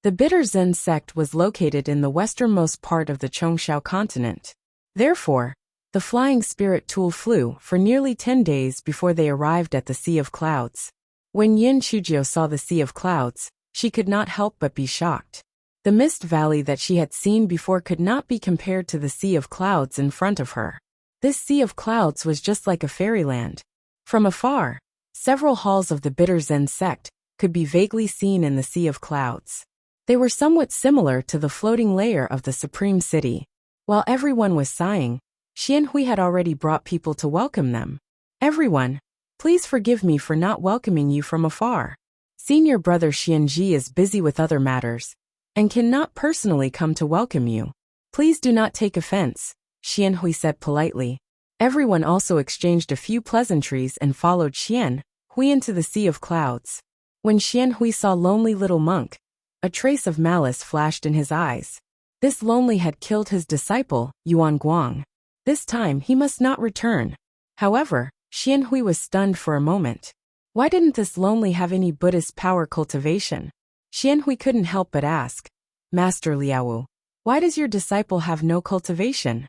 The Bitter Zen sect was located in the westernmost part of the Chongshao continent. Therefore, the flying spirit tool flew for nearly 10 days before they arrived at the Sea of Clouds. When Yin Chujio saw the Sea of Clouds, she could not help but be shocked. The mist valley that she had seen before could not be compared to the Sea of Clouds in front of her. This Sea of Clouds was just like a fairyland. From afar, several halls of the Bitter Zen sect could be vaguely seen in the Sea of Clouds. They were somewhat similar to the floating layer of the Supreme City. While everyone was sighing, Xianhui had already brought people to welcome them. "Everyone, please forgive me for not welcoming you from afar. Senior brother Xianji is busy with other matters and cannot personally come to welcome you. Please do not take offense," Xianhui said politely. Everyone also exchanged a few pleasantries and followed Xianhui into the Sea of Clouds. When Xianhui saw lonely little monk, a trace of malice flashed in his eyes. This lonely had killed his disciple, Yuan Guang. This time he must not return. However, Xianhui was stunned for a moment. Why didn't this lonely have any Buddhist power cultivation? Xianhui couldn't help but ask, "Master Liaowu, why does your disciple have no cultivation?"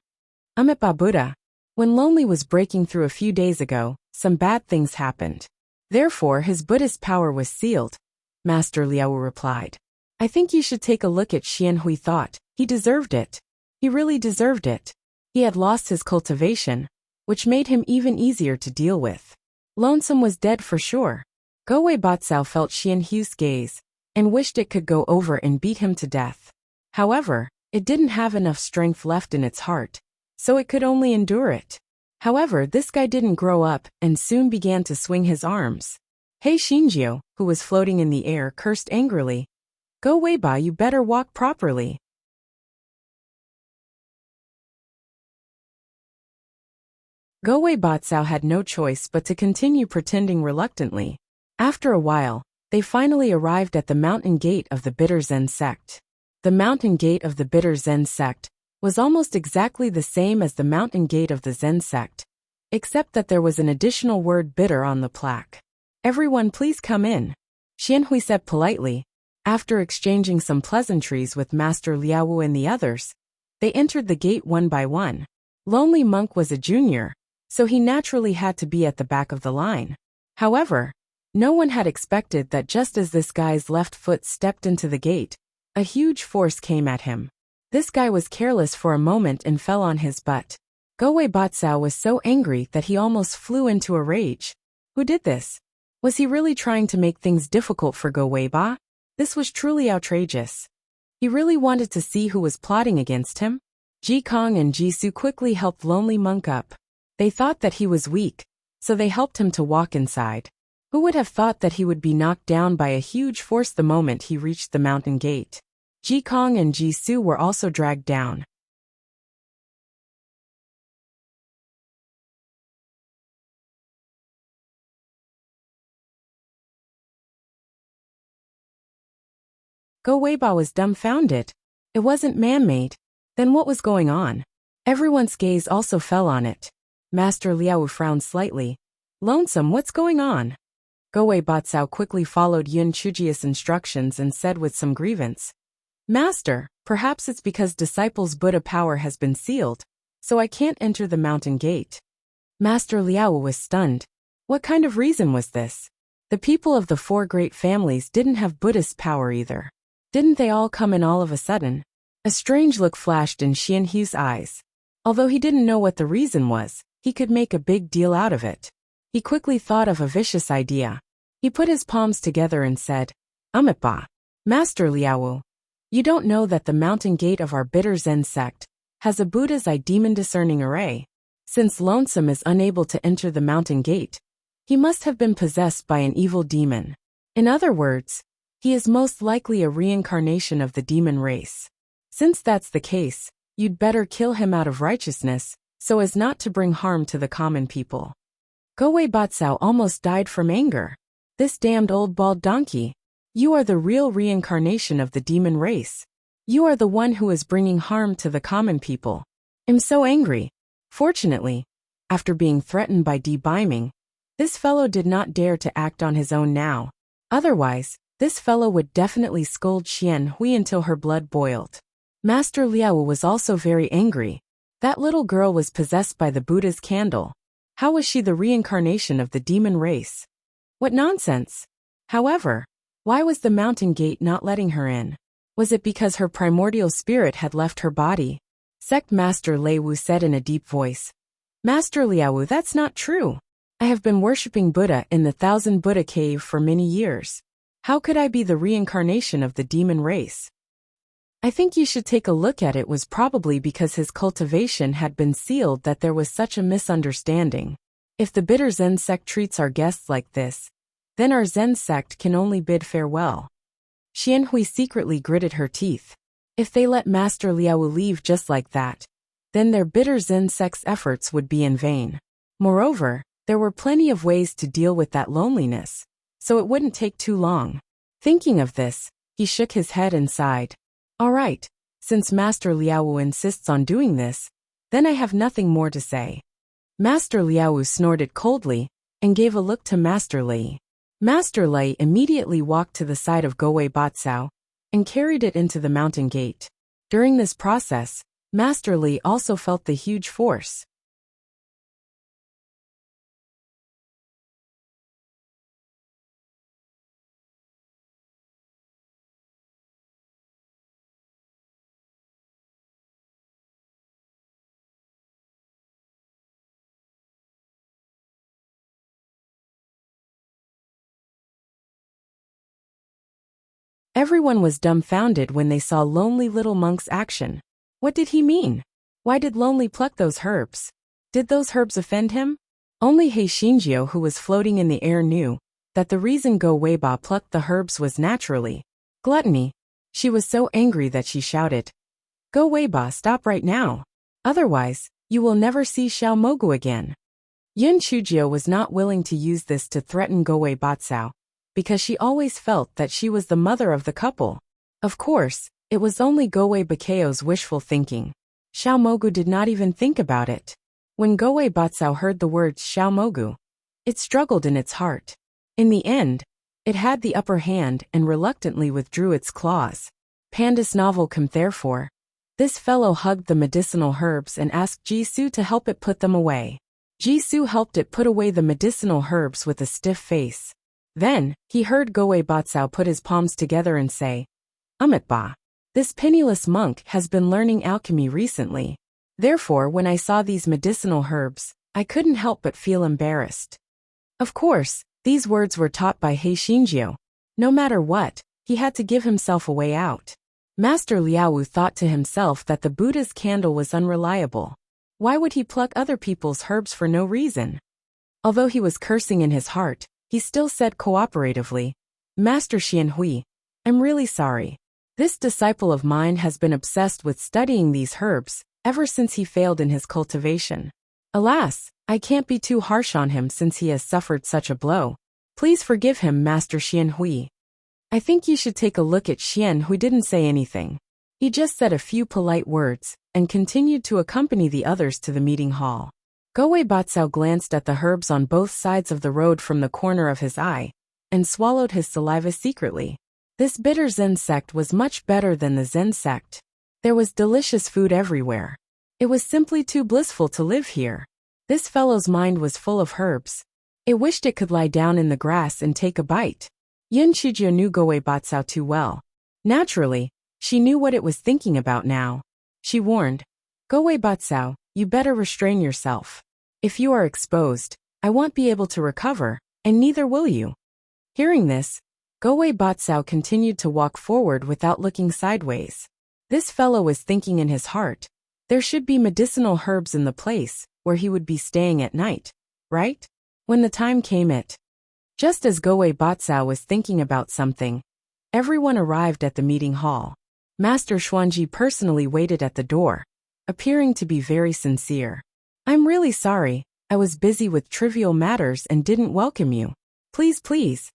Amipa Buddha, when lonely was breaking through a few days ago, some bad things happened. Therefore his Buddhist power was sealed, Master Liaowu replied. I think you should take a look at Xianhui thought. He deserved it. He really deserved it. He had lost his cultivation, which made him even easier to deal with. Lonesome was dead for sure. Goei Batsao felt Xianhui's gaze and wished it could go over and beat him to death. However, it didn't have enough strength left in its heart, so it could only endure it. However, this guy didn't grow up and soon began to swing his arms. Hei Shinjio, who was floating in the air, cursed angrily. "Go Weiba, you better walk properly." Goei Batsao had no choice but to continue pretending reluctantly. After a while, they finally arrived at the mountain gate of the Bitter Zen sect. The mountain gate of the Bitter Zen sect was almost exactly the same as the mountain gate of the Zen sect, except that there was an additional word bitter on the plaque. "Everyone please come in," Xianhui said politely. After exchanging some pleasantries with Master Liaowu and the others, they entered the gate one by one. Lonely Monk was a junior, so he naturally had to be at the back of the line. However, no one had expected that just as this guy's left foot stepped into the gate, a huge force came at him. This guy was careless for a moment and fell on his butt. Gowei Batsao was so angry that he almost flew into a rage. Who did this? Was he really trying to make things difficult for Gowei Ba? This was truly outrageous. He really wanted to see who was plotting against him. Ji Kong and Ji Su quickly helped Lonely Monk up. They thought that he was weak, so they helped him to walk inside. Who would have thought that he would be knocked down by a huge force the moment he reached the mountain gate? Ji Kong and Ji Su were also dragged down. Gowei Ba was dumbfounded. It wasn't man-made. Then what was going on? Everyone's gaze also fell on it. Master Liao frowned slightly. "Lonesome, what's going on?" Gowei Batsao quickly followed Yun Chujia's instructions and said with some grievance, "Master, perhaps it's because disciples' Buddha power has been sealed, so I can't enter the mountain gate." Master Liao was stunned. What kind of reason was this? The people of the four great families didn't have Buddhist power either. Didn't they all come in all of a sudden? A strange look flashed in Xianhui's eyes. Although he didn't know what the reason was, he could make a big deal out of it. He quickly thought of a vicious idea. He put his palms together and said, "Ba, Master Liao, you don't know that the mountain gate of our bitter Zen sect has a Buddha's eye demon discerning array. Since Lonesome is unable to enter the mountain gate, he must have been possessed by an evil demon. In other words, he is most likely a reincarnation of the demon race. Since that's the case, you'd better kill him out of righteousness, so as not to bring harm to the common people." Gowei Batsao almost died from anger. "This damned old bald donkey. You are the real reincarnation of the demon race. You are the one who is bringing harm to the common people. I'm so angry." Fortunately, after being threatened by debeiming, this fellow did not dare to act on his own now. Otherwise, this fellow would definitely scold Xianhui until her blood boiled. Master Liao was also very angry. That little girl was possessed by the Buddha's candle. How was she the reincarnation of the demon race? What nonsense! However, why was the mountain gate not letting her in? Was it because her primordial spirit had left her body? Sect Master Lei Wu said in a deep voice. "Master Liao, that's not true. I have been worshipping Buddha in the Thousand Buddha Cave for many years. How could I be the reincarnation of the demon race? I think you should take a look at it. Was probably because his cultivation had been sealed that there was such a misunderstanding. If the bitter Zen sect treats our guests like this, then our Zen sect can only bid farewell." Xianhui secretly gritted her teeth. If they let Master Liao leave just like that, then their bitter Zen sect's efforts would be in vain. Moreover, there were plenty of ways to deal with that loneliness, so it wouldn't take too long. Thinking of this, he shook his head and sighed. "All right, since Master Liao insists on doing this, then I have nothing more to say." Master Liao snorted coldly and gave a look to Master Lei. Master Lei immediately walked to the side of Gowei Batsao and carried it into the mountain gate. During this process, Master Lei also felt the huge force. Everyone was dumbfounded when they saw Lonely Little Monk's action. What did he mean? Why did Lonely pluck those herbs? Did those herbs offend him? Only Hei Xinjiu, who was floating in the air, knew that the reason Go Weiba plucked the herbs was naturally gluttony. She was so angry that she shouted, "Go Weiba, stop right now. Otherwise, you will never see Xiao Mogu again." Yun Chujio was not willing to use this to threaten Go Wei Batsao, because she always felt that she was the mother of the couple. Of course, it was only Go Wei Bakao's wishful thinking. Xiaomogu did not even think about it. When Goei Batsao heard the words Xiaomogu, it struggled in its heart. In the end, it had the upper hand and reluctantly withdrew its claws. Panda's novel come therefore. This fellow hugged the medicinal herbs and asked Jisoo to help it put them away. Jisoo helped it put away the medicinal herbs with a stiff face. Then, he heard Goei Batsao put his palms together and say, Ba. This penniless monk has been learning alchemy recently. Therefore, when I saw these medicinal herbs, I couldn't help but feel embarrassed. Of course, these words were taught by He Xinjiu. No matter what, he had to give himself a way out. Master Liaowu thought to himself that the Buddha's candle was unreliable. Why would he pluck other people's herbs for no reason? Although he was cursing in his heart, he still said cooperatively, Master Xianhui, I'm really sorry. This disciple of mine has been obsessed with studying these herbs ever since he failed in his cultivation. Alas, I can't be too harsh on him since he has suffered such a blow. Please forgive him, Master Xianhui. I think you should take a look at Xian, who didn't say anything. He just said a few polite words and continued to accompany the others to the meeting hall. Goei Batsao glanced at the herbs on both sides of the road from the corner of his eye and swallowed his saliva secretly. This bitter Zen sect was much better than the Zen sect. There was delicious food everywhere. It was simply too blissful to live here. This fellow's mind was full of herbs. It wished it could lie down in the grass and take a bite. Yin Shijio knew Goei Batsao too well. Naturally, she knew what it was thinking about now. She warned, Goei Batsao, you better restrain yourself. If you are exposed, I won't be able to recover, and neither will you. Hearing this, Goei Batsao continued to walk forward without looking sideways. This fellow was thinking in his heart, there should be medicinal herbs in the place where he would be staying at night, right? When the time came just as Goei Batsao was thinking about something, everyone arrived at the meeting hall. Master Xuanji personally waited at the door, appearing to be very sincere. I'm really sorry, I was busy with trivial matters and didn't welcome you. Please.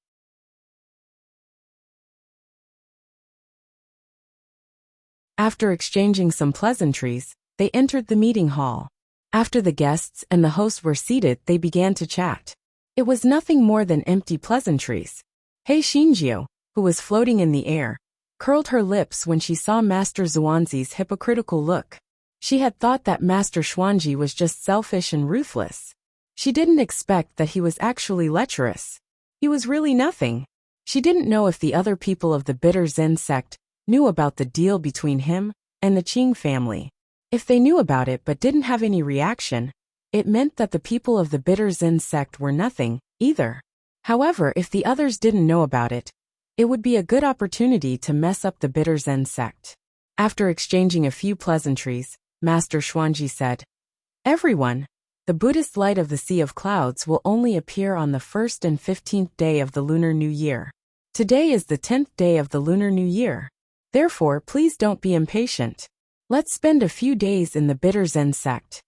After exchanging some pleasantries, they entered the meeting hall. After the guests and the host were seated, they began to chat. It was nothing more than empty pleasantries. He Xinjiu, who was floating in the air, curled her lips when she saw Master Xuanzi's hypocritical look. She had thought that Master Xuanji was just selfish and ruthless. She didn't expect that he was actually lecherous. He was really nothing. She didn't know if the other people of the bitter Zen sect knew about the deal between him and the Qing family. If they knew about it but didn't have any reaction, it meant that the people of the bitter Zen sect were nothing, either. However, if the others didn't know about it, it would be a good opportunity to mess up the bitter Zen sect. After exchanging a few pleasantries, Master Xuanji said, Everyone, the Buddhist light of the Sea of Clouds will only appear on the 1st and 15th day of the Lunar New Year. Today is the 10th day of the Lunar New Year. Therefore, please don't be impatient. Let's spend a few days in the bitter Zen sect.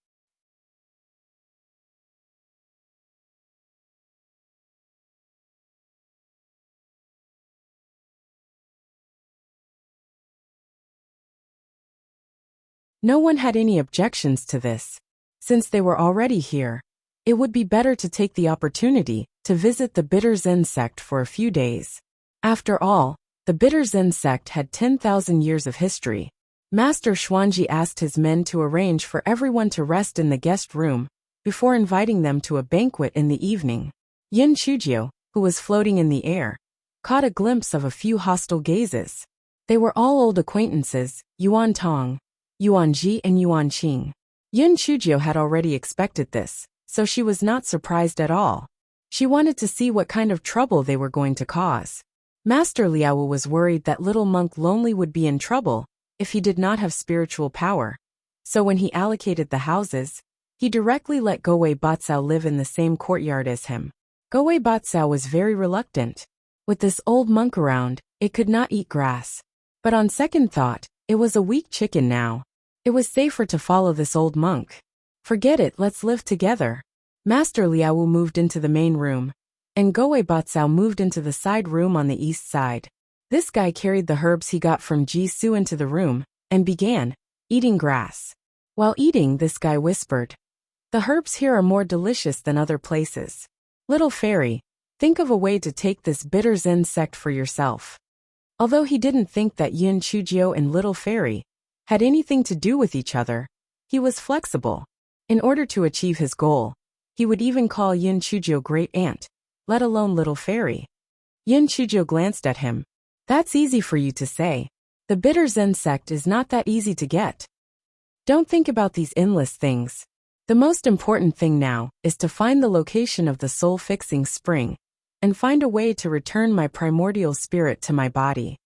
No one had any objections to this. Since they were already here, it would be better to take the opportunity to visit the bitter Zen sect for a few days. After all, the bitter Zen sect had 10,000 years of history. Master Xuanji asked his men to arrange for everyone to rest in the guest room before inviting them to a banquet in the evening. Yin Shujio, who was floating in the air, caught a glimpse of a few hostile gazes. They were all old acquaintances, Yuan Tong, Yuan Ji and Yuan Qing. Yin Shujio had already expected this, so she was not surprised at all. She wanted to see what kind of trouble they were going to cause. Master Liaowu was worried that little monk Lonely would be in trouble if he did not have spiritual power. So when he allocated the houses, he directly let Goei Batsao live in the same courtyard as him. Goei Batsao was very reluctant. With this old monk around, it could not eat grass. But on second thought, it was a weak chicken now. It was safer to follow this old monk. Forget it, let's live together. Master Liaowu moved into the main room, and Goei Batsao moved into the side room on the east side. This guy carried the herbs he got from Jisoo into the room, and began eating grass. While eating, this guy whispered, "The herbs here are more delicious than other places. Little fairy, think of a way to take this bitter insect for yourself." Although he didn't think that Yin Chujio and Little Fairy had anything to do with each other, he was flexible. In order to achieve his goal, he would even call Yin Chujio Great Aunt, let alone Little Fairy. Yin Chujio glanced at him. "That's easy for you to say. The bitter insect is not that easy to get. Don't think about these endless things. The most important thing now is to find the location of the soul-fixing spring and find a way to return my primordial spirit to my body."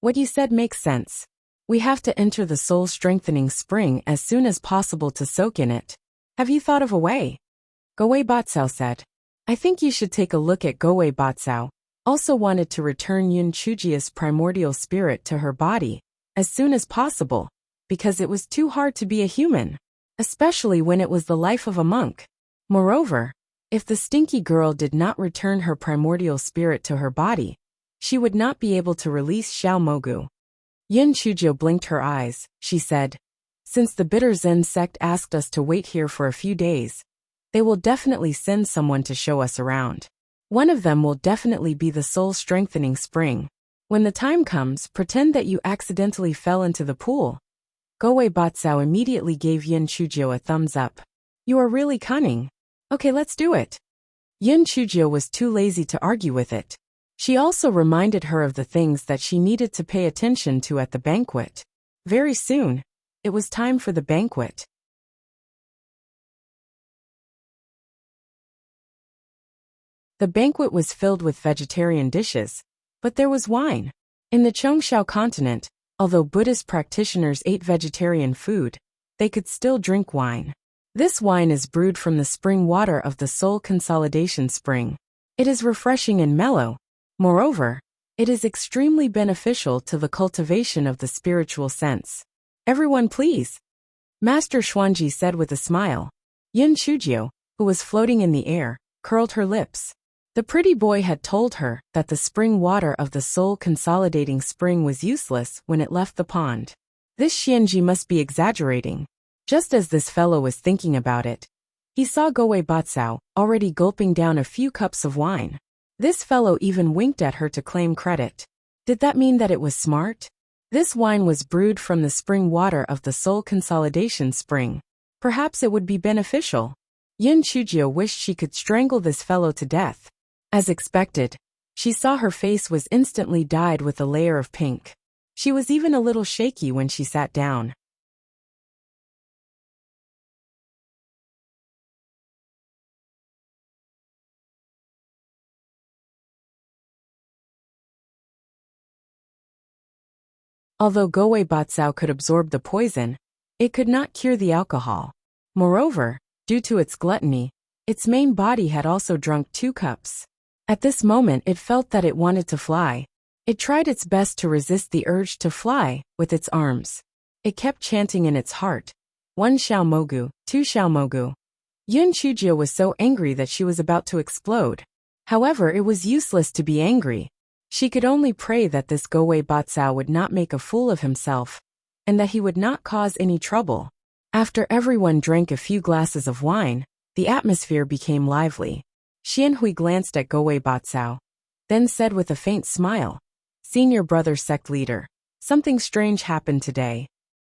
What you said makes sense. We have to enter the soul-strengthening spring as soon as possible to soak in it. Have you thought of a way? Goei Batsao said. I think you should take a look at Goei Batsao. Also wanted to return Yun Chujia's primordial spirit to her body as soon as possible, because it was too hard to be a human, especially when it was the life of a monk. Moreover, if the stinky girl did not return her primordial spirit to her body, she would not be able to release Xiao Mogu. Yin Chujio blinked her eyes. She said, "Since the bitter Zen sect asked us to wait here for a few days, they will definitely send someone to show us around. One of them will definitely be the soul-strengthening spring. When the time comes, pretend that you accidentally fell into the pool." Goei Batsao immediately gave Yin Chujio a thumbs up. "You are really cunning. Okay, let's do it." Yin Chujio was too lazy to argue with it. She also reminded her of the things that she needed to pay attention to at the banquet. Very soon, it was time for the banquet. The banquet was filled with vegetarian dishes, but there was wine. In the Chongsha continent, although Buddhist practitioners ate vegetarian food, they could still drink wine. This wine is brewed from the spring water of the soul consolidation spring. It is refreshing and mellow. Moreover, it is extremely beneficial to the cultivation of the spiritual sense. "Everyone please," Master Xuanji said with a smile. Yin Chujio, who was floating in the air, curled her lips. The pretty boy had told her that the spring water of the soul consolidating spring was useless when it left the pond. This Xianji must be exaggerating. Just as this fellow was thinking about it, he saw Goei Batsao already gulping down a few cups of wine. This fellow even winked at her to claim credit. Did that mean that it was smart? This wine was brewed from the spring water of the soul consolidation spring. Perhaps it would be beneficial. Yin Chujio wished she could strangle this fellow to death. As expected, she saw her face was instantly dyed with a layer of pink. She was even a little shaky when she sat down. Although Goei Batsao could absorb the poison, it could not cure the alcohol. Moreover, due to its gluttony, its main body had also drunk 2 cups. At this moment it felt that it wanted to fly. It tried its best to resist the urge to fly with its arms. It kept chanting in its heart, 1 Xiao Mogu, 2 Xiao Mogu. Yun Chujio was so angry that she was about to explode. However, it was useless to be angry. She could only pray that this Goei Batsao would not make a fool of himself, and that he would not cause any trouble. After everyone drank a few glasses of wine, the atmosphere became lively. Xianhui glanced at Goei Batsao, then said with a faint smile, "Senior brother sect leader, something strange happened today."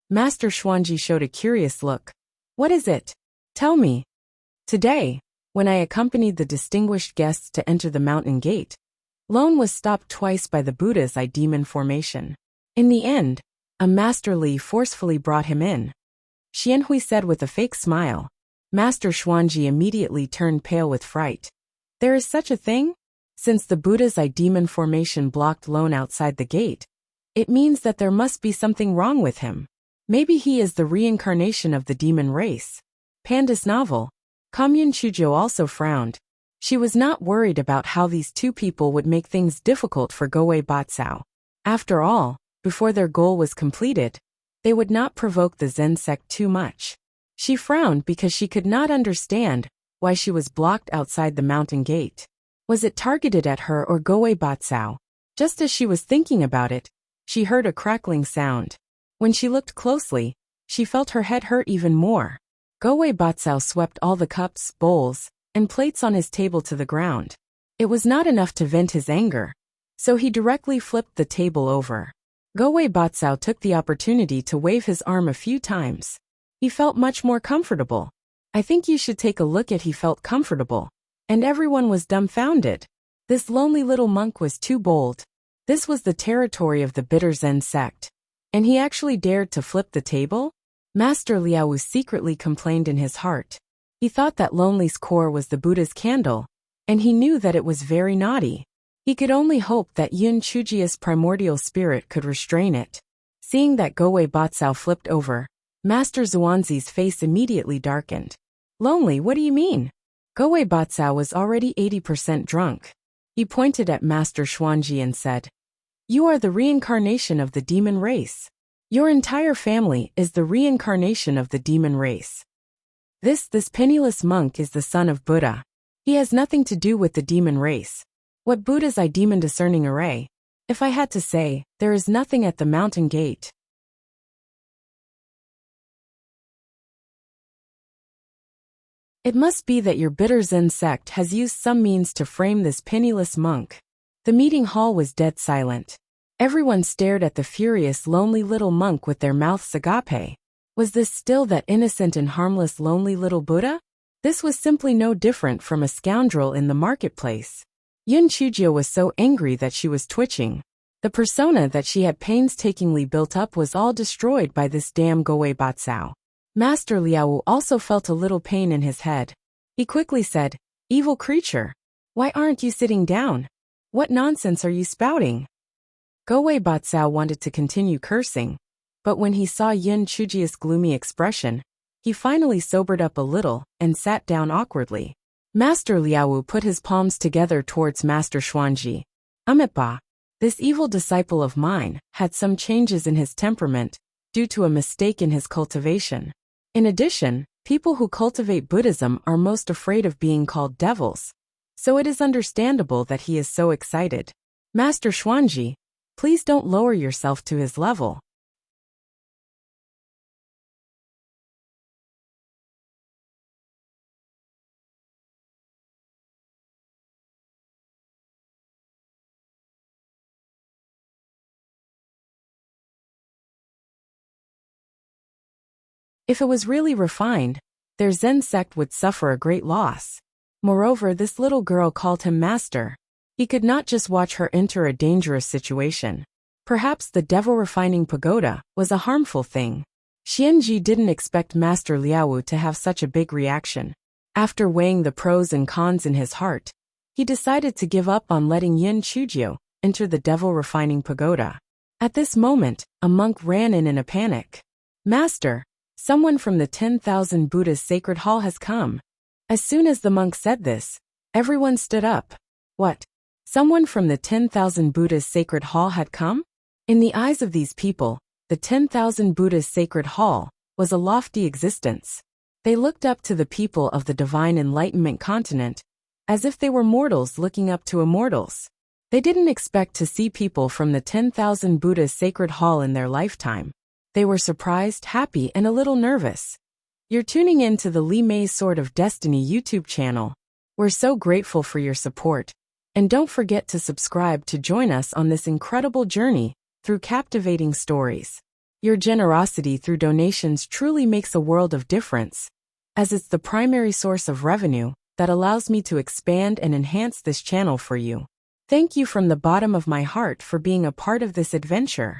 Master Xuanji showed a curious look. "What is it? Tell me." "Today, when I accompanied the distinguished guests to enter the mountain gate, Lone was stopped twice by the Buddha's eye demon formation. In the end, a Master Li forcefully brought him in." Xianhui said with a fake smile. Master Xuanji immediately turned pale with fright. There is such a thing? Since the Buddha's eye demon formation blocked Lone outside the gate, it means that there must be something wrong with him. Maybe he is the reincarnation of the demon race. Panda's novel. Comyun Chujio also frowned. She was not worried about how these 2 people would make things difficult for Goei Batsao. After all, before their goal was completed, they would not provoke the Zen sect too much. She frowned because she could not understand why she was blocked outside the mountain gate. Was it targeted at her or Goei Batsao? Just as she was thinking about it, she heard a crackling sound. When she looked closely, she felt her head hurt even more. Gowei Batsao swept all the cups, bowls, and plates on his table to the ground. It was not enough to vent his anger, so he directly flipped the table over. Gowei Batsao took the opportunity to wave his arm a few times. He felt much more comfortable. I think you should take a look at he felt comfortable. And everyone was dumbfounded. This lonely little monk was too bold. This was the territory of the bitter Zen sect. And he actually dared to flip the table? Master Liao secretly complained in his heart. He thought that lonely's core was the Buddha's candle, and he knew that it was very naughty. He could only hope that Yun Chujia's primordial spirit could restrain it. Seeing that Gowei Batsao flipped over, Master Xuanzi's face immediately darkened. Lonely, what do you mean? Gowei Batsao was already 80% drunk. He pointed at Master Xuanji and said, "You are the reincarnation of the demon race. Your entire family is the reincarnation of the demon race. This penniless monk is the son of Buddha. He has nothing to do with the demon race. What Buddha's I demon discerning array? If I had to say, there is nothing at the mountain gate." It must be that your bitter Zen sect has used some means to frame this penniless monk. The meeting hall was dead silent. Everyone stared at the furious lonely little monk with their mouths agape. Was this still that innocent and harmless lonely little Buddha? This was simply no different from a scoundrel in the marketplace. Yun Chujia was so angry that she was twitching. The persona that she had painstakingly built up was all destroyed by this damn Gowei Batsao. Master Liao also felt a little pain in his head. He quickly said, "Evil creature. Why aren't you sitting down? What nonsense are you spouting?" Gowei Batsao wanted to continue cursing, but when he saw Yun Chujia's gloomy expression, he finally sobered up a little and sat down awkwardly. Master Liao put his palms together towards Master Xuanji. "Amipa, this evil disciple of mine had some changes in his temperament due to a mistake in his cultivation. In addition, people who cultivate Buddhism are most afraid of being called devils, so it is understandable that he is so excited. Master Xuanji, please don't lower yourself to his level." If it was really refined, their Zen sect would suffer a great loss. Moreover, this little girl called him master. He could not just watch her enter a dangerous situation. Perhaps the devil refining pagoda was a harmful thing. Xianji didn't expect Master Liao to have such a big reaction. After weighing the pros and cons in his heart, he decided to give up on letting Yun Chujio enter the devil refining pagoda. At this moment, a monk ran in a panic. "Master, someone from the 10,000 Buddha's sacred hall has come." As soon as the monk said this, everyone stood up. What? Someone from the 10,000 Buddha's sacred hall had come? In the eyes of these people, the 10,000 Buddha's sacred hall was a lofty existence. They looked up to the people of the divine enlightenment continent, as if they were mortals looking up to immortals. They didn't expect to see people from the 10,000 Buddha's sacred hall in their lifetime. They were surprised, happy, and a little nervous. You're tuning in to the Li Mei's Sword of Destiny YouTube channel. We're so grateful for your support. And don't forget to subscribe to join us on this incredible journey through captivating stories. Your generosity through donations truly makes a world of difference, as it's the primary source of revenue that allows me to expand and enhance this channel for you. Thank you from the bottom of my heart for being a part of this adventure.